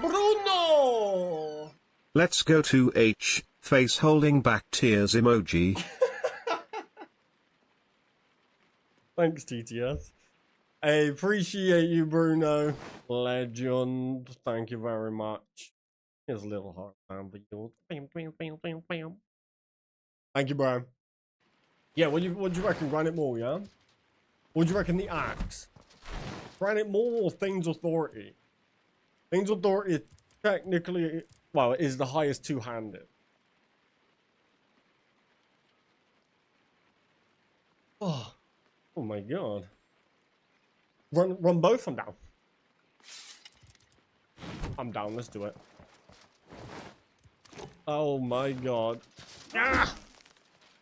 Bruno! Let's go to H. Face holding back tears emoji. Thanks, TTS. I appreciate you, Bruno. Legend. Thank you very much. Here's a little heart down for you. Bam, bam, bam, bam, bam. Thank you, bro. Yeah, what do you reckon? Granite Mall, yeah? What do you reckon the axe? Granite Mall or Things Authority? Things Authority technically, well, it is the highest two-handed. Oh my god. Run both, I'm down. I'm down, let's do it. Oh my god. Ah!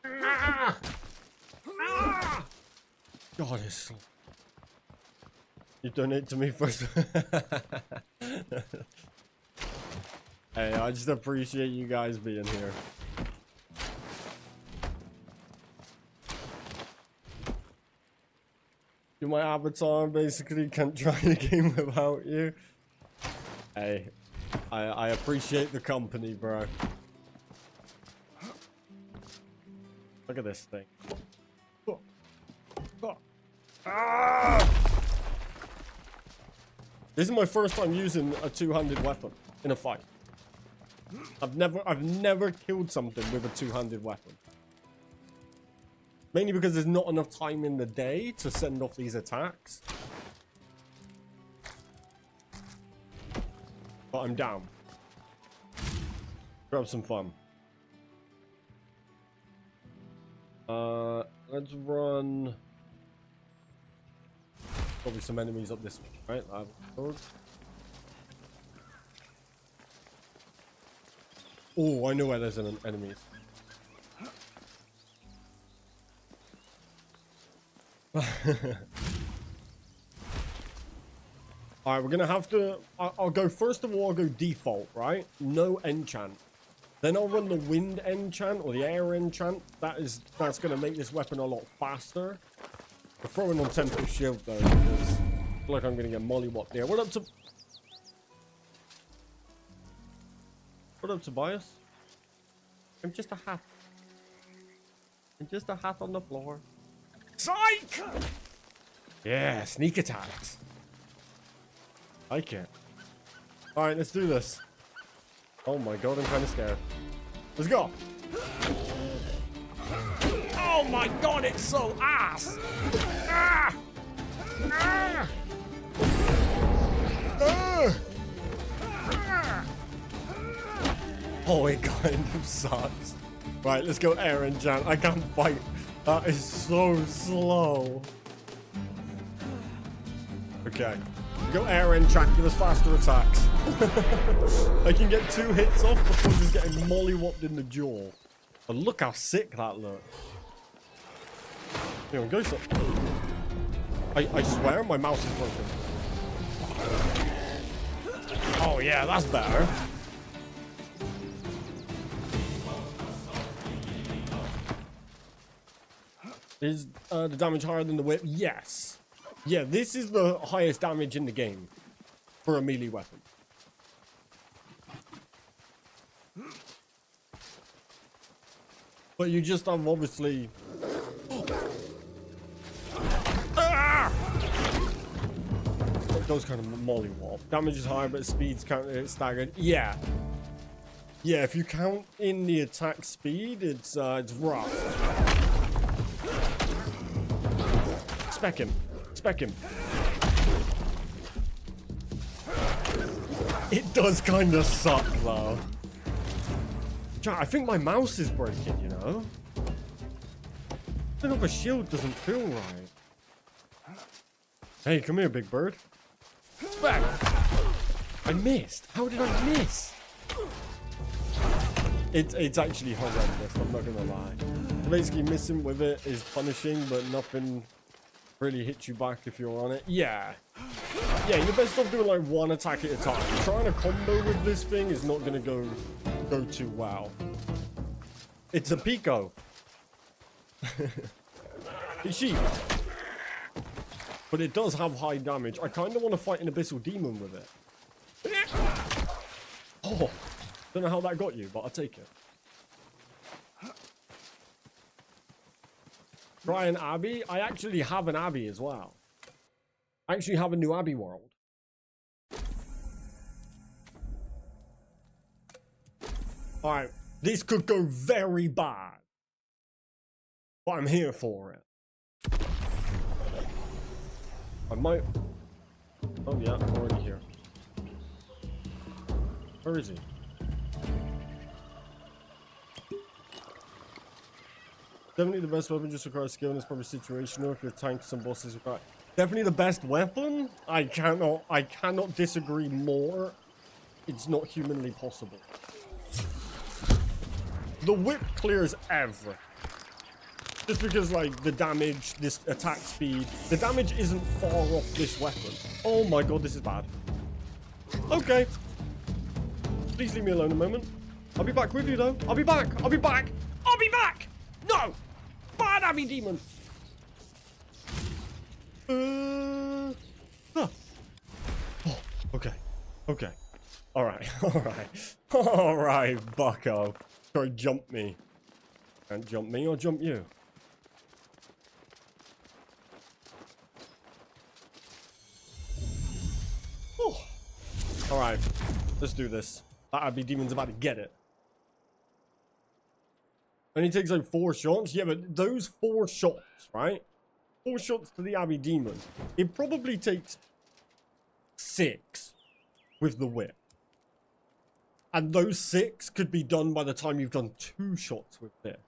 Ah! Ah! God, it's so... You donate to me first. Hey, I just appreciate you guys being here. You're my avatar, basically can't try the game without you. Hey, I appreciate the company, bro. Look at this thing. Ah! This is my first time using a two-handed weapon in a fight. I've never killed something with a two-handed weapon. Mainly because there's not enough time in the day to send off these attacks. But I'm down. Grab some fun. Let's run... Probably some enemies up this way, right? Oh, I know where there's enemies. Alright, we're gonna have to... I'll go, first of all, I'll go default, right? No enchant. Then I'll run the wind enchant or the air enchant. That's gonna make this weapon a lot faster. We're throwing on Temple Shield though, because I feel like I'm gonna get mollywopped there. What up, Tobias? I'm just a hat. I'm just a hat on the floor. Psych! Yeah, sneak attacks. Like it. Alright, let's do this. Oh my god, I'm kind of scared. Let's go. Oh my god, it's so ass! Ah! Ah! Oh, it kind of sucks. Right, let's go air enchant. I can't fight. That is so slow. Okay. Go air enchant, give us faster attacks. I can get 2 hits off before just getting mollywopped in the jaw. But look how sick that looks. Here we go. So I swear my mouse is broken. Oh yeah, that's better. Is the damage higher than the whip? Yes. Yeah, this is the highest damage in the game for a melee weapon. But you just have obviously... Ah! Those kind of mollywop. Damage is higher, but speed's staggered. Yeah. Yeah, if you count in the attack speed, it's rough. Spec him. Spec him. It does kind of suck, though. I think my mouse is breaking, you know? I think a shield doesn't feel right. Hey, come here, big bird. Spec! I missed. How did I miss? It's actually horrendous, I'm not gonna lie. Basically, missing with it is punishing, but nothing really hits you back if you're on it. Yeah. Yeah, you're best off doing like 1 attack at a time. Trying to combo with this thing is not gonna go too well. It's a Pico. It's cheap. But it does have high damage. I kind of want to fight an Abyssal Demon with it. Oh, don't know how that got you, but I'll take it. Try an Abbey. I actually have an Abbey as well. I actually have a new Abbey world. Alright, this could go very bad. But I'm here for it. I might... Oh yeah, I'm already here. Where is he? Definitely the best weapon, just requires skill and it's probably situational. If your tanks and bosses require... Definitely the best weapon? I cannot disagree more. It's not humanly possible. The whip clears everything. Just because, like, the damage, this attack speed, the damage isn't far off this weapon. Oh my god, this is bad. Okay. Please leave me alone a moment. I'll be back with you, though. I'll be back. I'll be back. I'll be back. No. Bad Abbey Demon. Oh, okay. Okay. All right. All right. All right, bucko. Sorry, jump me. Can't jump me or jump you. Oh. All right. Let's do this. That Abbey Demon's about to get it. Only takes like 4 shots. Yeah, but those 4 shots, right? 4 shots to the Abbey Demon. It probably takes 6 with the whip. And those 6 could be done by the time you've done 2 shots with this.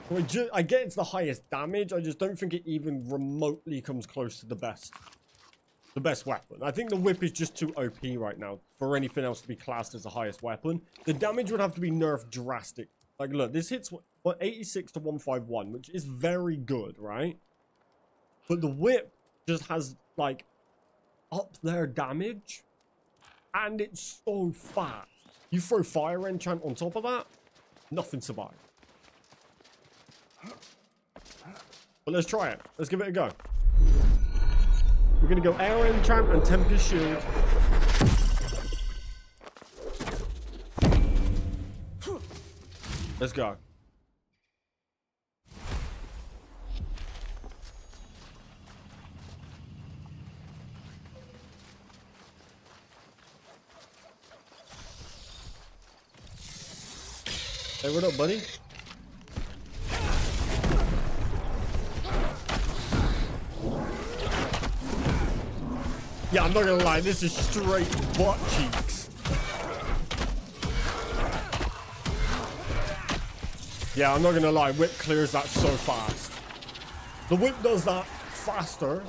So I get it's the highest damage. I just don't think it even remotely comes close to the best weapon. I think the whip is just too OP right now for anything else to be classed as the highest weapon. The damage would have to be nerfed drastic. Like, look, this hits what 86 to 151, which is very good, right? But the whip just has, like, up there damage. And it's so fast. You throw fire enchant on top of that, nothing survives. But let's try it. Let's give it a go. We're going to go air enchant and Tempest Shield. Let's go. Hey, what up, buddy? Yeah, I'm not gonna lie, this is straight butt cheeks. Yeah, I'm not gonna lie, whip clears that so fast. The whip does that faster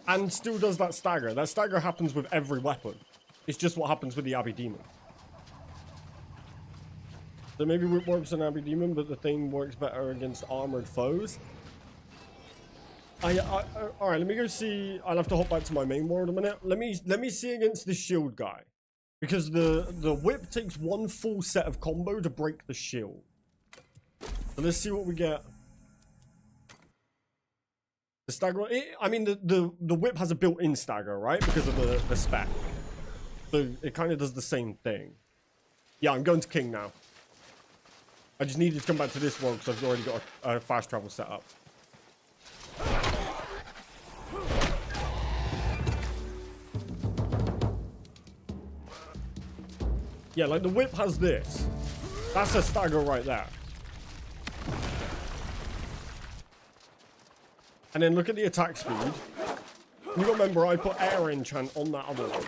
and still does that stagger. That stagger happens with every weapon. It's just what happens with the Abbey Demon. So maybe whip works on Abbey Demon, but the thing works better against armored foes. Alright, let me go see. I'll have to hop back to my main world a minute. Let me see against the shield guy. Because the whip takes one full set of combo to break the shield. So let's see what we get. The stagger, I mean the whip has a built-in stagger, right? Because of the spec. So it kind of does the same thing. Yeah, I'm going to King now. I just needed to come back to this world because I've already got a fast travel set up. Yeah, like the whip has this. That's a stagger right there. And then look at the attack speed. You gotta remember I put air enchant on that other one.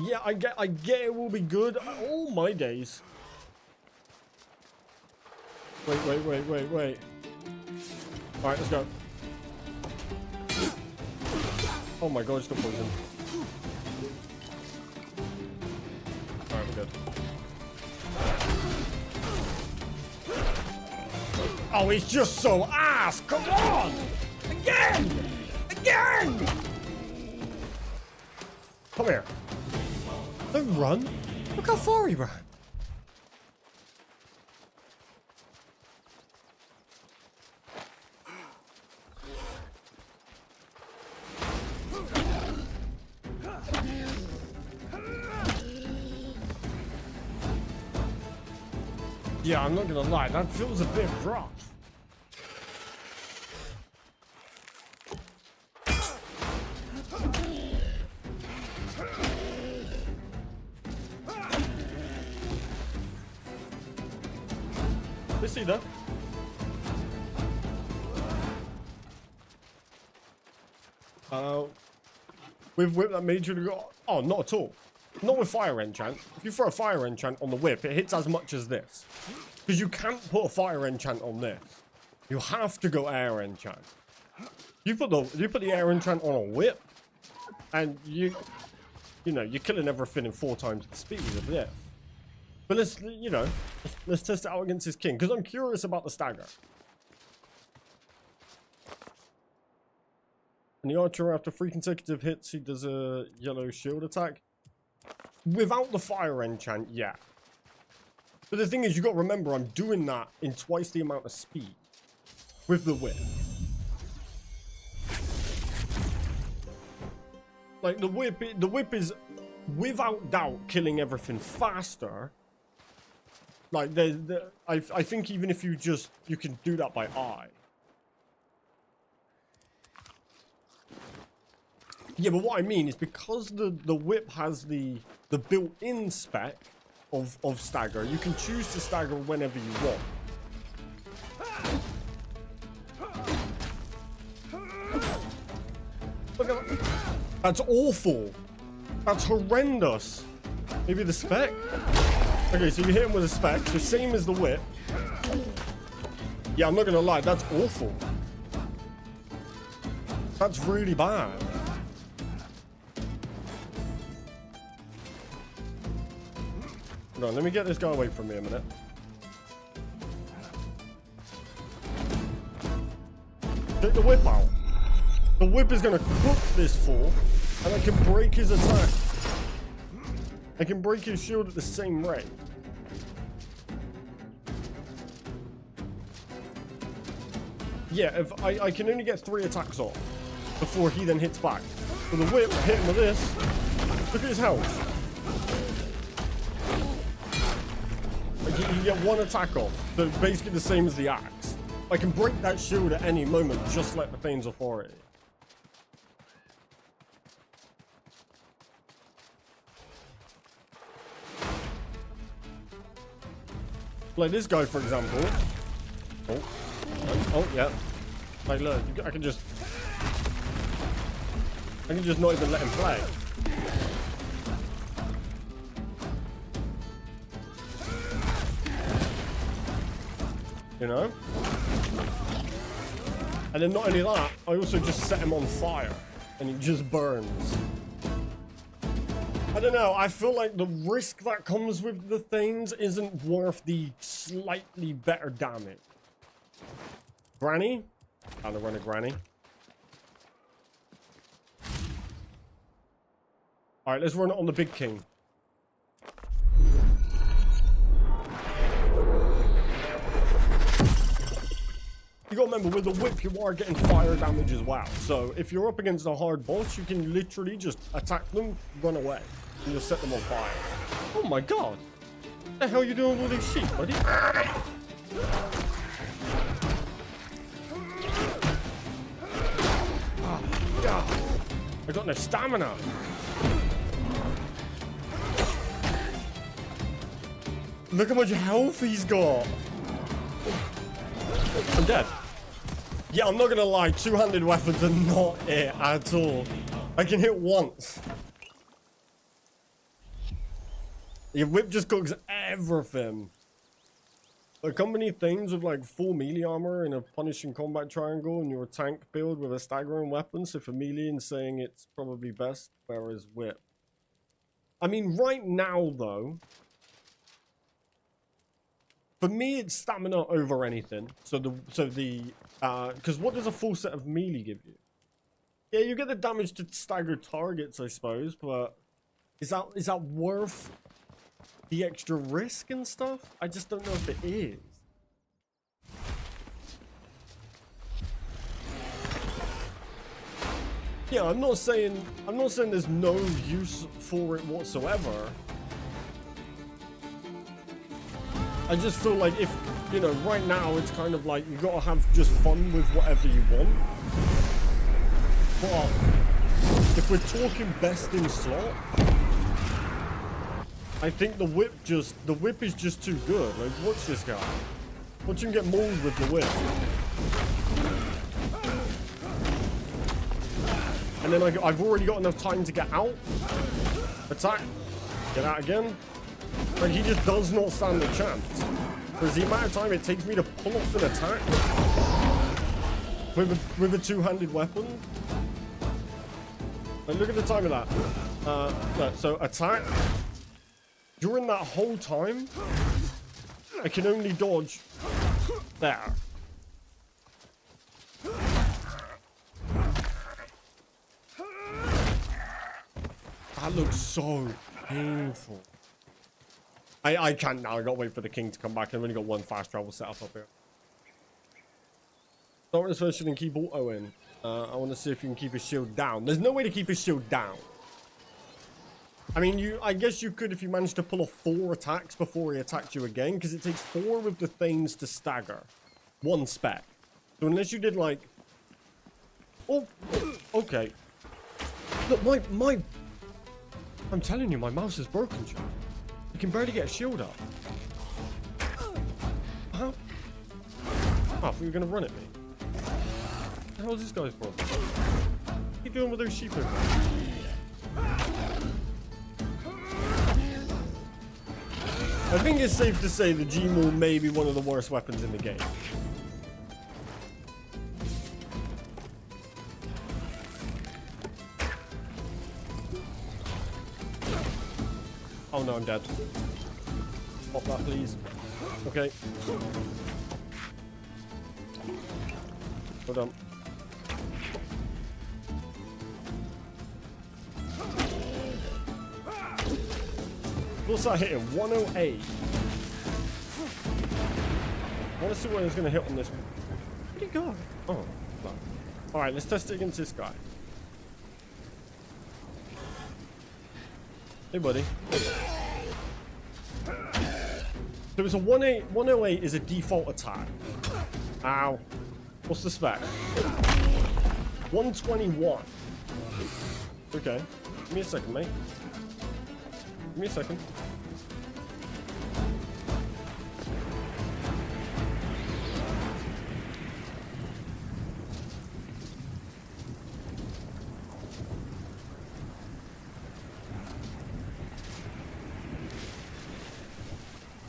Yeah, I get it will be good. Oh my days. Wait. Alright, let's go. Oh my god, it's got poison. Alright, we're good. Oh, he's just so ass! Come on! Again! Again! Come here. Don't run. Look how far he ran. Yeah, I'm not gonna lie, that feels a bit rough. Let's see that. With whip that made you to go. Oh, not at all. Not with fire enchant. If you throw a fire enchant on the whip, it hits as much as this. Because you can't put a fire enchant on this. You have to go air enchant. You put the air enchant on a whip, and you know, you're killing everything in 4 times the speed of this. But let's test it out against his king, because I'm curious about the stagger. And the archer, after 3 consecutive hits, he does a yellow shield attack. Without the fire enchant, yeah. But the thing is, you got to remember, I'm doing that in twice the amount of speed with the whip. Like the whip is without doubt killing everything faster. Like I think even if you can do that by eye. Yeah, but what I mean is because the whip has the built-in spec of stagger, you can choose to stagger whenever you want. Look at that. That's awful. That's horrendous. Maybe the spec? Okay, so you hit him with a spec, so same as the whip. Yeah, I'm not gonna lie, that's awful. That's really bad. Hold on, let me get this guy away from me a minute. Take the whip out. The whip is gonna cook this fool, and I can break his attack. I can break his shield at the same rate. Yeah, if I can only get 3 attacks off before he then hits back. So the whip, hit him with this. Look at his health. Like you can get 1 attack off. So basically the same as the axe. I can break that shield at any moment, just like the Thane's Authority. Like this guy, for example. Oh, yeah. Like, look, I can just not even let him play. You know? And then not only that, I also just set him on fire. And he just burns. I don't know, I feel like the risk that comes with the things isn't worth the slightly better damage. Granny? I'm gonna run a granny. Alright, let's run it on the big king. You gotta remember, with the whip, you are getting fire damage as well. So, if you're up against a hard boss, you can literally just attack them, run away, and you'll set them on fire. Oh my god! What the hell are you doing with all these sheep, buddy? Oh, god. I got no stamina. Look how much health he's got. I'm dead. Yeah, I'm not gonna lie, two-handed weapons are not it at all. I can hit once. Your whip just cooks everything. The company things with like full melee armor and a punishing combat triangle and your tank build with a staggering weapon, so for melee and saying it's probably best, whereas whip. I mean, right now though, for me, it's stamina over anything. Because what does a full set of melee give you? Yeah, you get the damage to stagger targets, I suppose, but is that worth the extra risk and stuff? I just don't know if it is. Yeah, I'm not saying there's no use for it whatsoever. I just feel like if, you know, right now it's kind of like you gotta have just fun with whatever you want. But if we're talking best in slot, I think the whip is just too good. Like, watch this guy. Watch him get mauled with the whip. And then I've already got enough time to get out. Attack. Get out again. Like, he just does not stand a chance. Because the amount of time it takes me to pull off an attack with a two-handed weapon. Like, look at the time of that. Look, so attack. During that whole time, I can only dodge there. That looks so painful. I can't now. I gotta wait for the king to come back. I've only got one fast travel set up here. Start with this version and keep auto in. I want to see if you can keep his shield down. There's no way to keep his shield down. I mean, I guess you could if you managed to pull off 4 attacks before he attacked you again, because it takes 4 of the things to stagger. 1 spec. So unless you did like... Oh, okay. Look, my... I'm telling you, my mouse is broken, John. You can barely get a shield up. Huh? Oh, I thought you were going to run at me. What the hell is this guy's problem? What are you doing with those sheep over there? I think it's safe to say the G-Maul may be one of the worst weapons in the game. Oh no, I'm dead. Pop that, please. Okay. Hold on. What's that hitting? 108. I want to see what it's going to hit on this. Where'd he go? Oh, no. Alright, let's test it against this guy. Hey, buddy. So it's a 108 is a default attack. Ow. What's the spec? 121. Okay. Give me a second, mate. Give me a second.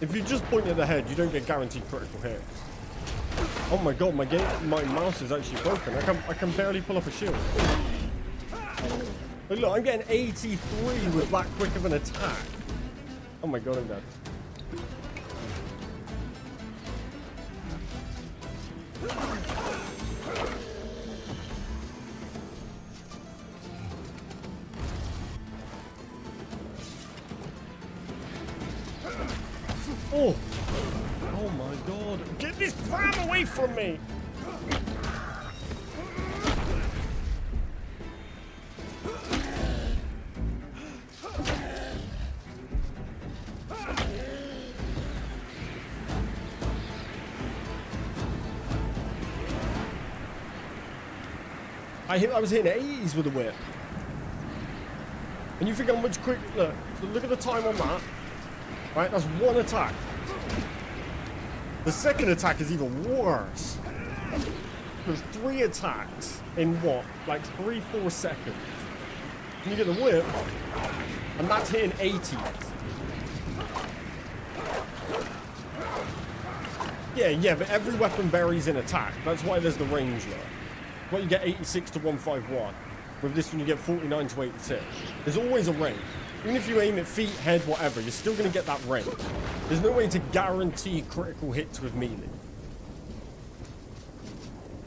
If you just point at the head, you don't get guaranteed critical hits. Oh my god, my mouse is actually broken. I can barely pull up a shield. But look, I'm getting 83 with that quick of an attack. Oh my god, I'm dead. Oh! Oh my god. Get this crab away from me! I was hitting 80s with a whip. And you think how much quick... Look, so look at the time on that. Right, that's one attack. The second attack is even worse. There's 3 attacks in what? Like 3-4 seconds. And you get the whip, and that's hitting 80s. Yeah, but every weapon varies in attack. That's why there's the range there. Well, you get 86 to 151. With this one, you get 49 to 86. There's always a range. Even if you aim at feet, head, whatever, you're still going to get that range. There's no way to guarantee critical hits with melee.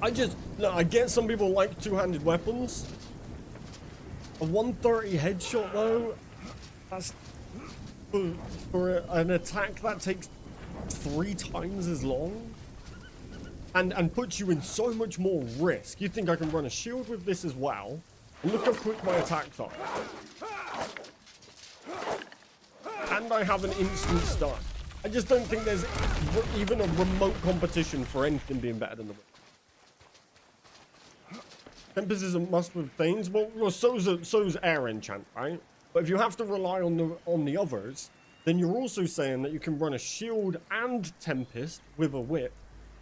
I get some people like two-handed weapons. A 130 headshot, though, that's... For an attack that takes 3 times as long. And puts you in so much more risk. You think I can run a shield with this as well? And look how quick my attacks are. And I have an instant stun. I just don't think there's even a remote competition for anything being better than the whip. Tempest is a must with Thanes. Well, so's Air Enchant, right? But if you have to rely on the others, then you're also saying that you can run a shield and Tempest with a whip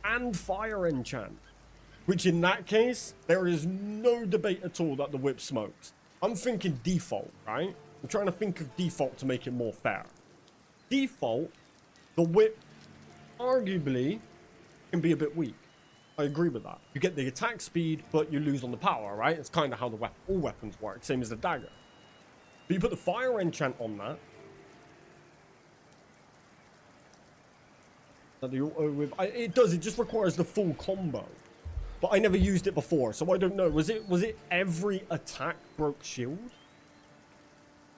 and Fire Enchant. Which in that case, there is no debate at all that the whip smokes. I'm thinking default, right? I'm trying to think of default to make it more fair. Default, the whip arguably can be a bit weak. I agree with that. You get the attack speed, but you lose on the power, right? It's kind of how all weapons work, same as the dagger. But you put the Fire Enchant on that. It does, it just requires the full combo. But I never used it before, so I don't know. Was it every attack broke shield?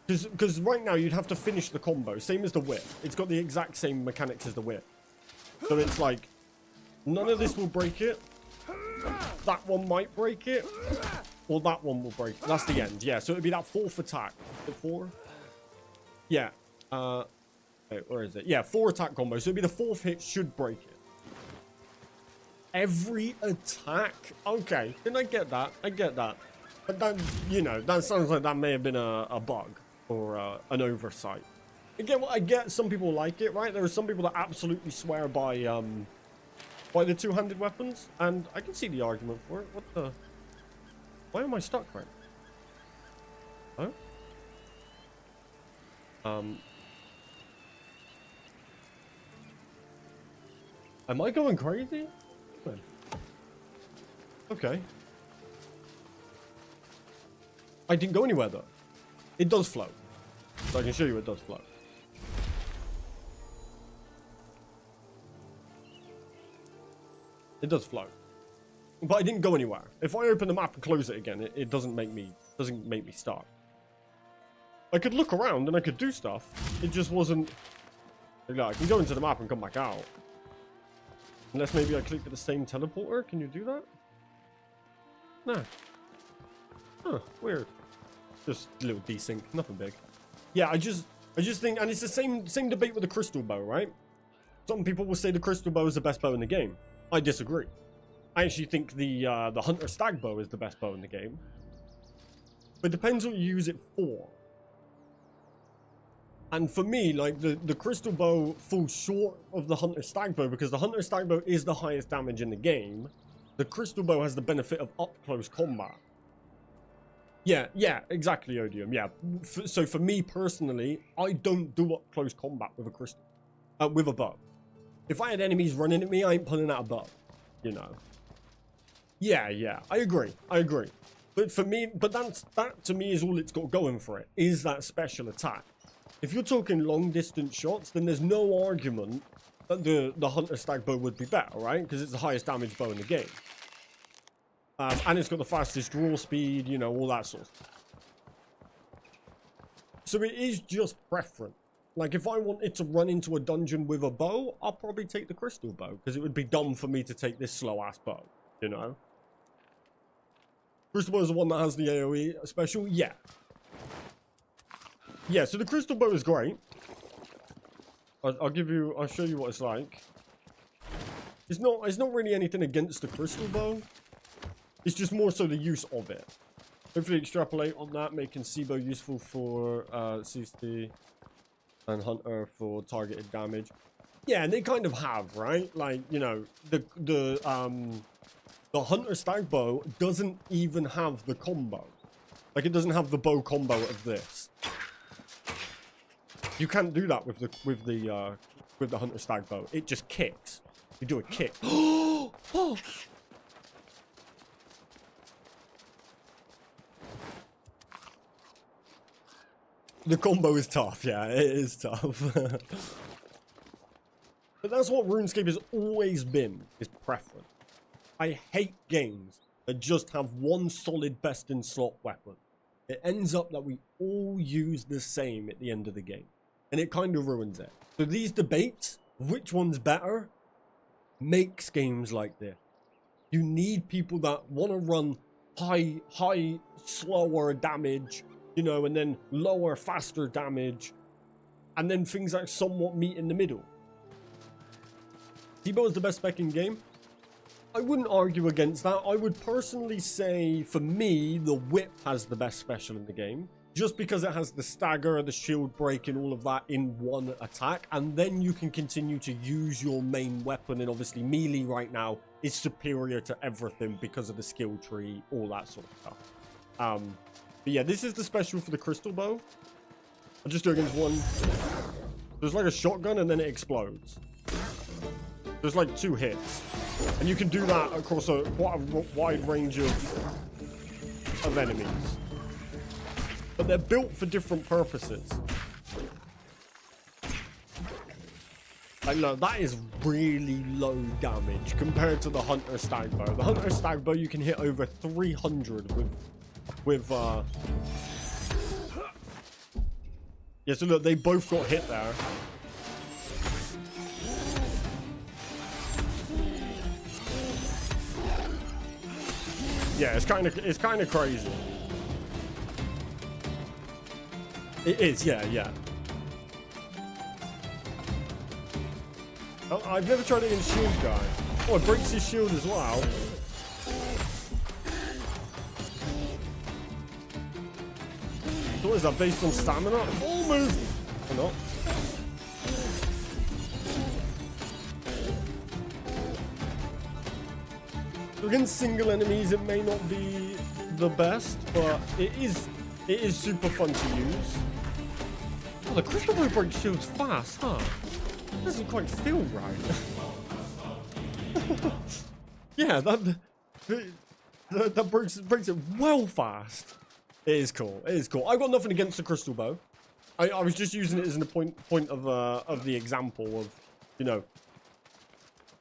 Because right now you'd have to finish the combo, same as the whip. It's got the exact same mechanics as the whip. So it's like, none of this will break it. That one might break it. Or that one will break it. That's the end, yeah. So it'd be that 4th attack. The 4? Yeah. Wait, where is it? Yeah, 4 attack combo. So it'd be the 4th hit should break it. Every attack? Okay, then I get that. I get that. But that, you know, that sounds like that may have been a bug or an oversight. Again, I get some people like it, right? There are some people that absolutely swear by the two-handed weapons, and I can see the argument for it. What the? Why am I stuck right now? Huh? Am I going crazy? Okay. I didn't go anywhere though. It does float. So I can show you it does float. It does float. But I didn't go anywhere. If I open the map and close it again, it doesn't make me stop. I could look around and I could do stuff. It just wasn't. Like, I can go into the map and come back out. Unless maybe I click the same teleporter. Can you do that? No. Huh, weird. Just a little desync, nothing big. Yeah, I just think, and it's the same debate with the crystal bow, right? Some people will say the crystal bow is the best bow in the game. I disagree. I actually think the hunter stag bow is the best bow in the game. But it depends what you use it for. And for me, like, the crystal bow falls short of the hunter stag bow because the hunter stag bow is the highest damage in the game. The crystal bow has the benefit of up close combat. Yeah, exactly, Odium. Yeah. So for me personally, I don't do up close combat with a crystal, with a bow. If I had enemies running at me, I ain't pulling out a bow. you know. Yeah, I agree. But for me, that to me is all it's got going for it, is that special attack. If you're talking long distance shots, then there's no argument that the Hunter Stag bow would be better, right? Because it's the highest damage bow in the game. And it's got the fastest draw speed, you know, all that sort of stuff. So it is just preference. Like, if I wanted to run into a dungeon with a bow, I'll probably take the crystal bow, because it would be dumb for me to take this slow-ass bow, you know? Crystal bow is the one that has the AoE special? Yeah. Yeah, so the crystal bow is great. I'll show you what it's like. It's not really anything against the crystal bow. It's just more so the use of it. Hopefully extrapolate on that, making Seabow useful for CC and Hunter for targeted damage. Yeah, and they kind of have, right? Like, you know, the Hunter Stag bow doesn't even have the combo. Like, it doesn't have the bow combo of this. You can't do that with the Hunter Stag bow. It just kicks. You do a kick. Oh! The combo is tough, yeah, it is tough. But that's what RuneScape has always been, is preference. I hate games that just have one solid best in slot weapon. It ends up that we all use the same at the end of the game. And it kind of ruins it. So these debates, which one's better, makes games like this. You need people that want to run high, slower damage, you know, and then lower, faster damage, and then things that somewhat meet in the middle. Seabow is the best spec in game. I wouldn't argue against that. I would personally say, for me, the whip has the best special in the game. Just because it has the stagger, the shield break, and all of that in one attack. And then you can continue to use your main weapon. And obviously, melee right now is superior to everything because of the skill tree, all that sort of stuff. But yeah, this is the special for the crystal bow. I'll just do it against one. There's like a shotgun and then it explodes. There's like 2 hits. And you can do that across quite a wide range of enemies. But they're built for different purposes. Like, look, that is really low damage compared to the Hunter Stag bow. The Hunter Stag bow, you can hit over 300 with yeah, so look, they both got hit there. Yeah, it's kind of crazy. It is, yeah. Oh, I've never tried it in shield guy. Oh, it breaks his shield as well. So what is that, based on stamina? Almost! Or not. So against single enemies, it may not be the best, but it is super fun to use. Oh, the crystal bow breaks shields fast, huh? Doesn't quite feel right. Yeah, that breaks it well fast. It is cool. It is cool. I've got nothing against the crystal bow. I was just using it as a point of the example of, you know,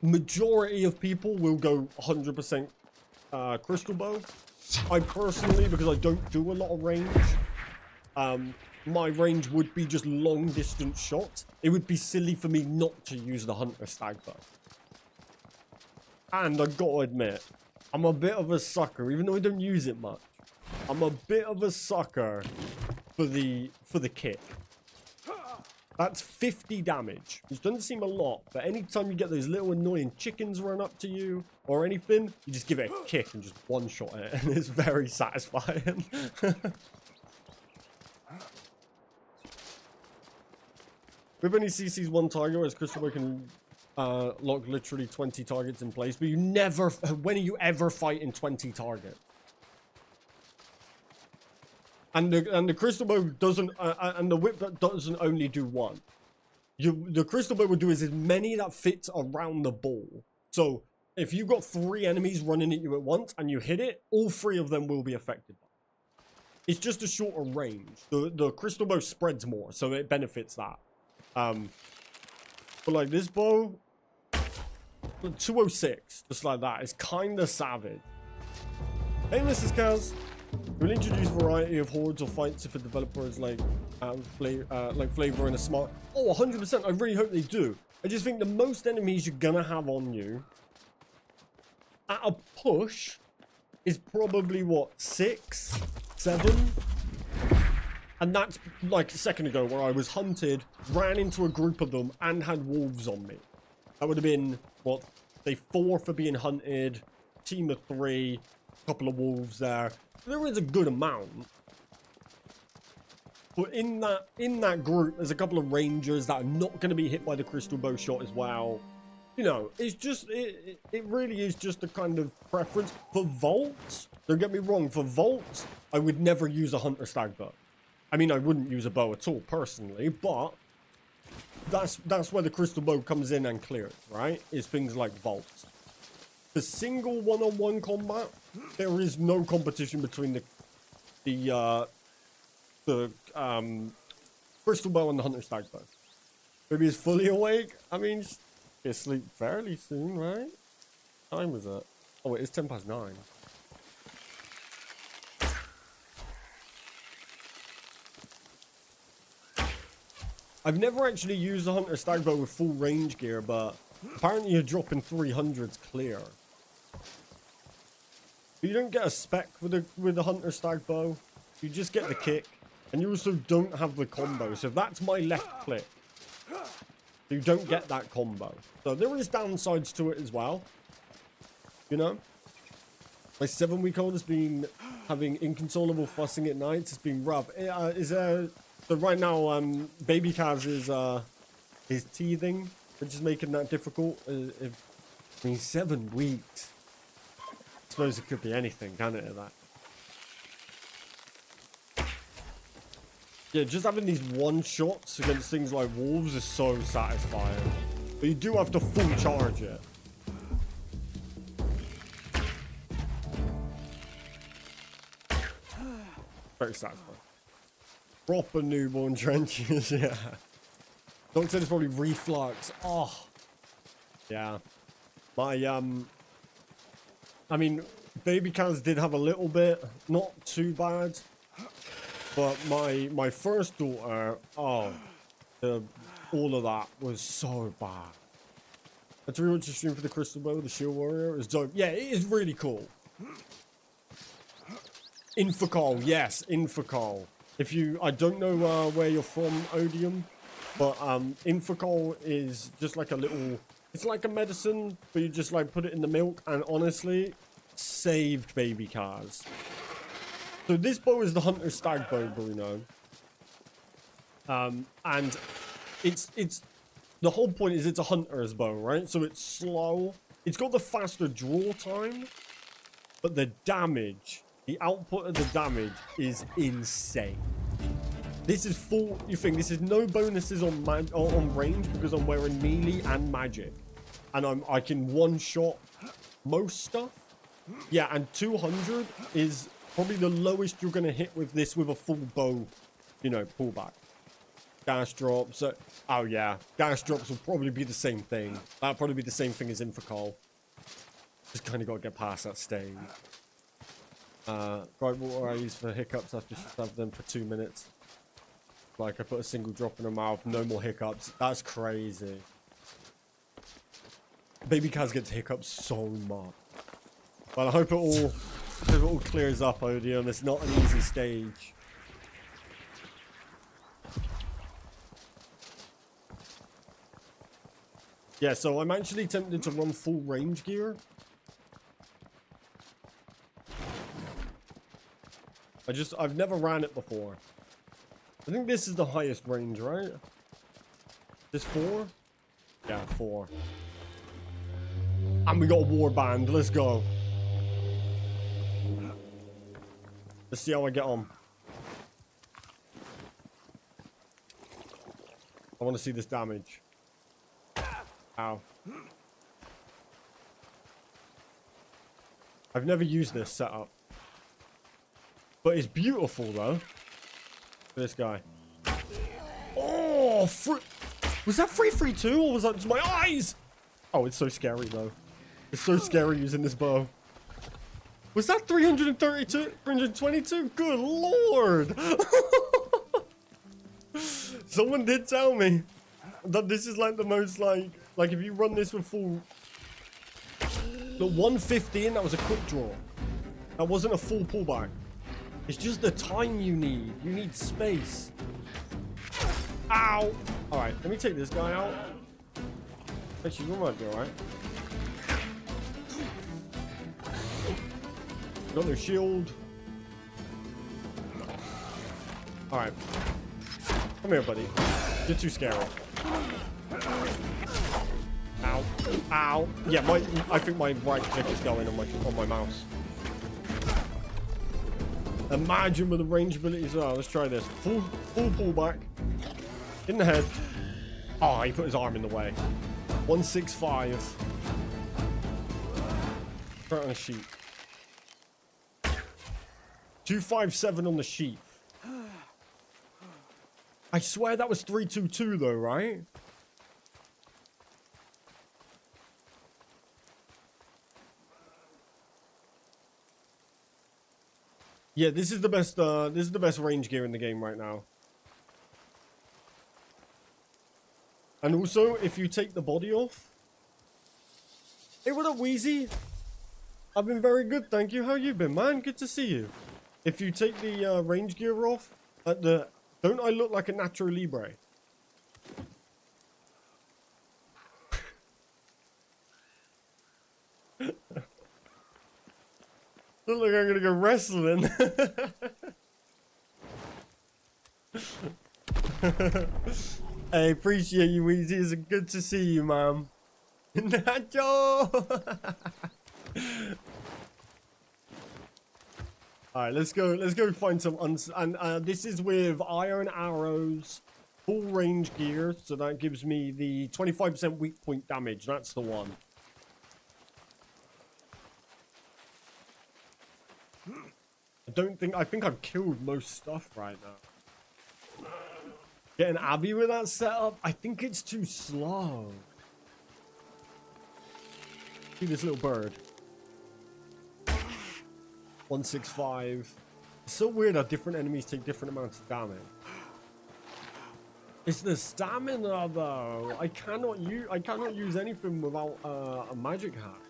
majority of people will go 100% crystal bow. I personally, because I don't do a lot of range, my range would be just long distance shots. It would be silly for me not to use the Hunter Stag bow. And I gotta admit, I'm a bit of a sucker, even though I don't use it much. I'm a bit of a sucker for the kick. That's 50 damage, which doesn't seem a lot, but anytime you get those little annoying chickens run up to you or anything, you just give it a kick and just one-shot it, and it's very satisfying. With any CC's one target, whereas Crystal Bow can lock literally 20 targets in place, but you never, when are you ever fighting 20 targets? And the crystal bow doesn't, and the whip doesn't only do one. The crystal bow will do is as many that fits around the ball. So if you've got 3 enemies running at you at once and you hit it, all 3 of them will be affected. It's just a shorter range. The crystal bow spreads more, so it benefits that. But like this bow, 206, just like that. It's kind of savage. Hey, Mrs. Kaz. We'll introduce a variety of hordes or fights if a developer is like flavor in a smart. Oh, 100%. I really hope they do. I just think the most enemies you're gonna have on you at a push is probably what, 6, 7, and that's like a second ago where I was hunted, ran into a group of them, and had wolves on me. That would have been what, say 4 for being hunted, team of 3, a couple of wolves there. There is a good amount. But in that group, there's a couple of rangers that are not going to be hit by the crystal bow shot as well. You know, it's just, it really is just a kind of preference. For vaults, don't get me wrong, for vaults, I would never use a hunter stag bow. I mean, I wouldn't use a bow at all, personally, but that's where the crystal bow comes in and clears, right? Is things like vaults. The single one-on-one combat, there is no competition between the crystal bow and the hunter stag bow. Maybe he's fully awake. I mean, he'll sleep fairly soon, right? What time is it? Oh wait, it's 9:10. I've never actually used a hunter stag bow with full range gear, but apparently you're dropping 300s clear. But you don't get a spec with the hunter stag bow. You just get the kick, and you also don't have the combo. So that's my left click. You don't get that combo. So there is downsides to it as well. You know, my 7-week-old has been having inconsolable fussing at night. It's been rough. So right now, baby Kaz is teething, which is making that difficult. I mean, 7 weeks. I suppose it could be anything, can it? That. Yeah, just having these one-shots against things like wolves is so satisfying. But you do have to full charge it. Very satisfying. Proper newborn trenches, yeah. Dog said it's probably reflux. Oh. Yeah. I mean, baby Kaz did have a little bit. Not too bad. But my first daughter, all of that was so bad. I had to rewatch the stream for the Crystal Bow, the Shield Warrior. It was dope. Yeah, it is really cool. Infocol, yes, Infocol. I don't know where you're from, Odium, but Infocol is just like a little, it's like a medicine, but you just like put it in the milk, and honestly, saved baby Kaz. So this bow is the Hunter Stag Bow, Bruno. And it's the whole point is it's a hunter's bow, right? So it's slow. It's got the faster draw time, but the damage, the output of the damage is insane. This is full. You think this is no bonuses on range because I'm wearing melee and magic, and I can one-shot most stuff. Yeah, and 200 is probably the lowest you're gonna hit with this with a full bow, you know, pullback. Dash drops. Oh yeah, dash drops will probably be the same thing. That'll probably be the same thing as Infocol. Just kind of got to get past that stage. Bright water I use for hiccups. I've just have them for 2 minutes. Like I put a single drop in her mouth, no more hiccups. That's crazy. Baby Kaz gets hiccups so much. But I hope it all clears up, Odium. It's not an easy stage. Yeah, so I'm actually tempted to run full range gear. I've never ran it before. I think this is the highest range, right? This 4? Yeah, 4. And we got a warband. Let's go. Let's see how I get on. I want to see this damage. Ow. I've never used this setup. But it's beautiful, though. This guy. Oh, was that 332 or was that just my eyes? Oh, it's so scary, though. It's so scary using this bow. Was that 332? 322? Good lord! Someone did tell me that this is like the most like if you run this with full... The 115, that was a quick draw. That wasn't a full pullback. It's just the time you need. You need space. Ow! Alright, let me take this guy out. Actually, you might be alright. Got no shield. Alright. Come here, buddy. You're too scary. Ow. Ow. Yeah, I think my right click is going on my mouse. Imagine with the range abilities. Oh, let's try this. Full pullback. In the head. Oh, he put his arm in the way. 165. Right on a sheet. 257 on the sheet. I swear that was 322 though, right? Yeah, this is the best range gear in the game right now. And also, if you take the body off. Hey, what up, Wheezy? I've been very good, thank you. How you been, man? Good to see you. If you take the range gear off, don't I look like a Natural Libre? Look like I'm gonna go wrestling. I appreciate you, Weezy. It's good to see you, ma'am. Nacho! Alright, let's go find some this is with iron arrows, full range gear, so that gives me the 25% weak point damage. That's the one. I think I've killed most stuff right now. Getting Abby with that setup, I think it's too slow. See this little bird. 165. It's so weird how different enemies take different amounts of damage. It's the stamina though. I cannot use anything without a magic hack.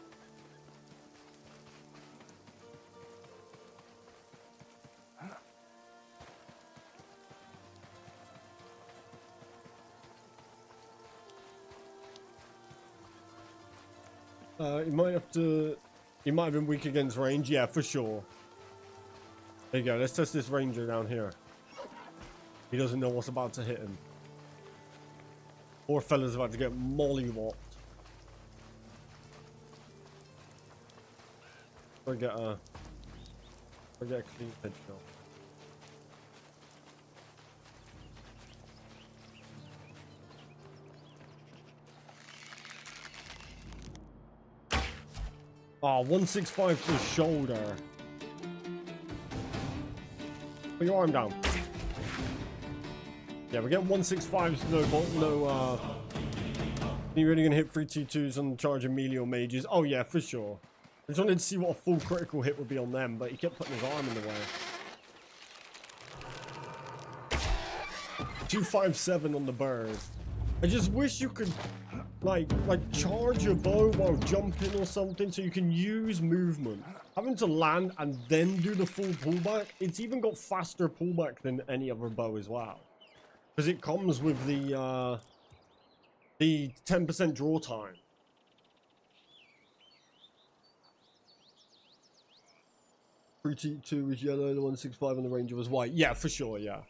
You might have been weak against range. Yeah, for sure. There you go. Let's test this ranger down here. He doesn't know what's about to hit him. Poor fella's about to get mollywopped. Or get a clean headshot. Oh, 165 to the shoulder. Put your arm down. Yeah, we're getting 165s, no, you're really gonna hit 322s on charging melee or mages. Oh yeah, for sure. I just wanted to see what a full critical hit would be on them, but he kept putting his arm in the way. 257 on the bird. I just wish you could like charge your bow while jumping or something so you can use movement. Having to land and then do the full pullback, it's even got faster pullback than any other bow as well. Because it comes with the 10% draw time. Two was yellow, the 165 on the ranger was white. Yeah, for sure, yeah.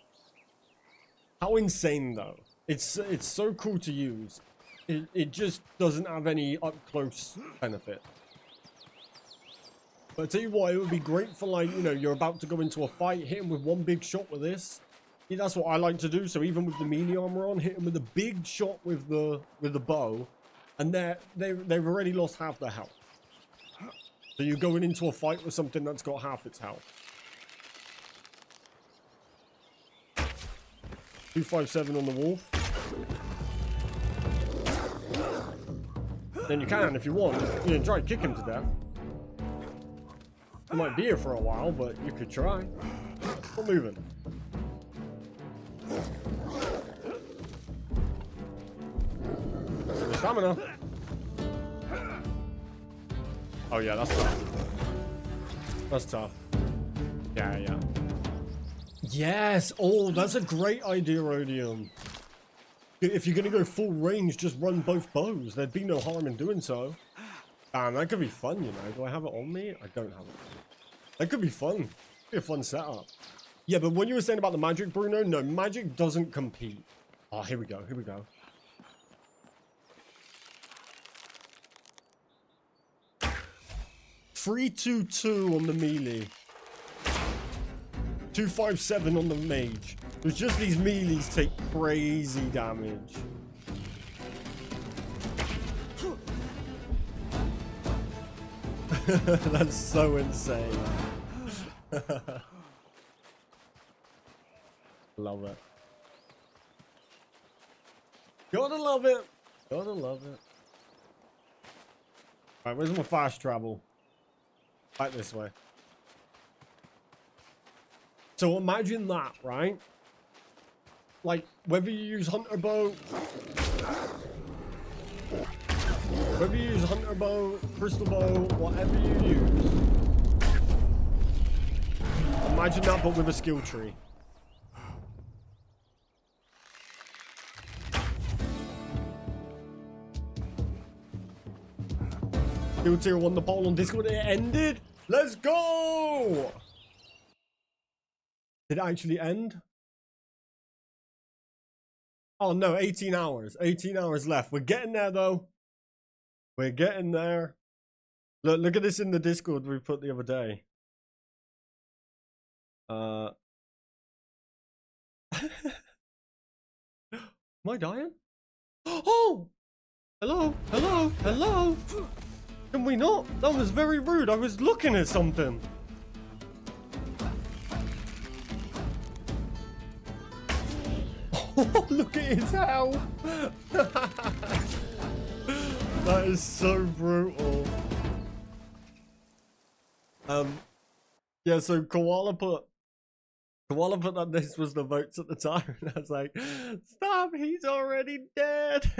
How insane though. It's so cool to use. It just doesn't have any up close benefit. But I tell you what, it would be great for like, you know, you're about to go into a fight, hit him with one big shot with this. Yeah, that's what I like to do. So even with the melee armor on, hit him with a big shot with the bow, and they've already lost half their health. So you're going into a fight with something that's got half its health. 257 on the wolf. Then you can, if you want, you can try and kick him to death. He might be here for a while, but you could try. We're moving. The stamina. Oh yeah, that's tough. That's tough. Yeah, yeah. Yes! Oh, that's a great idea, Rhodium. If you're gonna go full range, just run both bows. There'd be no harm in doing so. Damn, that could be fun, you know. Do I have it on me? I don't have it. That could be fun. Could be a fun setup. Yeah, but when you were saying about the magic, Bruno, no, magic doesn't compete. Oh, here we go, here we go. $322 on the melee. 257 on the mage. It's just these melees take crazy damage. That's so insane. Love it. Gotta love it. Gotta love it. Alright, where's my fast travel? Back this way. So imagine that, right? Like, whether you use hunter bow, crystal bow, whatever you use. Imagine that, but with a skill tree. Skill tier 1, the poll on Discord, it ended. Let's go! Did it actually end? Oh no, 18 hours. 18 hours left. We're getting there though. We're getting there. Look at this in the Discord we put the other day. Am I dying? Oh! Hello? Hello? Hello? Can we not? That was very rude. I was looking at something. Oh, look at his health. That is so brutal. Yeah, so Koala put that this was the votes at the time, and I was like, stop, he's already dead.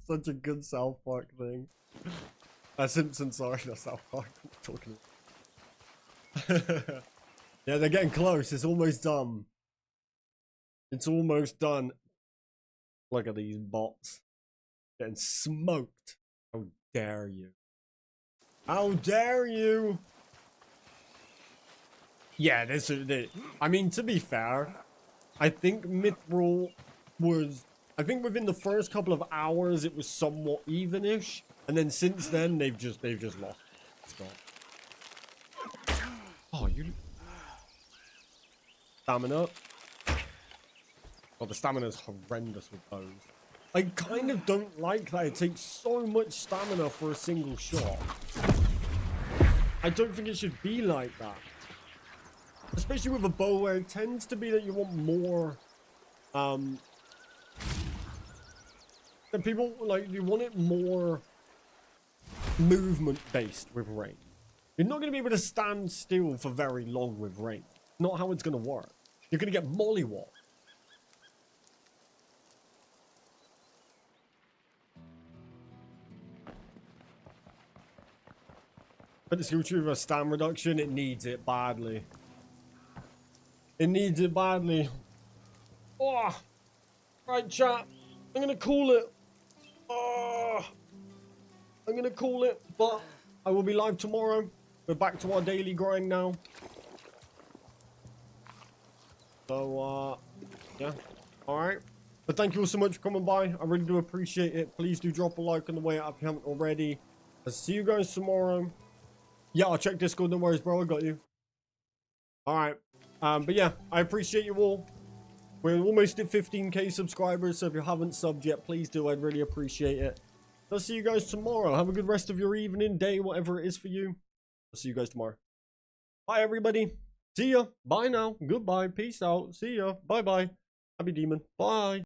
Such a good South Park thing. Simpsons, sorry, not South Park. I'm talking about. Yeah, they're getting close. It's almost done. It's almost done. Look at these bots. Getting smoked. How dare you? How dare you? Yeah, this is it. I mean, to be fair, I think Mithril was... I think within the first couple of hours, it was somewhat even-ish. And then since then, they've just lost. It's gone. Oh, you... Stamina. Oh, the stamina is horrendous with those. I kind of don't like that it takes so much stamina for a single shot. I don't think it should be like that. Especially with a bow where it tends to be that you want more... And people, like, you want it more movement based with range. You're not going to be able to stand still for very long with range. Not how it's going to work. You're going to get mollywopped. But the skill tree with a stam reduction, it needs it badly. It needs it badly. Oh, right, chat. I'm going to call it. Oh, I'm going to call it, but I will be live tomorrow. We're back to our daily grind now. So, yeah. Alright. But thank you all so much for coming by. I really do appreciate it. Please do drop a like on the way out if you haven't already. I'll see you guys tomorrow. Yeah, I'll check Discord. No worries, bro. I got you. Alright. But yeah, I appreciate you all. We're almost at 15k subscribers, so if you haven't subbed yet, please do. I'd really appreciate it. I'll see you guys tomorrow. Have a good rest of your evening, day, whatever it is for you. I'll see you guys tomorrow. Bye, everybody. See ya. Bye now. Goodbye. Peace out. See ya. Bye-bye. Happy Demon. Bye.